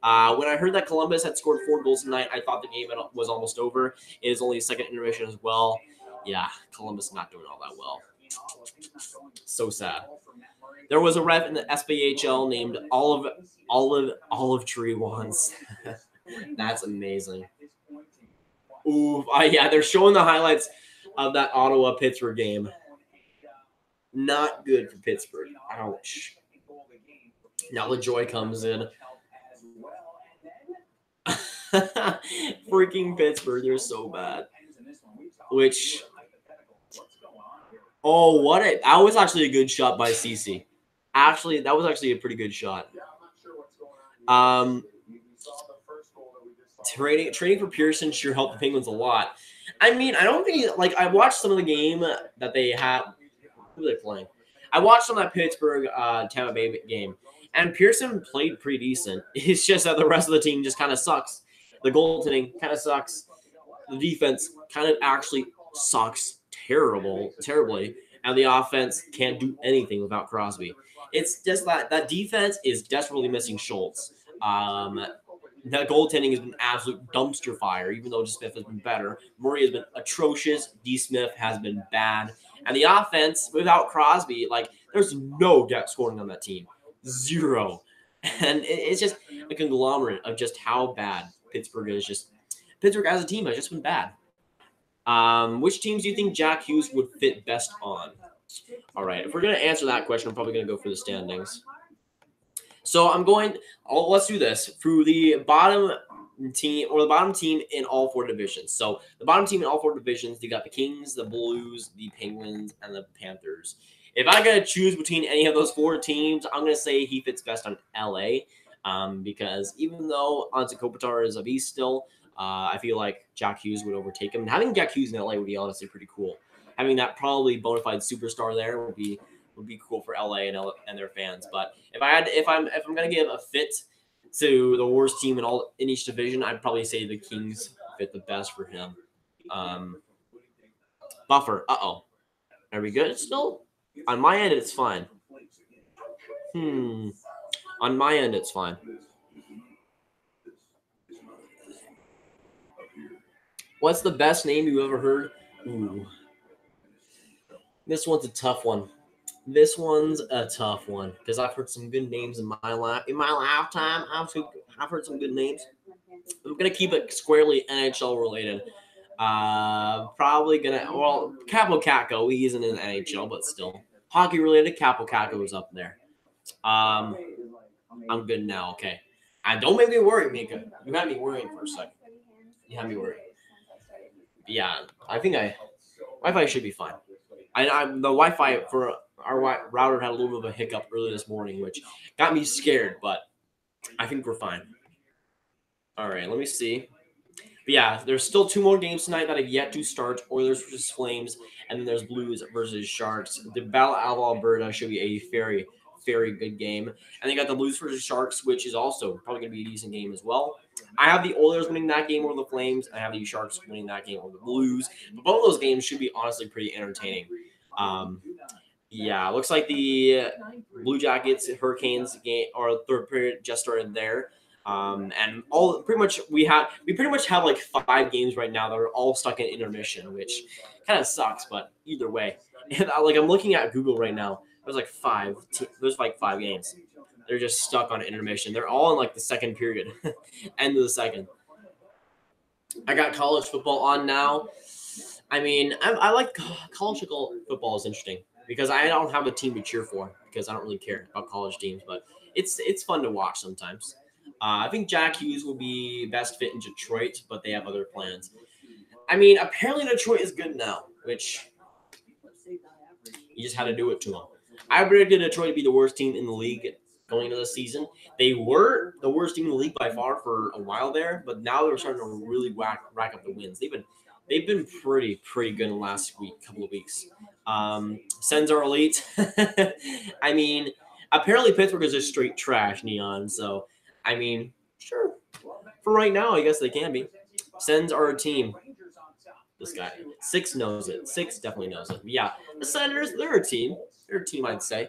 I heard that Columbus had scored 4 goals tonight, I thought the game was almost over. It is only a second intermission as well. Yeah, Columbus not doing all that well. So sad. There was a ref in the SPHL named Olive Tree once. That's amazing. Ooh, yeah, they're showing the highlights of that Ottawa-Pittsburgh game. Not good for Pittsburgh. Ouch. Now LaJoy comes in. Freaking Pittsburgh, they're so bad. Which, that was actually a good shot by CeCe. Actually, that was actually a pretty good shot. Trading for Pearson sure helped the Penguins a lot. I mean, I don't think I watched some of the game that they had. Who are they playing? I watched some of that Pittsburgh Tampa Bay game, and Pearson played pretty decent. It's just that the rest of the team just kind of sucks. The goaltending kind of sucks. The defense kind of actually sucks terribly, and the offense can't do anything without Crosby. It's just that defense is desperately missing Schultz. That goaltending has been absolute dumpster fire, even though Smith has been better. Murray has been atrocious. D. Smith has been bad. And the offense, without Crosby, there's no depth scoring on that team. 0. And it's just a conglomerate of just how bad Pittsburgh is. Pittsburgh as a team has just been bad. Which teams do you think Jack Hughes would fit best on? All right, if we're going to answer that question, I'm probably going to go for the standings. So let's do this through the bottom team in all 4 divisions. So the bottom team in all 4 divisions, you got the Kings, the Blues, the Penguins, and the Panthers. If I got to choose between any of those 4 teams, I'm going to say he fits best on LA because even though Anze Kopitar is a beast still, I feel like Jack Hughes would overtake him. And having Jack Hughes in LA would be honestly pretty cool. Having that probably bona fide superstar there would be cool for LA and their fans. But if I'm gonna give a fit to the worst team in each division, I'd probably say the Kings fit the best for him. Buffer. Are we good still? On my end, it's fine. On my end, it's fine. What's the best name you ever heard? Ooh. This one's a tough one. Because I've heard some good names in my lifetime. I've heard some good names. I'm gonna keep it squarely NHL related. Probably Capo Caco. He isn't in the NHL, but still hockey related. Capo Caco is up there. I'm good now. Okay, and don't make me worry, Mika. You had me worrying for a second. You had me worried. Yeah, I think Wi-Fi should be fine. The Wi-Fi for our router had a little bit of a hiccup early this morning, which got me scared, but I think we're fine. All right, let me see. But yeah, there's still 2 more games tonight that have yet to start. Oilers versus Flames, and then there's Blues versus Sharks. The Battle of Alberta should be a very, very good game. And they got the Blues versus Sharks, which is also probably going to be a decent game as well. I have the Oilers winning that game over the Flames. I have the Sharks winning that game over the Blues. But both of those games should be honestly pretty entertaining. Yeah, looks like the Blue Jackets Hurricanes game or third period just started there. And all pretty much we pretty much have like 5 games right now that are all stuck in intermission, which kind of sucks. But either way, and like I'm looking at Google right now, there's like 5 games. They're just stuck on intermission. They're all in like the second period, end of the second. I got college football on now. I mean, I like college football is interesting because I don't have a team to cheer for because I don't really care about college teams, but it's fun to watch sometimes. I think Jack Hughes will be best fit in Detroit, but they have other plans. I mean, apparently Detroit is good now, which you just had to do it to them. I predicted Detroit to be the worst team in the league going into the season. They were the worst team in the league by far for a while there, but now they're starting to really rack up the wins. They've been pretty good in the last couple of weeks. Sens are elite. I mean, apparently Pittsburgh is just straight trash, Neon. So, I mean, sure. For right now, I guess they can be. Sens are a team. This guy. 6 knows it. 6 definitely knows it. Yeah, the Senators, they're a team. They're a team, I'd say.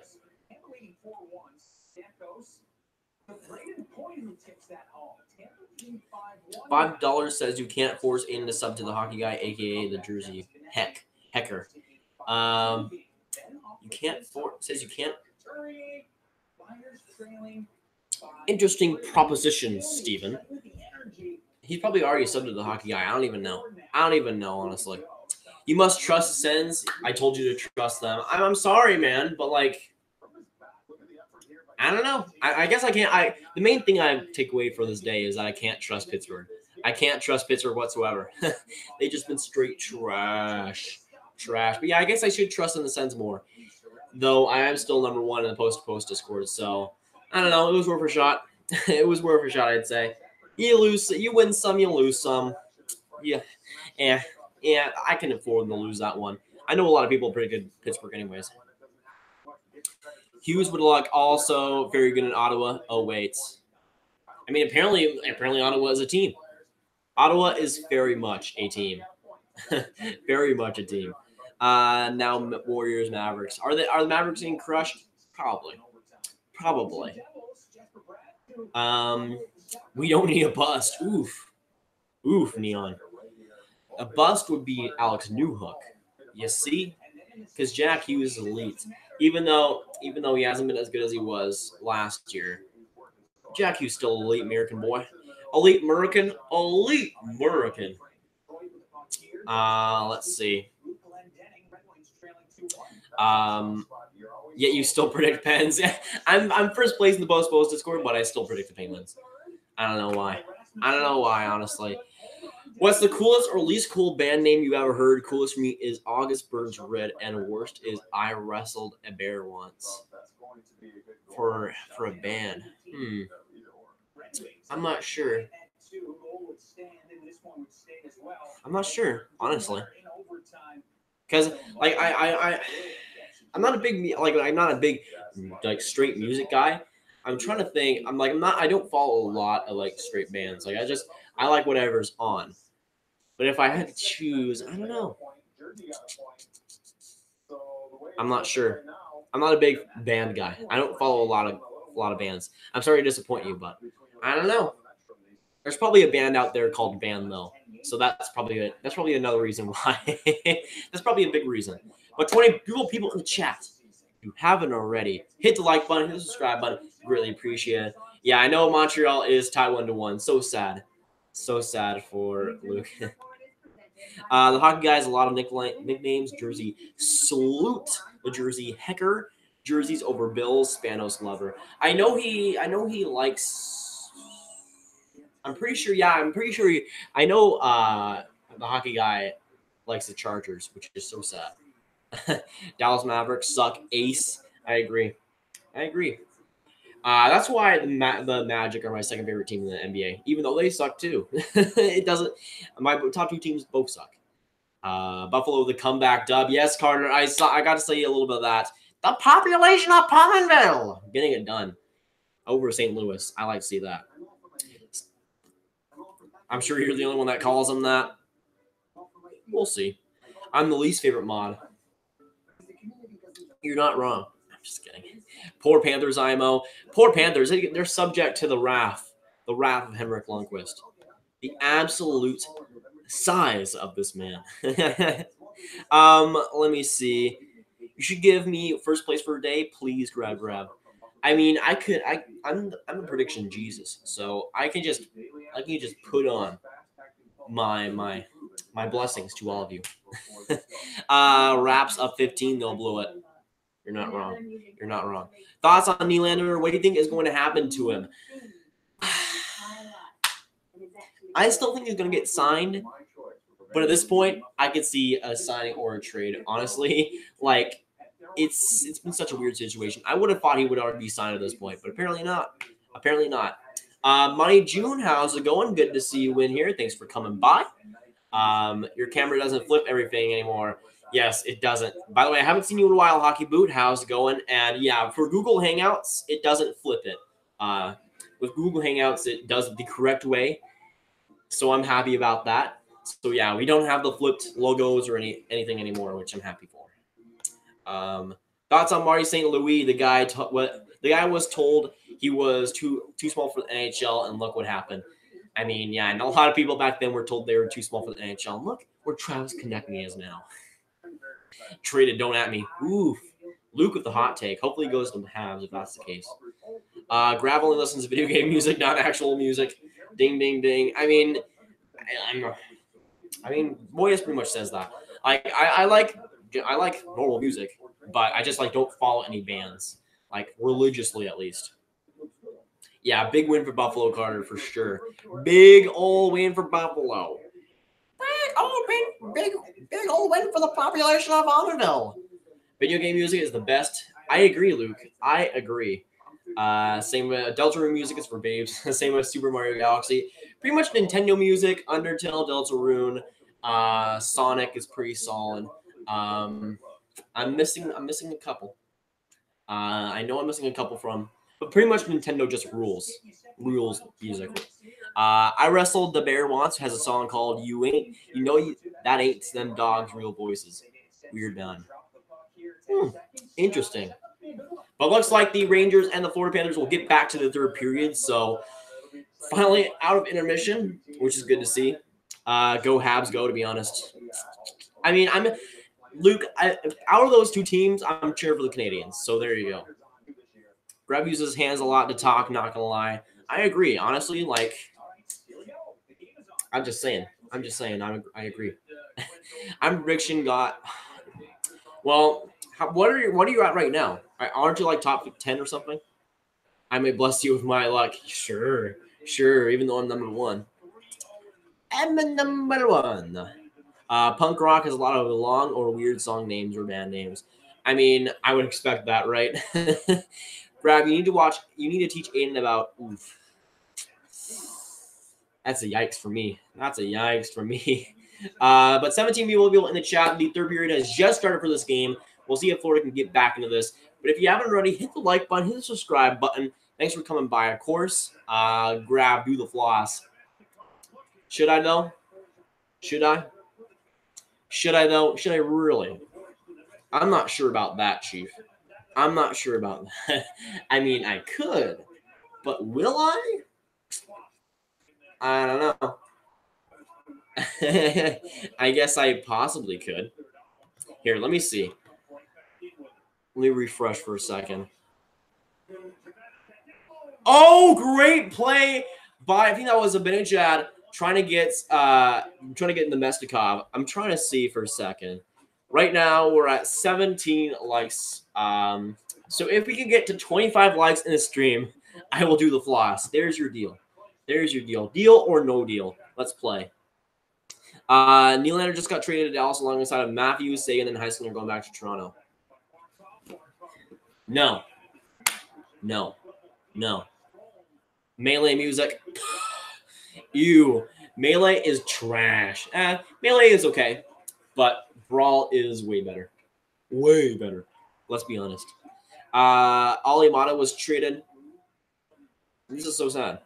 $5 says you can't force Aiden to sub to the hockey guy, aka the Jersey Hecker. You can't force. Says you can't. Interesting proposition, Steven. He's probably already subbed to the hockey guy. I don't even know, honestly. You must trust the Sens. I told you to trust them. I'm sorry, man, but like, I don't know. I guess I can't. The main thing I take away for this day is that I can't trust Pittsburgh. I can't trust Pittsburgh whatsoever. They've just been straight trash. But yeah, I guess I should trust in the Sens more. Though I am still number 1 in the post Discord, so I don't know. It was worth a shot. It was worth a shot, I'd say. You win some, you lose some. Yeah, I can afford to lose that one. I know a lot of people are pretty good at Pittsburgh anyways. Hughes would look also very good in Ottawa. Oh, wait. I mean, apparently Ottawa is a team. Ottawa is very much a team. Very much a team. Now Warriors, Mavericks. Are the Mavericks getting crushed? Probably. We don't need a bust. Oof, Neon. A bust would be Alex Newhook. You see? Because Jack Hughes is elite. Even though he hasn't been as good as he was last year, Jack Hughes still elite American boy. Elite American. Let's see. Yet you still predict Pens. I'm first place in the post Discord, but I still predict the Penguins. I don't know why, honestly. What's the coolest or least cool band name you've ever heard? Coolest for me is August Burns Red, and worst is I Wrestled a Bear Once. For a band. I'm not sure. Honestly. Because like I'm not a big like straight music guy. I'm trying to think. I don't follow a lot of like straight bands. Like I like whatever's on. But if I had to choose, I don't know. I'm not sure. I'm not a big band guy. I don't follow a lot of bands. I'm sorry to disappoint you, but I don't know. There's probably a band out there called Band though. So that's probably another reason why. That's probably a big reason. But 20 people in the chat. If you haven't already, hit the like button, hit the subscribe button. Greatly appreciate it. Yeah, I know Montreal is tied 1-1. So sad. So sad for Luke. The hockey guys, a lot of nicknames. Jersey Salute, the Jersey Hecker, jerseys over Bills, Spanos Lover. I know he likes. I'm pretty sure. I know the hockey guy likes the Chargers, which is so sad. Dallas Mavericks suck. Ace. I agree. That's why the Magic are my second favorite team in the NBA, even though they suck too. It doesn't. My top two teams both suck. Buffalo, the comeback dub. Yes, Carter. I got to say a little bit of that. The population of Palmerville getting it done over St. Louis. I like to see that. I'm sure you're the only one that calls them that. We'll see. I'm the least favorite mod. You're not wrong. I'm just kidding. Poor Panthers, IMO. Poor Panthers. They're subject to the wrath of Henrik Lundqvist. The absolute size of this man. Let me see. You should give me first place for a day, please. Grab. I mean, I'm a prediction Jesus, so I can just put on my blessings to all of you. Raps up 15, they'll blow it. You're not wrong. You're not wrong. Thoughts on Nylander? What do you think is going to happen to him? I still think he's going to get signed, but at this point, I could see a signing or a trade. Honestly, like it's been such a weird situation. I would have thought he would already be signed at this point, but apparently not. Apparently not. Money June, how's it going? Good to see you in here. Thanks for coming by. Your camera doesn't flip everything anymore. Yes, it doesn't. By the way, I haven't seen you in a while, Hockey Boot. How's it going? And yeah, for Google Hangouts, it doesn't flip it. With Google Hangouts, it does it the correct way. So I'm happy about that. So yeah, we don't have the flipped logos or anything anymore, which I'm happy for. Thoughts on Marty St. Louis? The guy was told he was too small for the NHL, and look what happened. I mean, yeah, and a lot of people back then were told they were too small for the NHL. And look where Travis Konechny is now. Traded, don't at me. Oof. Luke with the hot take. Hopefully he goes to the Habs if that's the case. Grav only listens to video game music, not actual music. Ding, ding, ding. I mean, Moyes pretty much says that. I like normal music, but I just don't follow any bands, religiously at least. Yeah, big win for Buffalo, Carter, for sure. Big old win for Buffalo. Big old win for the population of Alderville. Video game music is the best. I agree, Luke. I agree. Same with Deltarune music is for babes. Same with Super Mario Galaxy. Pretty much Nintendo music, Undertale, Deltarune, Sonic is pretty solid. I'm missing a couple. I know I'm missing a couple from, but pretty much Nintendo just rules music. I Wrestled the Bear once has a song called "You Ain't," that ain't them dogs' real voices. Weird man. Interesting. But looks like the Rangers and the Florida Panthers will get back to the third period. So finally out of intermission, which is good to see. Go Habs, go, to be honest. I mean, Luke, out of those two teams, I'm cheering for the Canadians. So there you go. Grav uses his hands a lot to talk, not going to lie. I agree. Honestly, I'm just saying. I agree. I'm prediction got. Well, what are you at right now? Aren't you top 10 or something? I may bless you with my luck. Sure. Even though I'm number one. I'm number one. Punk rock has a lot of long or weird song names or band names. I mean, I would expect that, right? Grav, you need to teach Aiden about. Oof. That's a yikes for me. But 17 people will be in the chat. The third period has just started for this game. We'll see if Florida can get back into this. But if you haven't already, hit the like button, hit the subscribe button. Thanks for coming by, of course. Grav, do the floss. Should I, though? Should I really? I'm not sure about that, Chief. I'm not sure about that. I mean, I could. But will I? I don't know. I guess I possibly could. Here, let me see. Let me refresh for a second. Oh, great play by, I think that was a Benajad trying to get in the Mestikov. I'm trying to see for a second. Right now, we're at 17 likes. So if we can get to 25 likes in the stream, I will do the floss. There's your deal. Deal or no deal. Let's play. Nylander just got traded to Dallas alongside of Matthews, Sagan, and Heiskanen are going back to Toronto. No. No. Melee music. Ew. Melee is trash. Melee is okay, but Brawl is way better. Way better. Let's be honest. Alimata was traded. This is so sad.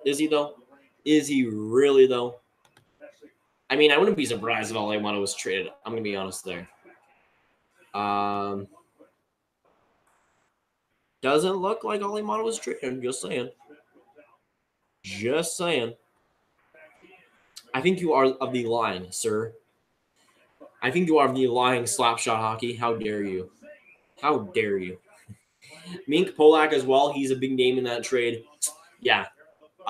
Is he though? Is he really though? I mean, I wouldn't be surprised if Alimata was traded. I'm gonna be honest there. Doesn't look like Alimata was traded. Just saying. Just saying. I think you are of the line, sir. I think you are of the lying slapshot hockey. How dare you? How dare you? Mink Polak as well. He's a big name in that trade. Yeah.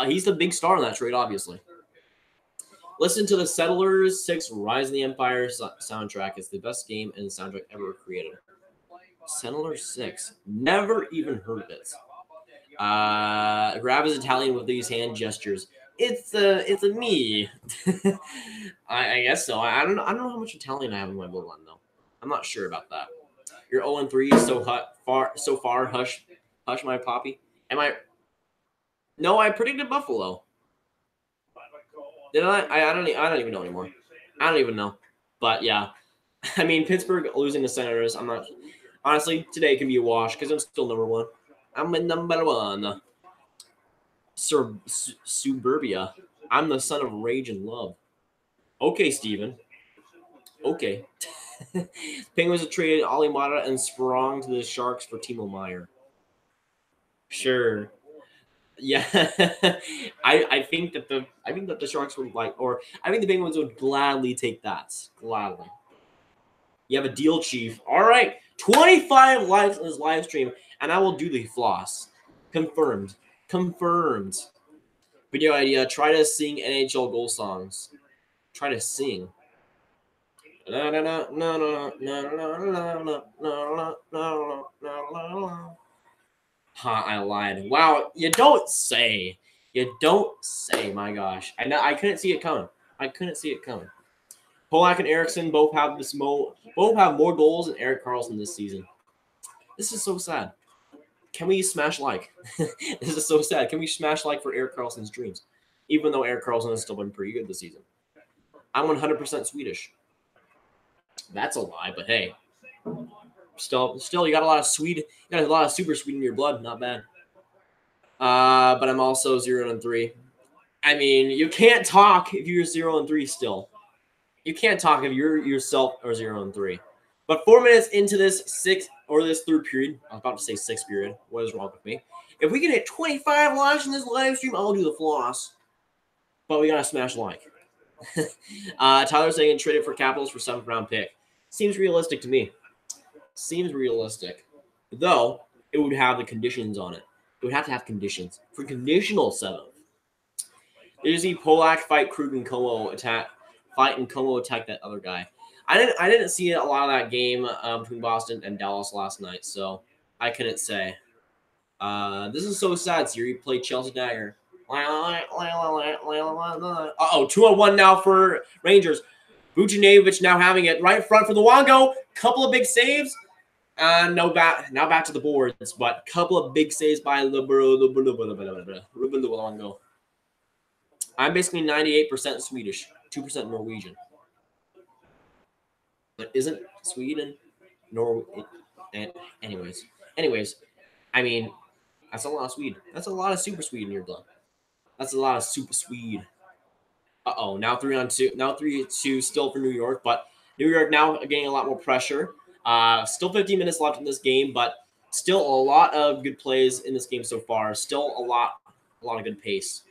He's the big star in that trade, obviously. Listen to the Settlers 6 Rise of the Empire soundtrack. It's the best game and soundtrack ever created. Settlers 6. Never even heard of it. Grab is Italian with these hand gestures. It's a me. I guess so. I don't know how much Italian I have in my bloodline though. I'm not sure about that. You're 0-3 so far. Hush my poppy. Am I? No, I predicted Buffalo. Did I? I don't even know anymore. I don't even know. But yeah, I mean Pittsburgh losing the Senators. I'm not. Honestly, today can be a wash because I'm still number one. I'm in number one. Suburbia. I'm the son of rage and love. Okay, Steven. Okay. Penguins have traded Alimata and Sprong to the Sharks for Timo Meier. Sure. Yeah. I think that the Sharks would like, or I think the Penguins would gladly take that. Gladly. You have a deal, Chief. All right. 25 likes on this live stream, and I will do the floss. Confirmed. Confirmed. Video idea, try to sing NHL goal songs. Try to sing. I lied. Wow, you don't say. You don't say, my gosh. I couldn't see it coming. I couldn't see it coming. Polak and Eriksson both have more goals than Erik Karlsson this season. This is so sad. Can we smash like? This is so sad. Can we smash like for Erik Karlsson's dreams? Even though Erik Karlsson has still been pretty good this season. I'm 100% Swedish. That's a lie, but hey. Still, you got a lot of Swede. You got a lot of super Swede in your blood. Not bad. But I'm also 0-3. I mean, you can't talk if you're 0-3 still. You can't talk if you're yourself or 0-3. But 4 minutes into this third period, I was about to say sixth period. What is wrong with me? If we can hit 25 likes in this live stream, I'll do the floss. But we gotta smash like. Tyler saying traded for Capitals for 7th round pick. Seems realistic to me. Seems realistic. Though, it would have the conditions on it. It would have to have conditions. For conditional 7th. Did you see Polak fight Krug and Como attack that other guy? I didn't see a lot of that game between Boston and Dallas last night, so I couldn't say. This is so sad. Siri played Chelsea Dagger. Uh-oh, 2-1 now for Rangers. Vucinovic now having it right in front for the Luongo. Couple of big saves. Now back to the boards, but couple of big saves by Luongo. I'm basically 98% Swedish, 2% Norwegian. But isn't Sweden anyways, I mean, that's a lot of Swede. That's a lot of super Swede in your blood. That's a lot of super Swede. Uh-oh, now 3-2. Now 3-2 still for New York, but New York now getting a lot more pressure. Still 15 minutes left in this game, but still a lot of good plays in this game so far. Still a lot of good pace.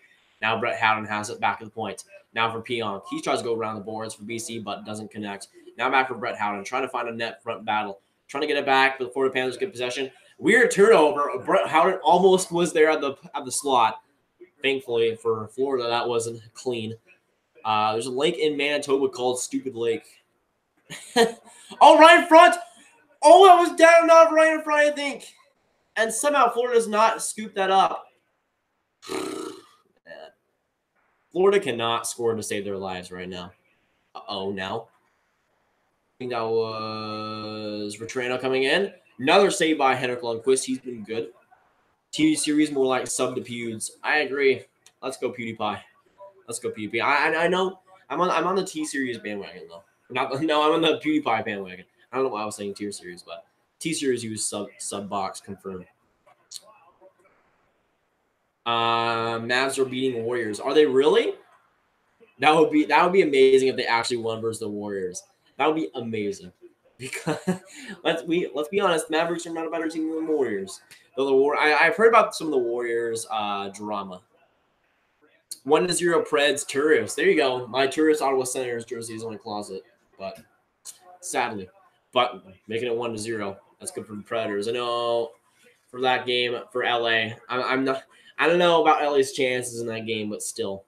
Now Brett Howden has it back at the point. Now for Pionk. He tries to go around the boards for BC, but doesn't connect. Now back for Brett Howden, trying to find a net front battle. Trying to get it back before the Panthers get possession. Weird turnover. Brett Howden almost was there at the slot. Thankfully for Florida, that wasn't clean. There's a lake in Manitoba called Stupid Lake. Oh, right in front. Oh, that was down, not right in front, I think. And somehow Florida does not scoop that up. Florida cannot score to save their lives right now. Uh-oh, now. I think that was Vetrano coming in. Another save by Henrik Lundqvist. He's been good. TV series more like sub to Pewds. I agree. Let's go PewDiePie. Let's go PewDiePie. I know I'm on the T series bandwagon though. I'm on the PewDiePie bandwagon. I don't know why I was saying tier series, but T series use sub box confirmed. Mavs are beating Warriors. Are they really? That would be amazing if they actually won versus the Warriors. That would be amazing. Because let's be honest, Mavericks are not a better team than the Warriors. Though I've heard about some of the Warriors drama. 1-0 Preds Tourists. There you go. My Tourist Ottawa Senators jersey is in my closet, but sadly, making it 1-0. That's good for the Predators. I know for that game for LA. I'm not. I don't know about LA's chances in that game, but still.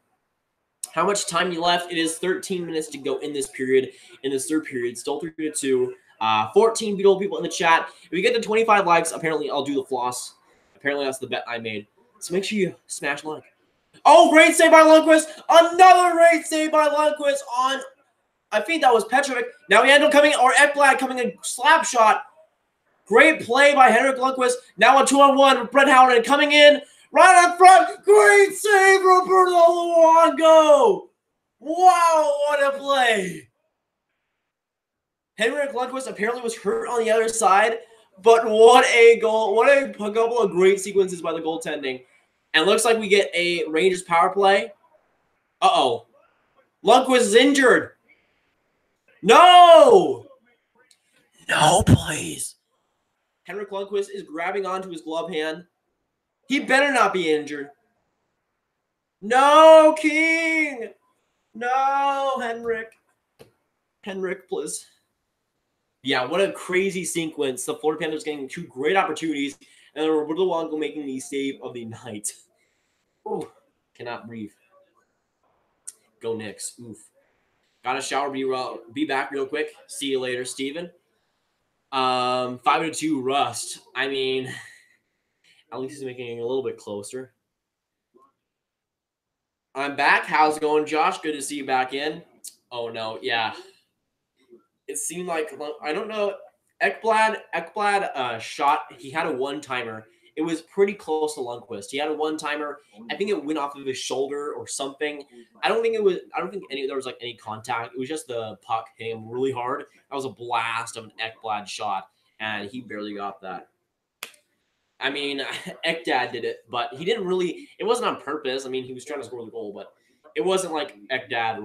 How much time you left? It is 13 minutes to go in this period. In this third period, still 3-2. 14 beautiful people in the chat. If we get to 25 likes, apparently I'll do the floss. Apparently that's the bet I made. So make sure you smash like. Oh, great save by Lundqvist. Another great save by Lundqvist on, I think that was Petrovic. Now we end up coming, or Ekblad coming a slap shot. Great play by Henrik Lundqvist. Now a 2-on-1 with Brett Howard coming in. Right up front. Great save, Roberto Luongo. Wow, what a play. Henrik Lundqvist apparently was hurt on the other side, but what a goal. What a couple of great sequences by the goaltending. And looks like we get a Rangers power play. Uh-oh. Lundqvist is injured. No! No, please. Henrik Lundqvist is grabbing onto his glove hand. He better not be injured. No, King! No, Henrik. Henrik, please. Yeah, what a crazy sequence. The Florida Panthers getting two great opportunities, and then Roberto Luongo making the save of the night. Ooh, cannot breathe. Go Knicks. Oof. Got a shower. Be back real quick. See you later, Steven. 5-2 Rust. I mean, at least he's making it a little bit closer. I'm back. How's it going, Josh? Good to see you back in. Oh, no. Yeah. It seemed like, I don't know. Ekblad shot. He had a one-timer. It was pretty close to Lundqvist. He had a one-timer. I think it went off of his shoulder or something. I don't think there was like any contact. It was just the puck hitting him really hard. That was a blast of an Ekblad shot, and he barely got that. I mean, Ekdad did it, but he didn't really. It wasn't on purpose. I mean, he was trying to score the goal, but it wasn't like Ekdad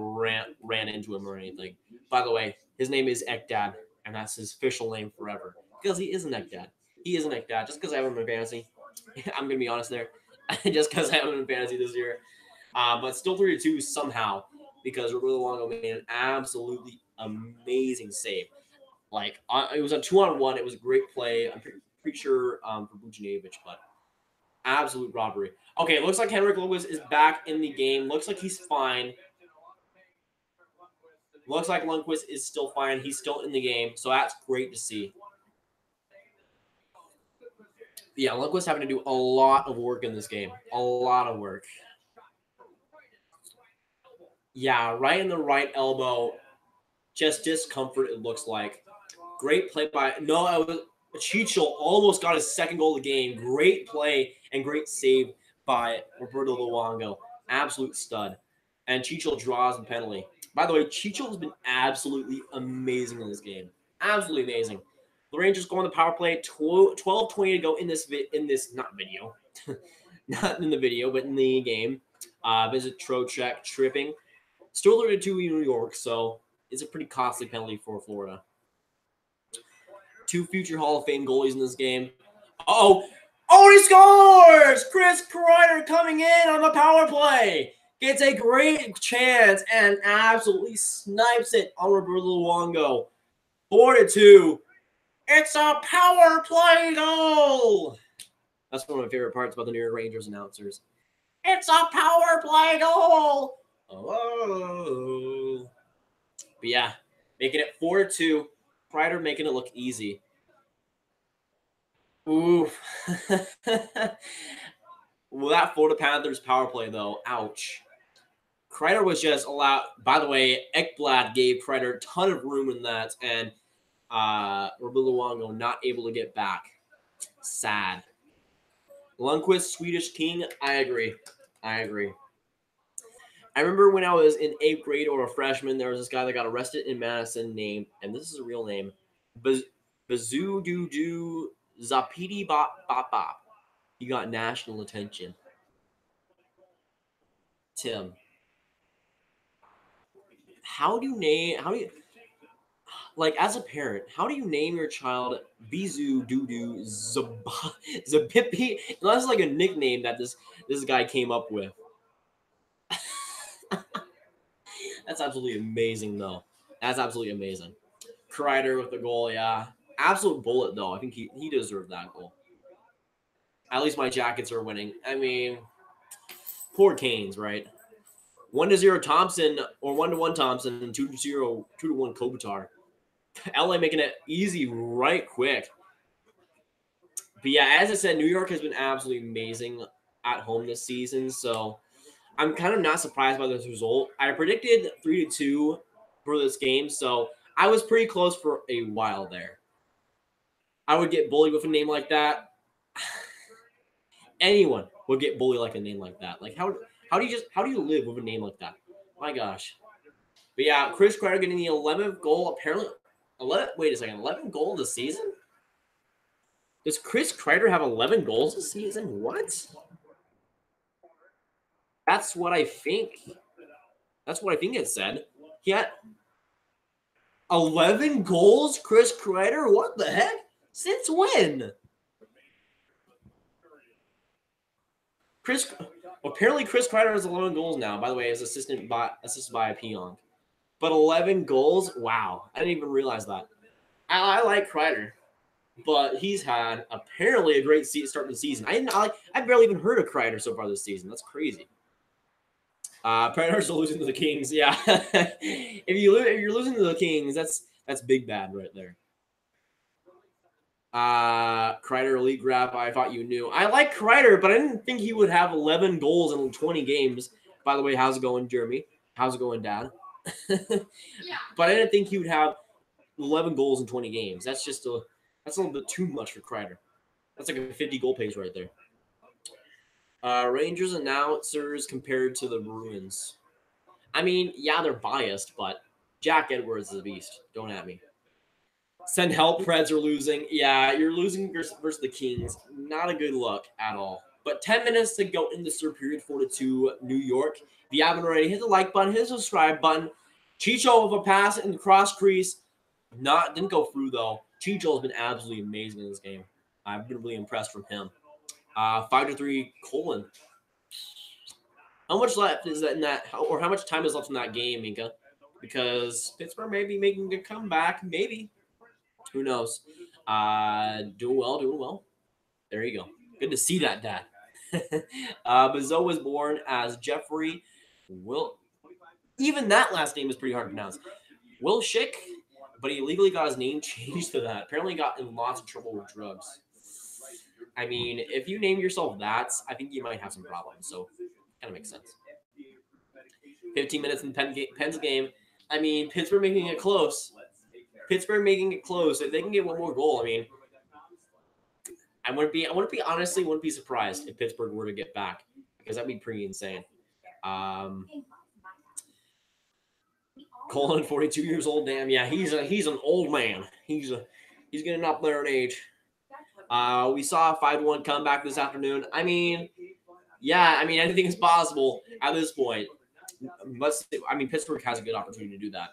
ran into him or anything. By the way, his name is Ekdad, and that's his official name forever because he is an Ekdad. He is an Ekdad. Just because I have him in fantasy, I'm gonna be honest there. Just because I have him in fantasy this year, but still 3-2 somehow because Roberto Luongo made an absolutely amazing save. Like it was a 2-on-1. It was a great play. I'm pretty sure for Buchnevich, but absolute robbery. Okay, it looks like Henrik Lundqvist is back in the game. Looks like he's fine. Looks like Lundqvist is still fine. He's still in the game, so that's great to see. Yeah, Lundqvist having to do a lot of work in this game. A lot of work. Yeah, right in the right elbow. Just discomfort, it looks like. Great play by... No, it was... Chichel almost got his second goal of the game. Great play and great save by Roberto Luongo. Absolute stud. And Chichel draws the penalty. By the way, Chichel has been absolutely amazing in this game. Absolutely amazing. The Rangers go on the power play. 12:20 to go in this not video. Not in the video, but in the game. Visit Trocheck tripping. Still 3-2 in New York, so it's a pretty costly penalty for Florida. Two future Hall of Fame goalies in this game. Oh, he scores! Chris Kreider coming in on the power play. Gets a great chance and absolutely snipes it on Roberto Luongo. 4-2. It's a power play goal. That's one of my favorite parts about the New York Rangers announcers. It's a power play goal. Oh. But yeah, making it 4-2. Kreider making it look easy. Ooh. Well, that Florida Panthers power play, though. Ouch. Kreider was just allowed. By the way, Ekblad gave Kreider a ton of room in that, and Roberto Luongo not able to get back. Sad. Lundqvist, Swedish King. I agree. I agree. I remember when I was in 8th grade or a freshman, there was this guy that got arrested in Madison named, and this is a real name, Bazududu Zapiti Bop Bop Bop. He got national attention. Tim, like, as a parent, how do you name your child Bizu Dudu Zapipi? That's like a nickname that this guy came up with. That's absolutely amazing, though. That's absolutely amazing. Kreider with the goal, yeah. Absolute bullet, though. I think he deserved that goal. At least my Jackets are winning. I mean, poor Canes, right? 1-0 Thompson, or 1-1 Thompson, and 2-0, 2-1 Kopitar. LA making it easy right quick. But yeah, as I said, New York has been absolutely amazing at home this season, so I'm kind of not surprised by this result. I predicted 3-2 for this game, so I was pretty close for a while there. I would get bullied with a name like that. Anyone would get bullied like a name like that. Like, how do you live with a name like that? My gosh. But yeah, Chris Kreider getting the 11th goal. Apparently, 11 goal this season? Does Chris Kreider have 11 goals this season? What? That's what I think. That's what I think it said. He had 11 goals, Chris Kreider? What the heck? Since when? Apparently Chris Kreider has 11 goals now. By the way, as assisted by a Pionk. But 11 goals? Wow. I didn't even realize that. I like Kreider. But he's had apparently a great start to the season. I barely even heard of Kreider so far this season. That's crazy. Predators are losing to the Kings. Yeah, if you're losing to the Kings, that's big bad right there. Kreider elite grab. I thought you knew. I like Kreider, but I didn't think he would have 11 goals in 20 games. By the way, how's it going, Jeremy? How's it going, Dad? Yeah. But I didn't think he would have 11 goals in 20 games. That's a little bit too much for Kreider. That's like a 50 goal pace right there. Rangers announcers compared to the Bruins. I mean, yeah, they're biased, but Jack Edwards is a beast. Don't at me. Send help. Preds are losing. Yeah, you're losing versus the Kings. Not a good look at all. But 10 minutes to go in the third period, 4-2 New York. If you haven't already, hit the like button, hit the subscribe button. Chicho with a pass in the cross crease. Didn't go through, though. Chicho has been absolutely amazing in this game. I've been really impressed from him. 5-3 Colin. How much left is that in that, or how much time is left in that game, Minka? Because Pittsburgh may be making a comeback, maybe. Who knows? Doing well. There you go. Good to see that, Dad. Bazo was born as Jeffrey Will. Even that last name is pretty hard to pronounce. Wilshick, but he legally got his name changed to that. Apparently got in lots of trouble with drugs. I mean, if you name yourself that, I think you might have some problems. So, kind of makes sense. 15 minutes in Penn's game. I mean, Pittsburgh making it close. If they can get one more goal, I mean, I wouldn't be surprised if Pittsburgh were to get back, because that'd be pretty insane. Colin, 42 years old. Damn, yeah, he's an old man. He's getting up there in age. We saw a 5-1 comeback this afternoon. I mean, yeah, anything is possible at this point. Pittsburgh has a good opportunity to do that.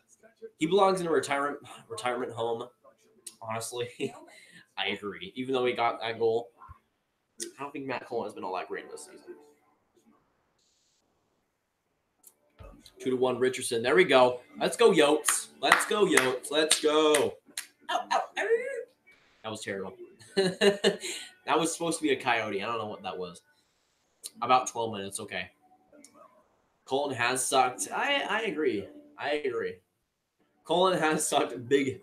He belongs in a retirement home. Honestly, I agree. Even though he got that goal, I don't think Matt Cullen has been all that great this season. 2-1 Richardson. There we go. Let's go, Yotes. Let's go. Ow, ow, ow. That was terrible. That was supposed to be a coyote. I don't know what that was. About 12 minutes. Okay. Colton has sucked. I agree. Colin has sucked big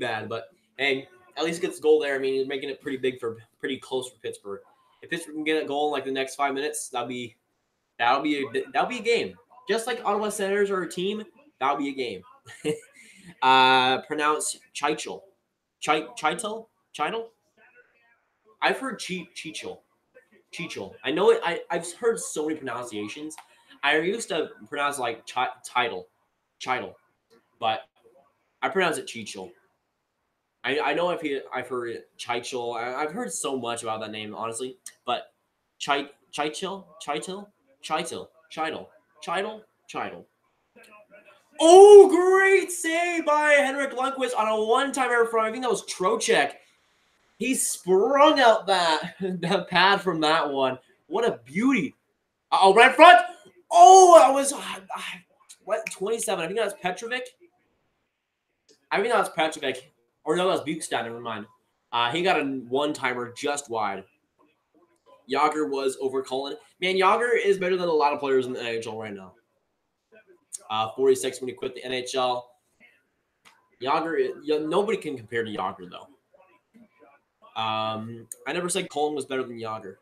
bad, but hey, at least gets a goal there. I mean, he's making it pretty close for Pittsburgh. If Pittsburgh can get a goal in like the next 5 minutes, that'll be a game. Just like Ottawa Senators are a team, that'll be a game. Pronounce Chichel. I've heard Chichel. Chichel. I know it. I've heard so many pronunciations. I used to pronounce it like Chidel, but I pronounce it Chichel. I know I've heard it Chichel. I've heard so much about that name, honestly. But Chichel. Oh, great save by Henrik Lundqvist on a one-timer from, I think that was Trocheck. He sprung out that pad from that one. What a beauty. Oh, right in front. Oh, that was, what, 27. I think that was Petrovic. Or no, that was Bukestad, never mind. He got a one-timer just wide. Yager was over Cullen. Man, Yager is better than a lot of players in the NHL right now. 46 when he quit the NHL. Yager, nobody can compare to Yager though. I never said Cullen was better than Yager.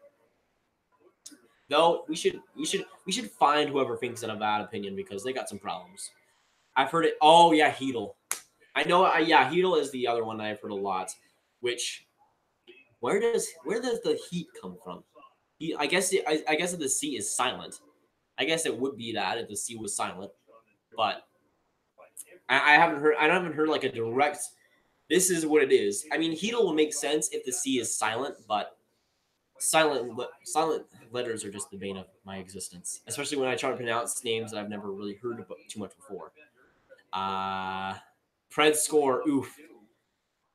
Though we should find whoever thinks that a bad opinion because they got some problems. I've heard it. Oh yeah, Hedel. I know. Yeah, Hedel is the other one that I've heard a lot. Which, where does the heat come from? I guess if the C is silent. I guess it would be that if the C was silent. But I haven't heard like a direct. This is what it is. I mean, Hedel will make sense if the C is silent, but silent letters are just the bane of my existence. Especially when I try to pronounce names that I've never really heard about too much before. Preds score. Oof.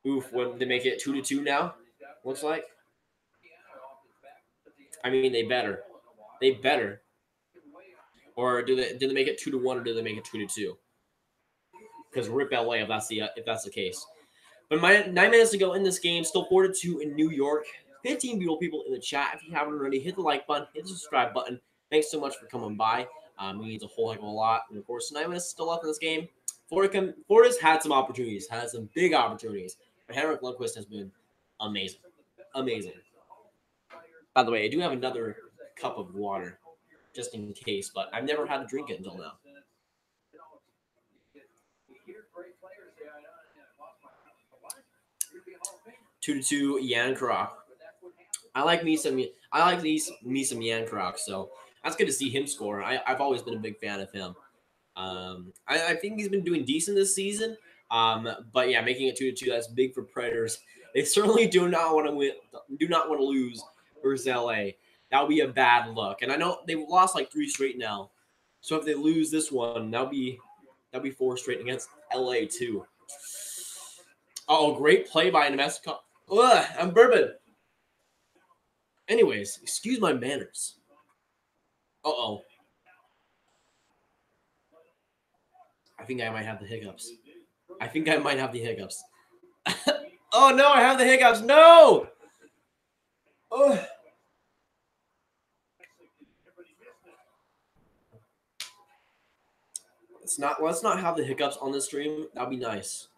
When they make it 2-2 now, looks like. I mean, they better. Or do they make it 2-1 or do they make it 2-2? Because rip LA if that's the case. But 9 minutes to go in this game, still 4-2 in New York. 15 beautiful people in the chat. If you haven't already, hit the like button, hit the subscribe button. Thanks so much for coming by. It means a whole heck of a lot. And of course, 9 minutes still left in this game. Florida's had some opportunities, had some big opportunities. But Henrik Lundqvist has been amazing. By the way, I do have another cup of water, just in case, but I've never had to drink it until now. 2-2, Jan Krok. I like me some Jan Krok, so that's good to see him score. I've always been a big fan of him. I think he's been doing decent this season. But yeah, making it 2-2, that's big for Predators. They certainly do not want to win, do not want to lose versus LA. That would be a bad look. And I know they've lost like 3 straight now. So if they lose this one, that'll be 4 straight against LA too. Oh, great play by Nemestikov. Ugh, I'm bourbon. Anyways, excuse my manners. Uh-oh. I think I might have the hiccups. Oh, no, I have the hiccups. No! Oh. Let's not have the hiccups on the stream. That'd be nice.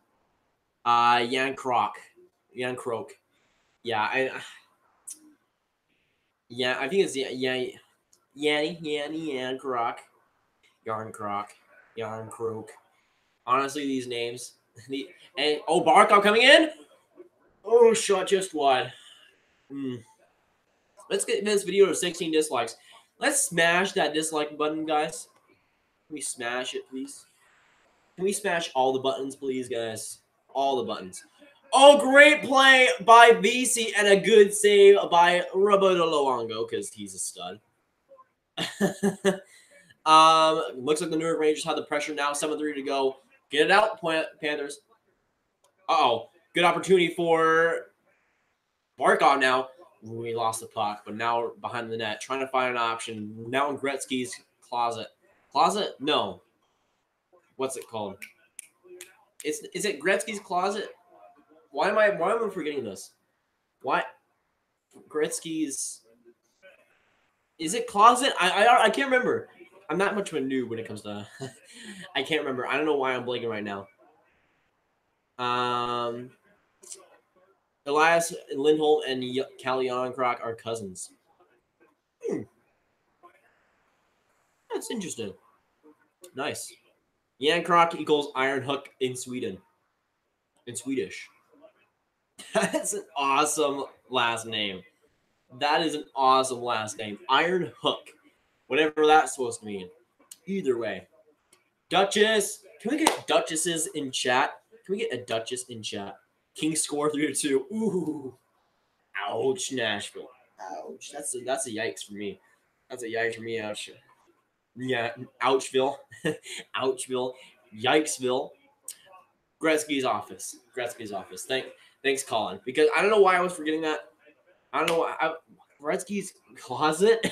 Jan Krok. Yeah, I think it's Jan Krok. Jan Krok. Honestly, these names. And Barkov coming in. Oh, shot just wide. Let's get this video to 16 dislikes. Let's smash that dislike button, guys. Can we smash it, please? Can we smash all the buttons, please, guys? All the buttons. Oh, great play by VC and a good save by Roberto Luongo because he's a stud. Looks like the New York Rangers have the pressure now. 7-3 to go. Get it out, Panthers. Uh-oh. Good opportunity for Barkov now. We lost the puck, but now we're behind the net. Trying to find an option. Now in Gretzky's closet. Closet? No. What's it called? Is it Gretzky's closet? Why am I forgetting this? Why? Gretzky's... Is it closet? I can't remember. I'm not much of a noob when it comes to... I can't remember. I don't know why I'm blanking right now. Elias Lindholm and Jan Krok are cousins. That's interesting. Nice. Jan Krok equals Iron Hook in Sweden. In Swedish. That's an awesome last name. That is an awesome last name. Iron Hook. Whatever that's supposed to mean. Either way. Duchess. Can we get Duchesses in chat? Can we get a Duchess in chat? Kings score 3-2. Ooh. Ouch, Nashville. Ouch. That's a yikes for me. That's a yikes for me. Ouch. Yeah, Ouchville. Ouchville. Yikesville. Gretzky's office. Gretzky's office. Thanks, Colin. Because I don't know why I was forgetting that. I don't know why. Gretzky's closet.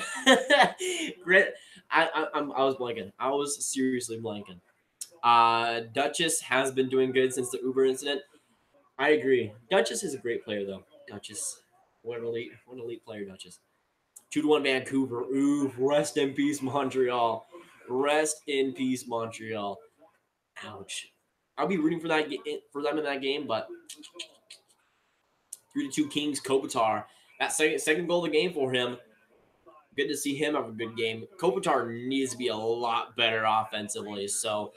I was blanking. I was seriously blanking. Duchess has been doing good since the Uber incident. I agree. Duchess is a great player though. Duchess, what an elite player, Duchess. 2-1 Vancouver. Ooh, rest in peace, Montreal. Rest in peace, Montreal. Ouch. I'll be rooting for them in that game, but 3-2 Kings. Kopitar. That second goal of the game for him. Good to see him have a good game. Kopitar needs to be a lot better offensively, so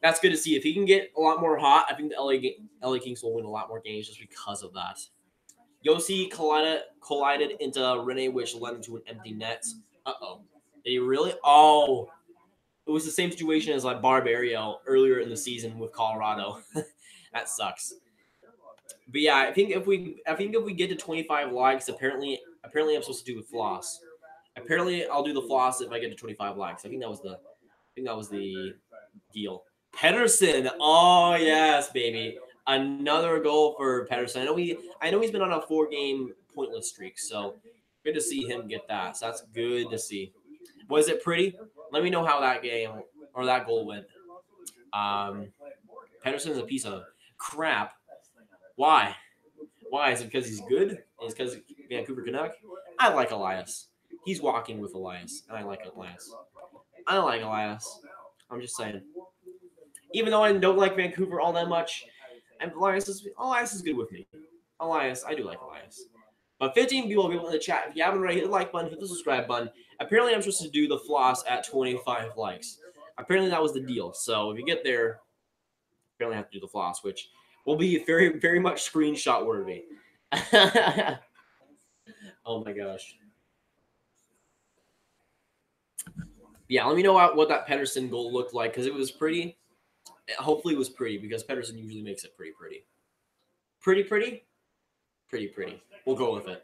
that's good to see. If he can get a lot more hot, I think the LA Kings will win a lot more games just because of that. Yossi collided into Rene, which led him to an empty net. Uh-oh. Did he really? Oh. It was the same situation as like Barbario earlier in the season with Colorado. That sucks. But yeah, I think if we get to 25 likes, apparently I'm supposed to do a floss. Apparently I'll do the floss if I get to 25 likes. I think that was the deal. Pedersen. Oh yes, baby. Another goal for Pedersen. I know he's been on a 4-game pointless streak, so good to see him get that. So that's good to see. Was it pretty? Let me know how that game or that goal went. Pedersen is a piece of crap. Why? Why? Is it because he's good? Is it because Vancouver Canuck? I like Elias. He's walking with Elias, and I like Elias. I like Elias. I'm just saying. Even though I don't like Vancouver all that much, Elias is good with me. Elias, I do like Elias. But 15 people in the chat. If you haven't already, hit the like button, hit the subscribe button. Apparently, I'm supposed to do the floss at 25 likes. Apparently, that was the deal. So if you get there, apparently I have to do the floss, which will be very, very much screenshot worthy. Oh my gosh. Yeah, let me know what that Pedersen goal looked like, because it was pretty. Hopefully it was pretty, because Pedersen usually makes it pretty. Pretty. We'll go with it.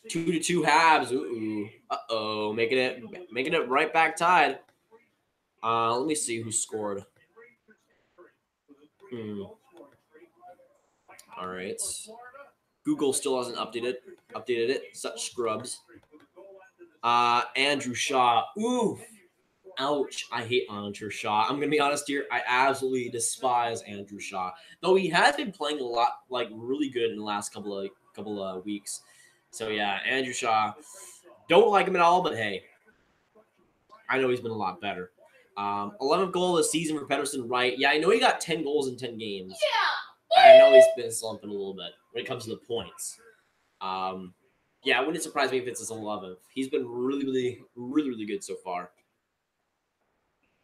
2-2 Habs. Ooh. Uh-oh. Making it right back tied. Let me see who scored. All right. Google still hasn't updated it. Such scrubs. Andrew Shaw. Ooh. Ouch. I hate Andrew Shaw. I'm going to be honest here. I absolutely despise Andrew Shaw. Though he has been playing a lot, like, really good in the last couple of weeks. So, yeah, Andrew Shaw. Don't like him at all, but hey. I know he's been a lot better. 11th goal of the season for Pedersen, right? Yeah, I know he got 10 goals in 10 games. Yeah. I know he's been slumping a little bit when it comes to the points. Yeah, it wouldn't surprise me if it's his 11th. He's been really good so far.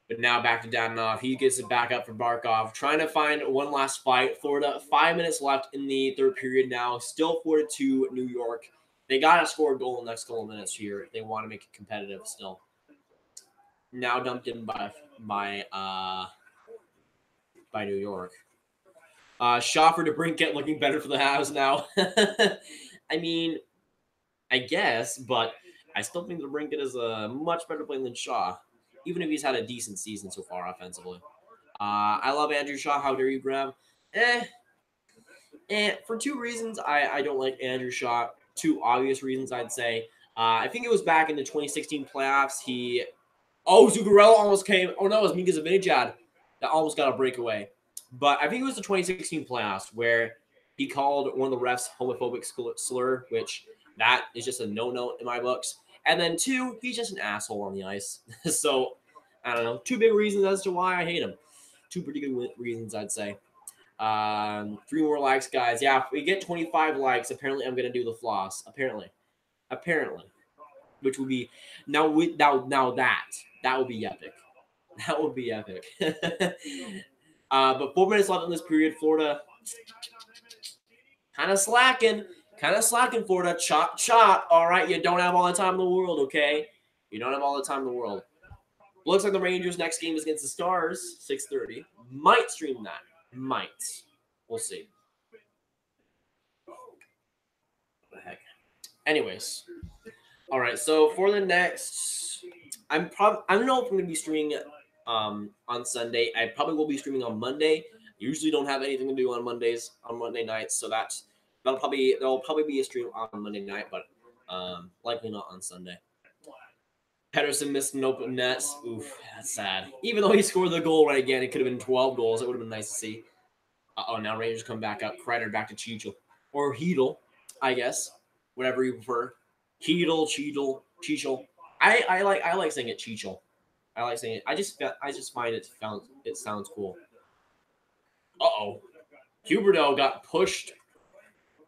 But now back to Dadonov. He gets it back up for Barkov. Trying to find one last fight. Florida, 5 minutes left in the third period now. Still 4-2 New York. They got to score a goal in the next couple of minutes here if they want to make it competitive still. Now dumped in by New York. Schaffer to Brinkett looking better for the Habs now. I mean, I guess, but I still think the Brinkett is a much better player than Shaw, even if he's had a decent season so far offensively. I love Andrew Shaw. How dare you, Graham? For 2 reasons, I don't like Andrew Shaw. 2 obvious reasons, I'd say. I think it was back in the 2016 playoffs. Zuccarello almost came. Oh, no, it was Mika Zibanejad that almost got a breakaway. But I think it was the 2016 playoffs where he called one of the refs homophobic slur, which that is just a no-no in my books. And then 2, he's just an asshole on the ice. So, I don't know. 2 big reasons as to why I hate him. 2 pretty good reasons, I'd say. 3 more likes, guys. Yeah, if we get 25 likes, apparently I'm going to do the floss. Apparently. Which would be now that would be epic. That would be epic. But 4 minutes left in this period. Florida kind of slacking. Kind of slacking, Florida. Chop, chop. All right, you don't have all the time in the world, okay? You don't have all the time in the world. Looks like the Rangers' next game is against the Stars, 6:30. Might stream that. Might. We'll see. What the heck? Anyways. All right, so for the next, I don't know if I'm going to be streaming on Sunday. I probably will be streaming on Monday. Usually don't have anything to do on Mondays, on Monday nights, so there'll probably be a stream on Monday night, but likely not on Sunday. Pedersen missed an open net. Oof, that's sad. Even though he scored the goal right again, it could have been 12 goals. It would have been nice to see. Uh-oh, now Rangers come back up. Kreider back to Cheechel. Or Hedel, I guess. Whatever you prefer. Hedel, Cheechel. I like saying it Cheechel. I like saying it. I just find it sounds cool. Uh-oh. Huberdeau got pushed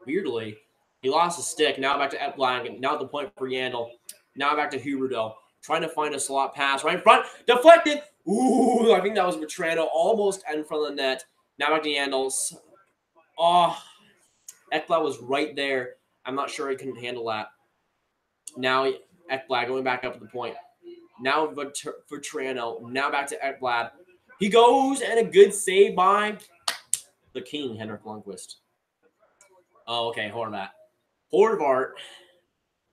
weirdly. He lost a stick. Now back to Ekblad. Now at the point for Yandel. Now back to Huberdeau. Trying to find a slot pass right in front. Deflected. Ooh, I think that was Vetrano almost in front of the net. Now back to Yandels. Oh, Ekblad was right there. I'm not sure he couldn't handle that. Now Ekblad going back up at the point. Now Vetrano. Now back to Ekblad. He goes, and a good save by the king, Henrik Lundqvist. Oh, okay, Horvat.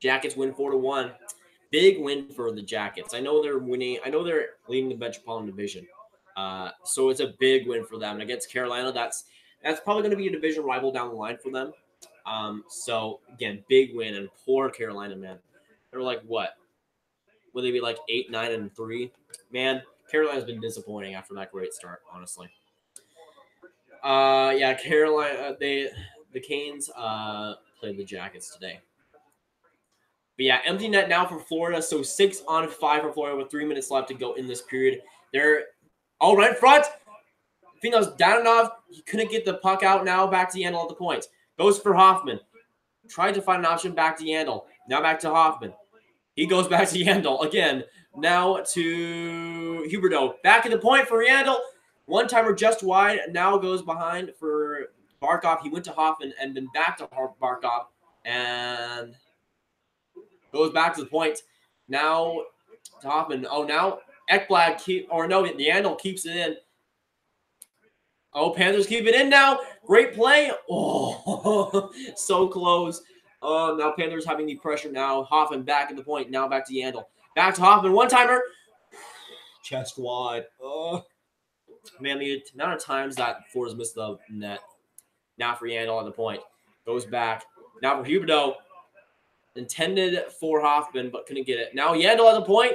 Jackets win 4-1. Big win for the Jackets. I know they're winning. I know they're leading the Metropolitan Division. So it's a big win for them. And against Carolina, that's probably going to be a division rival down the line for them. So again, big win, and poor Carolina, man. They're like what? Will they be like 8, 9, and 3? Man, Carolina's been disappointing after that great start, honestly. Yeah, Carolina. The Canes played the Jackets today. But yeah, empty net now for Florida. So 6-on-5 for Florida with 3 minutes left to go in this period. They're all right in front. I think that was Danilov. He couldn't get the puck out. Now back to Yandel at the point. Goes for Hoffman. Tried to find an option back to Yandel. Now back to Hoffman. He goes back to Yandel again. Now to Huberdeau. Back at the point for Yandel. One-timer just wide. Now goes behind for Barkov. He went to Hoffman and then back to Barkov. And goes back to the point. Now to Hoffman. Oh, now Ekblad Yandel keeps it in. Oh, Panthers keep it in now. Great play. Oh, so close. Now Panthers having the pressure now. Hoffman back at the point. Now back to Yandel. Back to Hoffman. One-timer. Chest wide. Man, the amount of times that Florida's missed the net. Now for Yandel at the point. Goes back. Now for Huberdeau. Intended for Hoffman, but couldn't get it. Now Yandel at the point.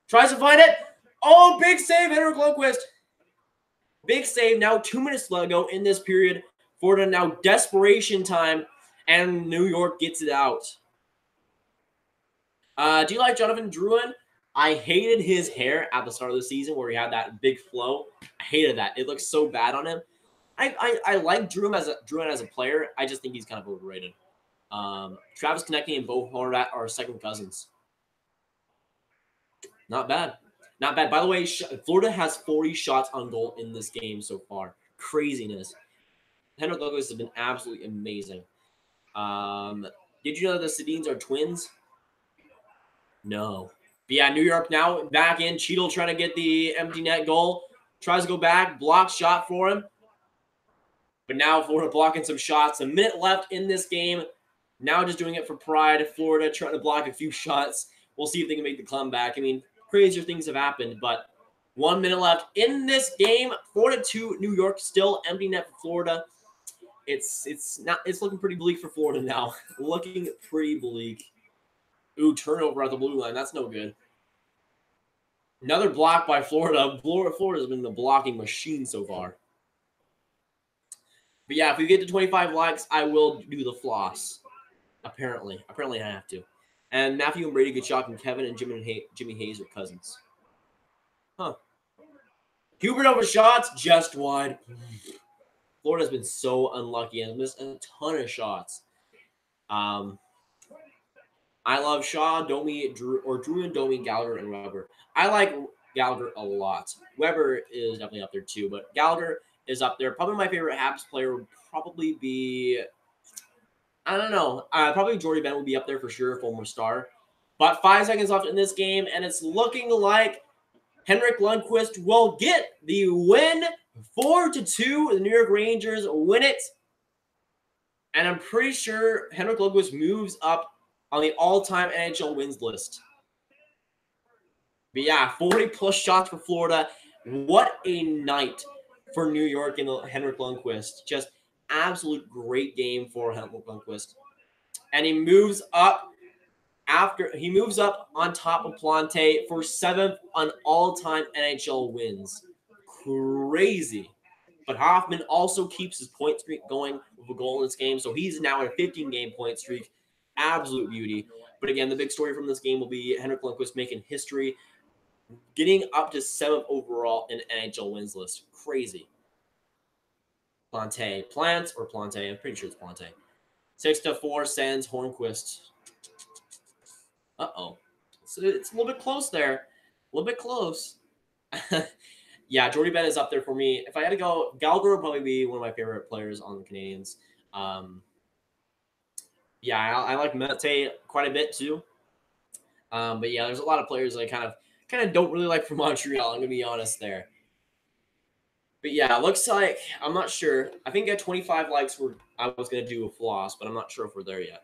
Tries to find it. Oh, big save, Henrik Lundqvist. Big save. Now 2 minutes to go in this period. Florida now desperation time, and New York gets it out. Do you like Jonathan Drouin? I hated his hair at the start of the season where he had that big flow. I hated that. It looks so bad on him. I like Drouin as a player. I just think he's kind of overrated. Travis Konecny and Bo Horvat are second cousins. Not bad. Not bad. By the way, Florida has 40 shots on goal in this game so far. Craziness. Henrik Lundqvist has been absolutely amazing. Did you know the Sedins are twins? No. But yeah, New York now back in. Cheadle trying to get the empty net goal. Tries to go back. Block shot for him. But now Florida blocking some shots. A minute left in this game. Now just doing it for pride. Florida trying to block a few shots. We'll see if they can make the comeback. I mean, crazier things have happened, but 1 minute left in this game. 4-2 New York, still empty net for Florida. It's looking pretty bleak for Florida now. Looking pretty bleak. Ooh, turnover at the blue line. That's no good. Another block by Florida. Florida's been the blocking machine so far. But yeah, if we get to 25 likes, I will do the floss. Apparently I have to. And Matthew and Brady get shot, and Kevin and Jimmy Hayes are cousins. Huh. Hubert over shots, just wide. Florida's been so unlucky and missed a ton of shots. I love Shaw, Domi, Drew and Domi, Gallagher, and Weber. I like Gallagher a lot. Weber is definitely up there too, but Gallagher is up there. Probably my favorite Habs player would probably be I don't know. Probably Jordy Ben will be up there for sure, former star. But 5 seconds left in this game, and it's looking like Henrik Lundqvist will get the win. 4-2. The New York Rangers win it. And I'm pretty sure Henrik Lundqvist moves up on the all-time NHL wins list. But yeah, 40-plus shots for Florida. What a night for New York and Henrik Lundqvist. Just absolute great game for Henrik Lundqvist. And he moves up on top of Plante for 7th on all-time NHL wins. Crazy. But Hoffman also keeps his point streak going with a goal in this game, so he's now in a 15-game point streak. Absolute beauty. But again, the big story from this game will be Henrik Lundqvist making history, getting up to 7th overall in NHL wins list. Crazy. Plante. I'm pretty sure it's Plante. 6-4 sends Hornquist. Uh-oh. So it's a little bit close there. A little bit close. Yeah, Jordy Ben is up there for me. If I had to go, Gallagher would probably be one of my favorite players on the Canadiens. Yeah, I like Mete quite a bit too. But yeah, there's a lot of players that I kind of don't really like from Montreal. I'm gonna be honest there. But yeah, it looks like I'm not sure. I think at 25 likes, I was gonna do a floss, but I'm not sure if we're there yet.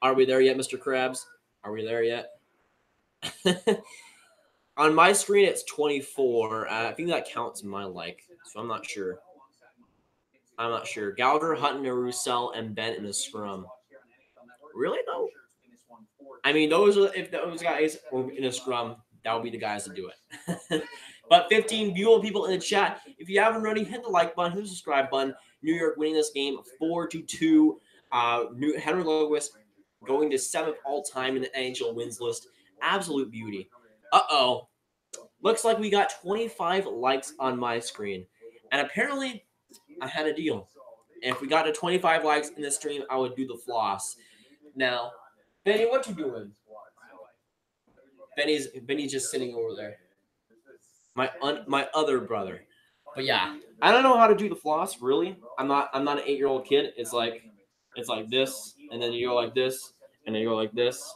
Are we there yet, Mr. Krabs? Are we there yet? On my screen, it's 24. I think that counts my like, so I'm not sure. Gallagher, Hutton, Roussel, and Bent in a scrum. Really, though? I mean, if those guys were in a scrum, that would be the guys to do it. But 15 beautiful people in the chat. If you haven't already, hit the like button, hit the subscribe button. New York winning this game 4-2. Henrik Lundqvist going to 7th all-time in the NHL wins list. Absolute beauty. Uh-oh. Looks like we got 25 likes on my screen. And apparently, I had a deal. And if we got to 25 likes in this stream, I would do the floss. Now, Benny, what you doing? Benny's just sitting over there. My other brother. But yeah, I don't know how to do the floss, really. I'm not an 8-year-old kid. It's like this, and then you go like this, and then you go like this.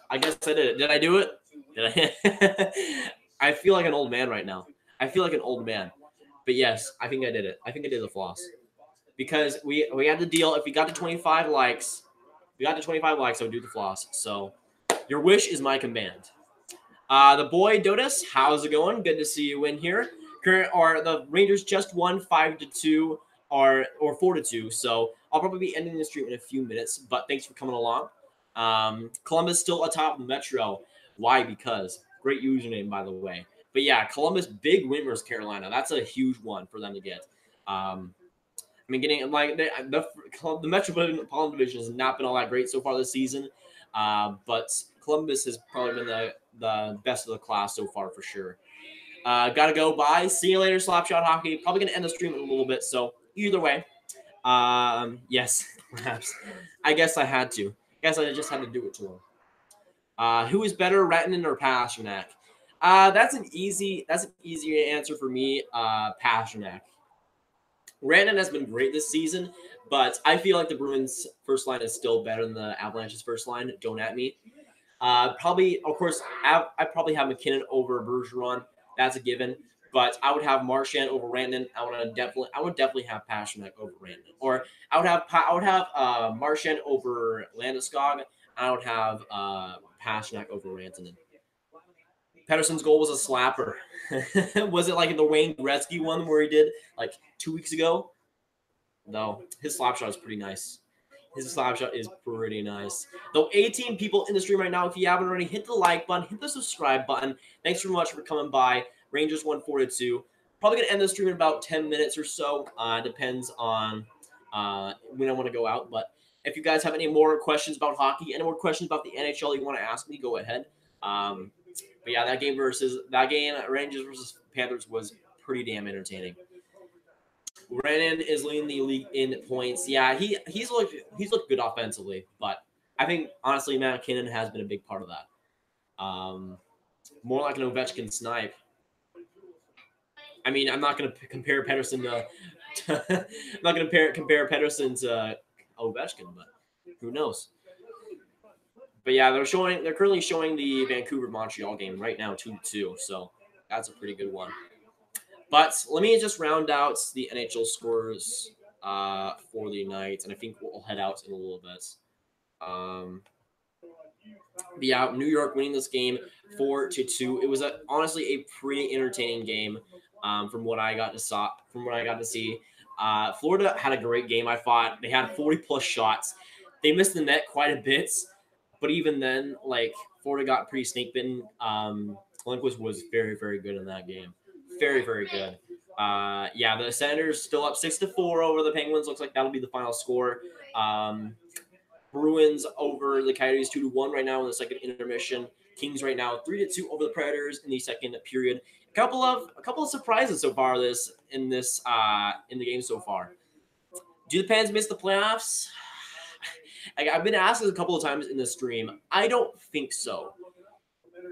I guess I did it. Did I do it? Did I? I feel like an old man right now. I feel like an old man. But yes, I think I did it. I think I did the floss. Because we had the deal. If we got to 25 likes, I would do the floss. So your wish is my command. The boy Dotus, how's it going? Good to see you in here. The Rangers just won 5-2 or 4-2. So I'll probably be ending the stream in a few minutes. But thanks for coming along. Columbus still atop the Metro. Why? Because great username, by the way. But yeah, Columbus big win versus Carolina. That's a huge one for them to get. I mean, getting like the Metropolitan Division has not been all that great so far this season, but Columbus has probably been the best of the class so far for sure. Gotta go. Bye. See you later, Slapshot Hockey. Probably gonna end the stream in a little bit. So either way, yes, perhaps. I guess I had to. I guess I just had to do it to him. Who is better, Rantanen or Pastrnak? That's an easy answer for me. Pastrnak. Rantanen has been great this season, but I feel like the Bruins' first line is still better than the Avalanche's first line. Don't at me. Probably, of course, I probably have McKinnon over Bergeron. That's a given. But I would have Marchand over Rantanen. I would definitely have Pastrnak over Rantanen. Or I would have Marchand over Landeskog. I would have Pastrnak over Rantanen. Pettersson's goal was a slapper. Was it like the Wayne Gretzky one where he did like 2 weeks ago? No, his slap shot is pretty nice. Though 18 people in the stream right now, if you haven't already, hit the like button, hit the subscribe button. Thanks very much for coming by. Rangers won 4-2. Probably going to end the stream in about 10 minutes or so. Depends on when I want to go out. But if you guys have any more questions about hockey, any more questions about the NHL you want to ask me, go ahead. But yeah, that game Rangers versus Panthers was pretty damn entertaining. Rantanen is leading the league in points. Yeah, he's looked good offensively, but I think honestly, Matt McKinnon has been a big part of that. More like an Ovechkin snipe. I mean, I'm not going to compare Pettersson I'm not going to compare Pedersen to Ovechkin, but who knows? But yeah, they're currently showing the Vancouver-Montreal game right now, 2-2. So that's a pretty good one. But let me just round out the NHL scores for the night, and I think we'll head out in a little bit. Yeah, New York winning this game 4-2. It was honestly a pretty entertaining game from what I got to see. Florida had a great game. I thought they had 40+ shots. They missed the net quite a bit, but even then, like Florida got pretty snake bitten. Lundqvist was very, very good in that game. Very, very good. Yeah, the Senators still up 6-4 over the Penguins. Looks like that'll be the final score. Bruins over the Coyotes 2-1 right now in the second intermission. Kings right now 3-2 over the Predators in the second period. A couple of surprises so far in the game so far. Do the Pens miss the playoffs? I've been asked this a couple of times in the stream. I don't think so.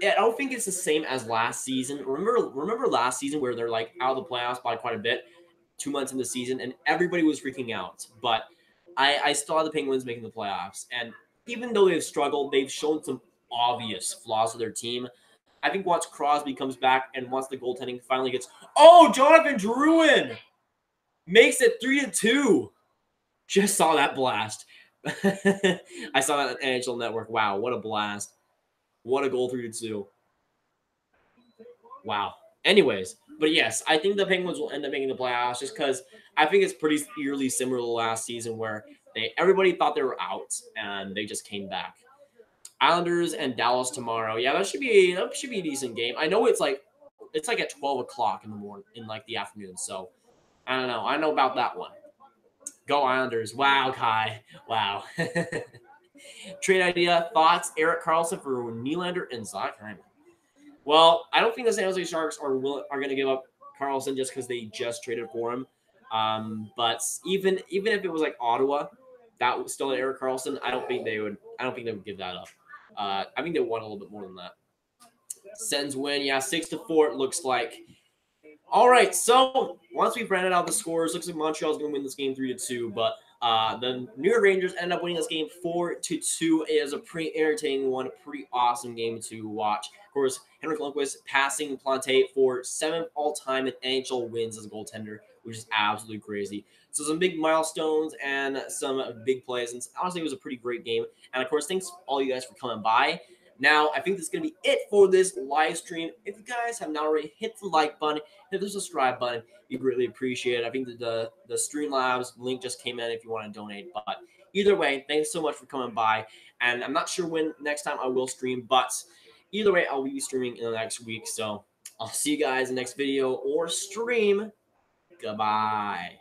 I don't think it's the same as last season. Remember last season where they're like out of the playoffs by quite a bit, 2 months in the season, and everybody was freaking out. But I saw the Penguins making the playoffs, and even though they've struggled, they've shown some obvious flaws with their team. I think once Crosby comes back and once the goaltending finally gets, Jonathan Drouin makes it 3-2. Just saw that blast. I saw that on NHL Network. Wow, what a blast! What a goal, 3-2. Wow. Anyways, but yes, I think the Penguins will end up making the playoffs just because I think it's pretty eerily similar to last season where everybody thought they were out and they just came back. Islanders and Dallas tomorrow. Yeah, that should be a decent game. I know it's like at 12 o'clock in the morning, in like the afternoon. So I don't know. I know about that one. Go Islanders. Wow, Kai. Wow. Trade idea, thoughts, Erik Karlsson for Nylander and Zach Hyman. Well, I don't think the San Jose Sharks are going to give up Karlsson just because they just traded for him. But even if it was like Ottawa, that was still Erik Karlsson. I don't think they would give that up. I think they want a little bit more than that. Sens win, yeah, 6-4. It looks like. All right, so once we've rounded out the scores, looks like Montreal's going to win this game 3-2. But the New York Rangers end up winning this game 4-2. It is a pretty entertaining one, pretty awesome game to watch. Of course, Henrik Lundqvist passing Plante for 7th all-time in NHL wins as a goaltender, which is absolutely crazy. So some big milestones and some big plays. And honestly, it was a pretty great game. And of course, thanks all you guys for coming by. Now, I think this is going to be it for this live stream. If you guys have not already, hit the like button, hit the subscribe button. We greatly appreciate it. I think the Streamlabs link just came in if you want to donate. But either way, thanks so much for coming by. And I'm not sure when next time I will stream, but either way, I'll be streaming in the next week. So I'll see you guys in the next video or stream. Goodbye.